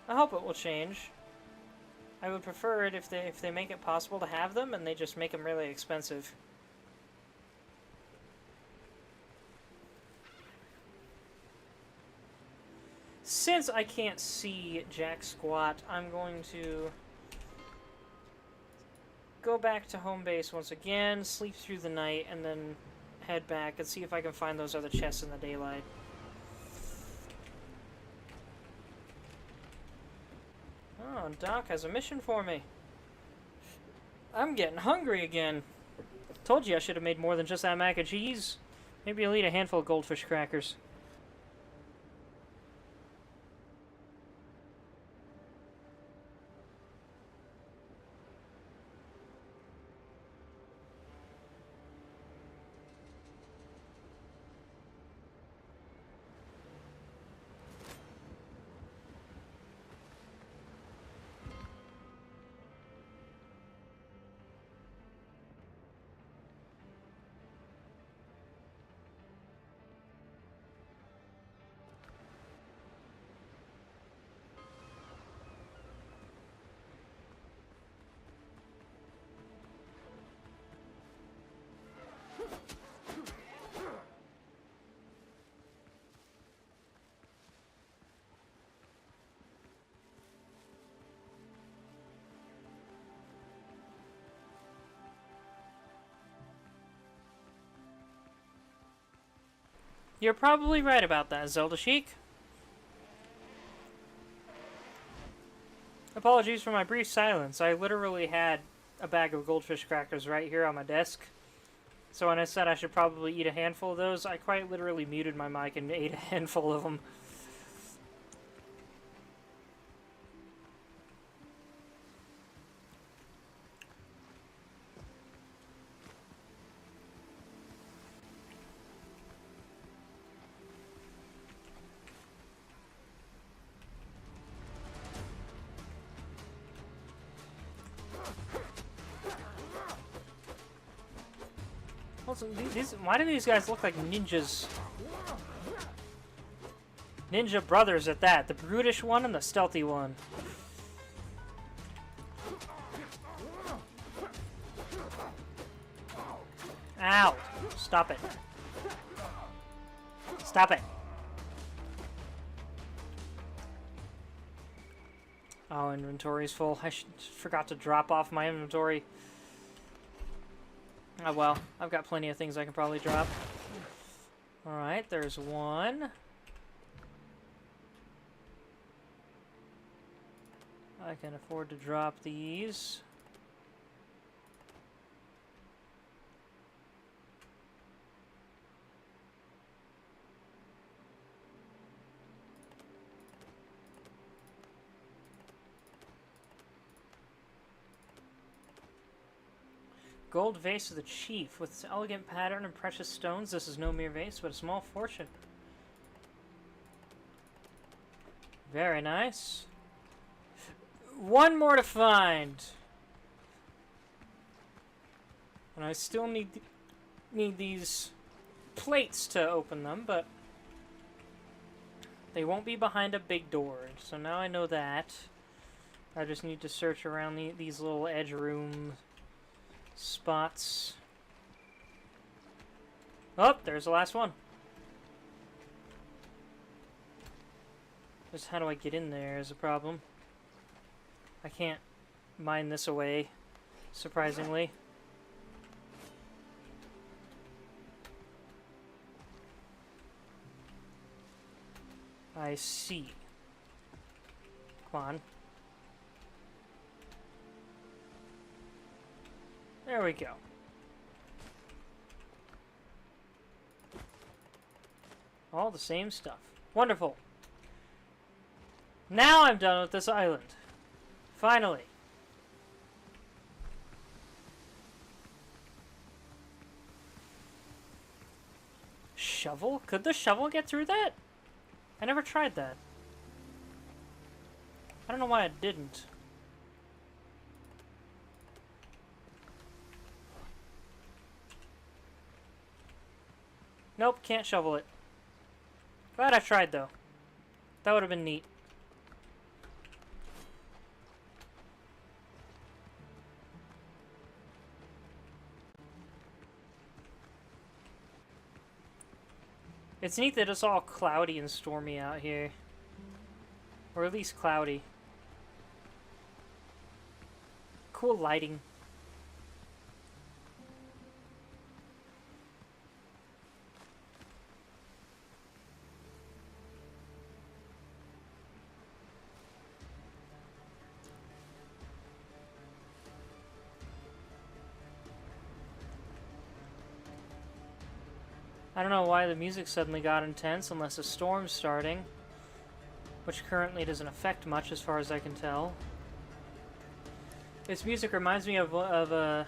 I hope it will change. I would prefer it if they make it possible to have them and they just make them really expensive. Since I can't see jack squat, I'm going to go back to home base once again, sleep through the night, and then head back and see if I can find those other chests in the daylight. Oh, Doc has a mission for me. I'm getting hungry again. Told you I should have made more than just that mac and cheese. Maybe I'll eat a handful of goldfish crackers. You're probably right about that, Zelda Sheik. Apologies for my brief silence. I literally had a bag of goldfish crackers right here on my desk. So when I said I should probably eat a handful of those, I quite literally muted my mic and ate a handful of them. Why do these guys look like ninjas? Ninja brothers at that. The brutish one and the stealthy one. Ow! Stop it. Stop it. Oh, inventory's full. I forgot to drop off my inventory. Oh well, I've got plenty of things I can probably drop. Alright, there's one. I can afford to drop these. Gold vase of the chief with its elegant pattern and precious stones. This is no mere vase, but a small fortune. Very nice. One more to find. And I still need these plates to open them, but they won't be behind a big door. So now I know that. I just need to search around these little edge room spots. Oh, there's the last one. Just how do I get in there is a problem. I can't mine this away, surprisingly. I see. Come on. There we go. All the same stuff. Wonderful. Now I'm done with this island. Finally. Shovel? Could the shovel get through that? I never tried that. I don't know why it didn't. Nope, can't shovel it. Glad I tried, though. That would have been neat. It's neat that it's all cloudy and stormy out here. Or at least cloudy. Cool lighting. I don't know why the music suddenly got intense unless a storm's starting, which currently doesn't affect much as far as I can tell. This music reminds me of the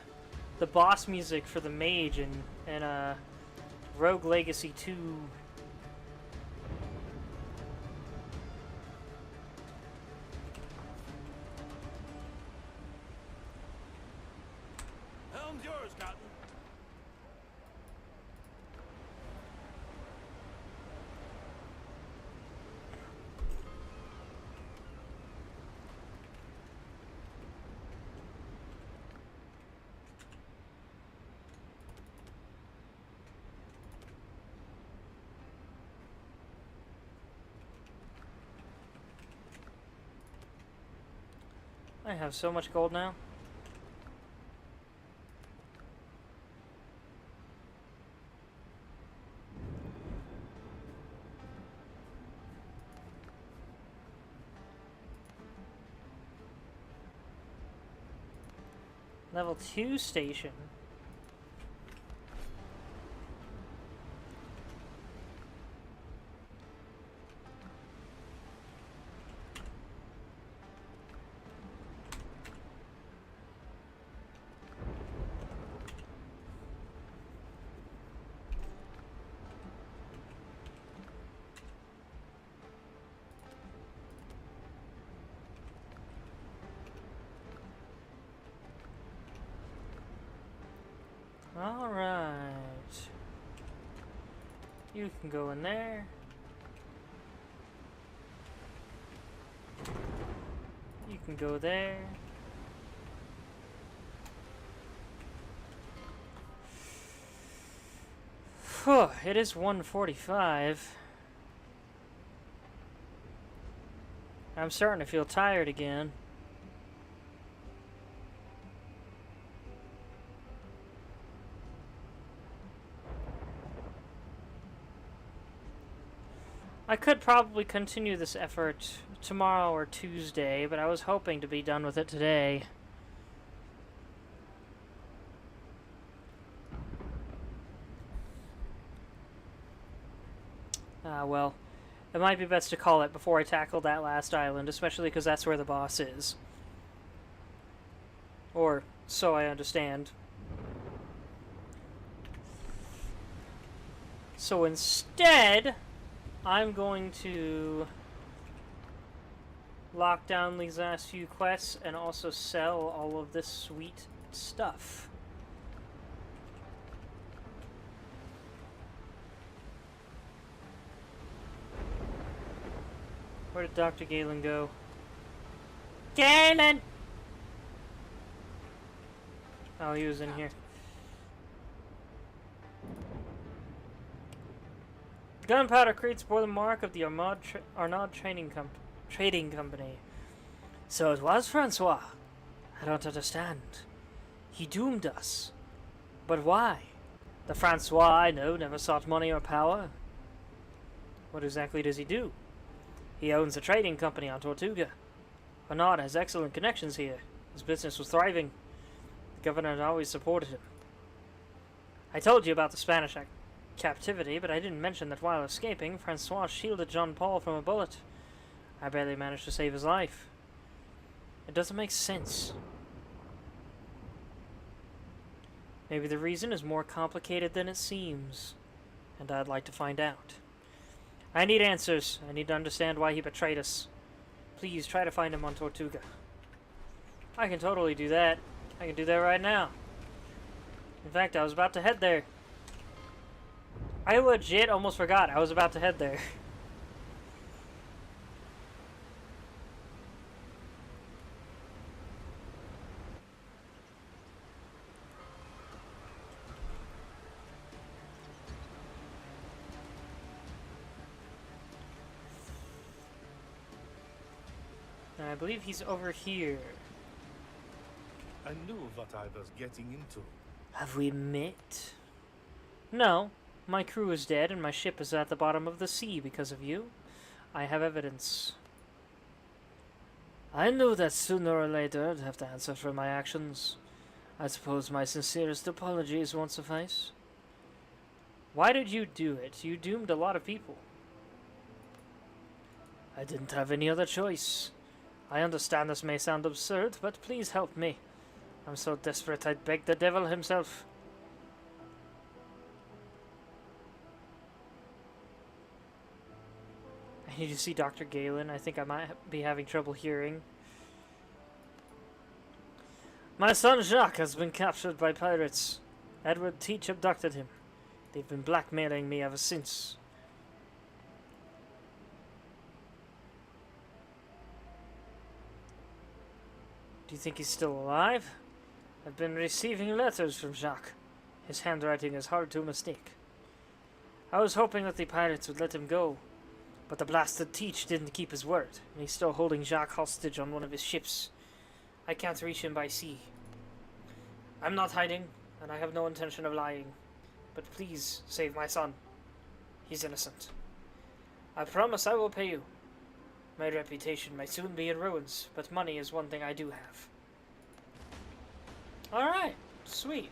boss music for the mage in Rogue Legacy 2. Helm's yours, Captain. I have so much gold now. Level 2 station. You can go in there. You can go there. Whew, it is 1:45. I'm starting to feel tired again. I could probably continue this effort tomorrow or Tuesday, but I was hoping to be done with it today. Well, it might be best to call it before I tackle that last island, especially because that's where the boss is. Or, so I understand. So instead, I'm going to lock down these last few quests and also sell all of this sweet stuff. Where did Dr. Galen go? Galen! Oh, he was in here. Gunpowder crates bore the mark of the Arnaud Trading Company. So it was Francois. I don't understand. He doomed us. But why? The Francois I know never sought money or power. What exactly does he do? He owns a trading company on Tortuga. Arnaud has excellent connections here. His business was thriving. The governor had always supported him. I told you about the Spanish captivity, but I didn't mention that while escaping, Francois shielded Jean-Paul from a bullet. I barely managed to save his life. It doesn't make sense. Maybe the reason is more complicated than it seems, and I'd like to find out. I need answers. I need to understand why he betrayed us. Please try to find him on Tortuga. I can totally do that. I can do that right now. In fact, I was about to head there. I legit almost forgot I was about to head there. And I believe he's over here. I knew what I was getting into. Have we met? No. My crew is dead and my ship is at the bottom of the sea because of you. I have evidence. I knew that sooner or later I'd have to answer for my actions. I suppose my sincerest apologies won't suffice. Why did you do it? You doomed a lot of people. I didn't have any other choice. I understand this may sound absurd, but please help me. I'm so desperate I'd beg the devil himself. I need to see Dr. Galen. I think I might be having trouble hearing. My son Jacques has been captured by pirates. Edward Teach abducted him. They've been blackmailing me ever since. Do you think he's still alive? I've been receiving letters from Jacques. His handwriting is hard to mistake. I was hoping that the pirates would let him go, but the blasted Teach didn't keep his word, and he's still holding Jacques hostage on one of his ships. I can't reach him by sea. I'm not hiding, and I have no intention of lying, but please save my son. He's innocent. I promise I will pay you. My reputation may soon be in ruins, but money is one thing I do have. Alright, sweet.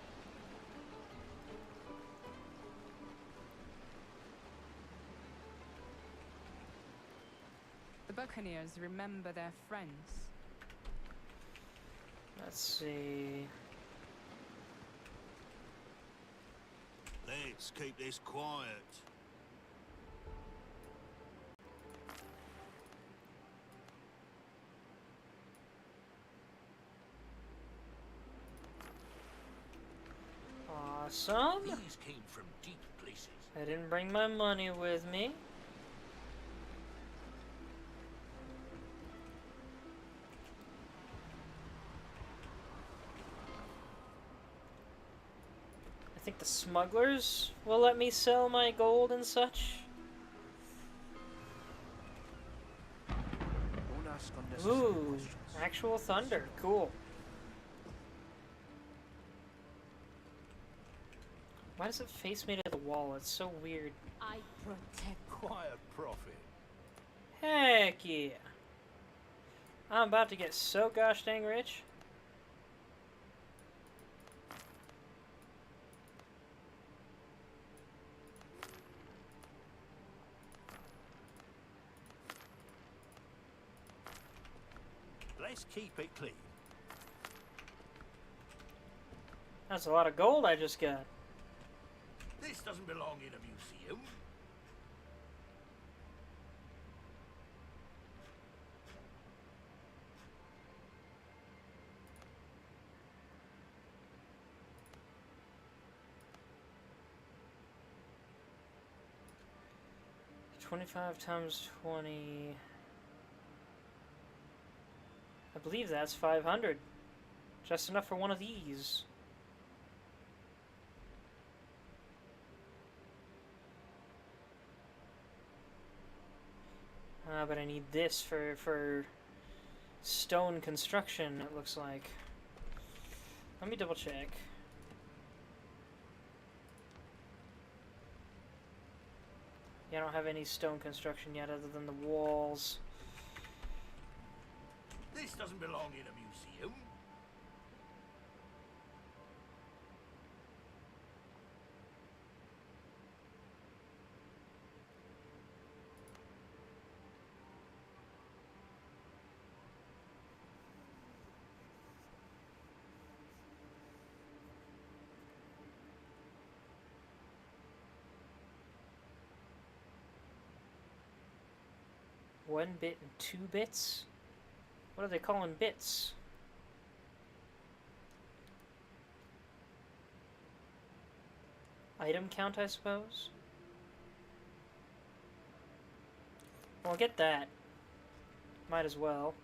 The Buccaneers remember their friends. Let's see. Let's keep this quiet. Awesome. These came from deep places. I didn't bring my money with me. I think the smugglers will let me sell my gold and such. Don't ask unnecessary Ooh, questions. actual thunder. Cool. Why does it face me to the wall? It's so weird. I protect. Quiet prophet. Heck yeah. I'm about to get so gosh dang rich. Let's keep it clean. That's a lot of gold I just got. This doesn't belong in a museum. $25 times 20. I believe that's 500. Just enough for one of these. But I need this for stone construction, it looks like. Let me double check. Yeah, I don't have any stone construction yet other than the walls. This doesn't belong in a museum. One bit and 2 bits? What are they calling bits? Item count, I suppose? Well, I'll get that. Might as well.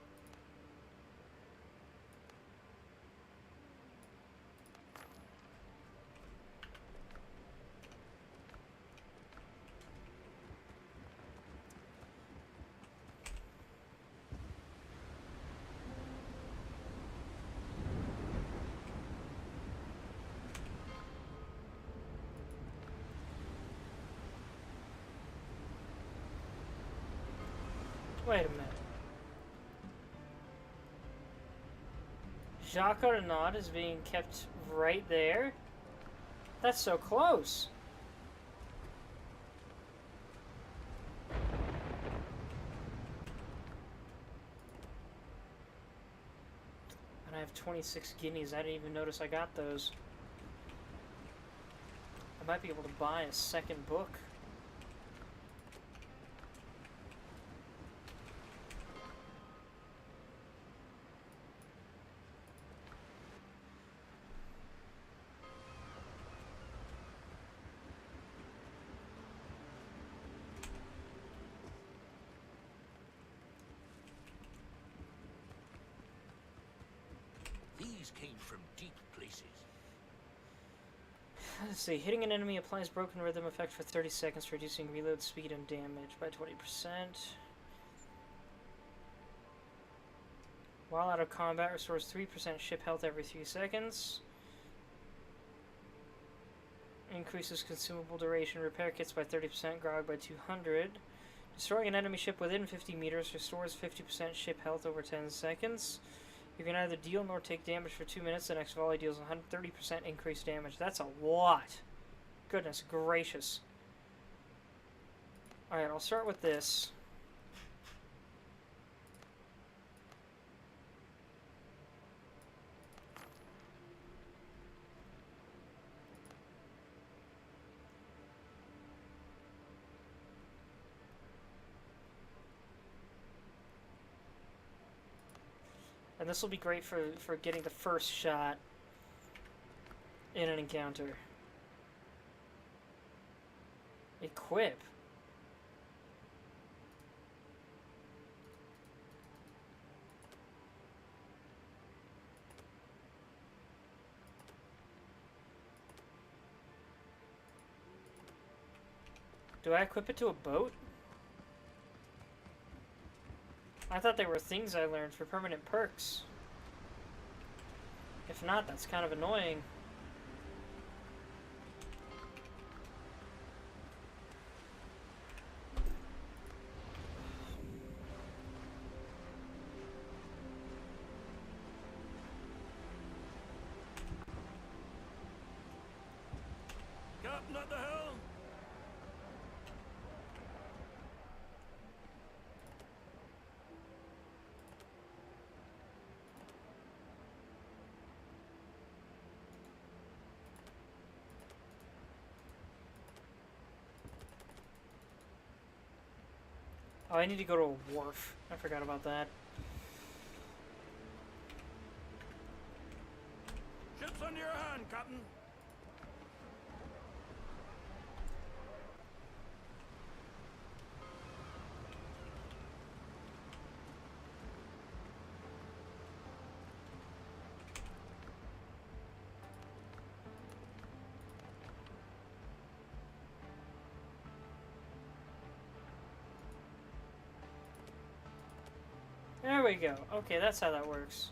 Wait a minute. Jacques Arnaud is being kept right there? That's so close. And I have 26 guineas. I didn't even notice I got those. I might be able to buy a second book. These came from deep places. Let's see. Hitting an enemy applies broken rhythm effect for 30 seconds, reducing reload speed and damage by 20%. While out of combat, restores 3% ship health every 3 seconds. Increases consumable duration. Repair kits by 30%. Grog by 200. Destroying an enemy ship within 50 meters restores 50% ship health over 10 seconds. You can neither deal nor take damage for 2 minutes. The next volley deals 130% increased damage. That's a lot. Goodness gracious. Alright, I'll start with this. And this will be great for getting the first shot in an encounter. equip? Do I equip it to a boat? I thought they were things I learned for permanent perks. If not, that's kind of annoying. Captain at the helm! Oh, I need to go to a wharf. I forgot about that. Ship's under your hand, Captain. There we go. Okay, that's how that works.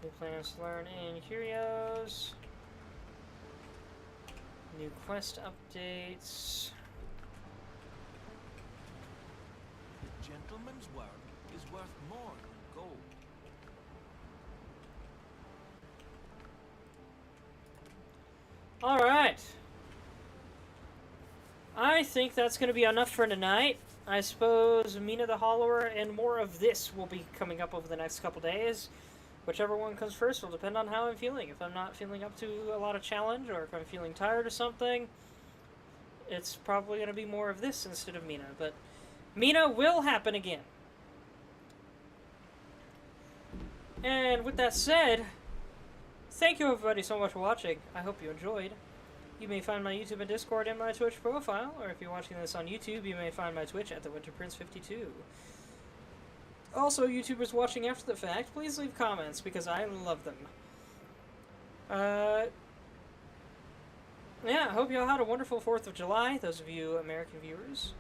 New plans to learn in Curios. New quest updates. The gentleman's word is worth more than gold. Alright. I think that's going to be enough for tonight. I suppose Mina the Hollower and more of this will be coming up over the next couple days. Whichever one comes first will depend on how I'm feeling. If I'm not feeling up to a lot of challenge, or if I'm feeling tired or something, it's probably going to be more of this instead of Mina. But Mina will happen again. And with that said, thank you everybody so much for watching. I hope you enjoyed. You may find my YouTube and Discord in my Twitch profile, or if you're watching this on YouTube, you may find my Twitch at TheWinterPrince52. Also, YouTubers watching after the fact, please leave comments, because I love them. Yeah, I hope you all had a wonderful 4th of July, those of you American viewers.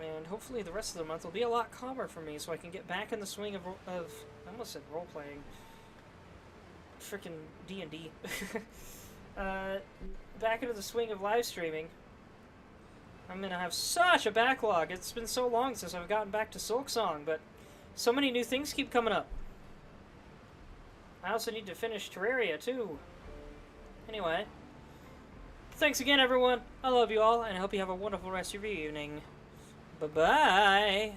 And hopefully the rest of the month will be a lot calmer for me, so I can get back in the swing of I almost said role-playing. Frickin' D&D. Back into the swing of live streaming. I'm gonna have such a backlog. It's been so long since I've gotten back to Silksong, but so many new things keep coming up. I also need to finish Terraria, too. Anyway. Thanks again, everyone. I love you all, and I hope you have a wonderful rest of your evening. Bye-bye.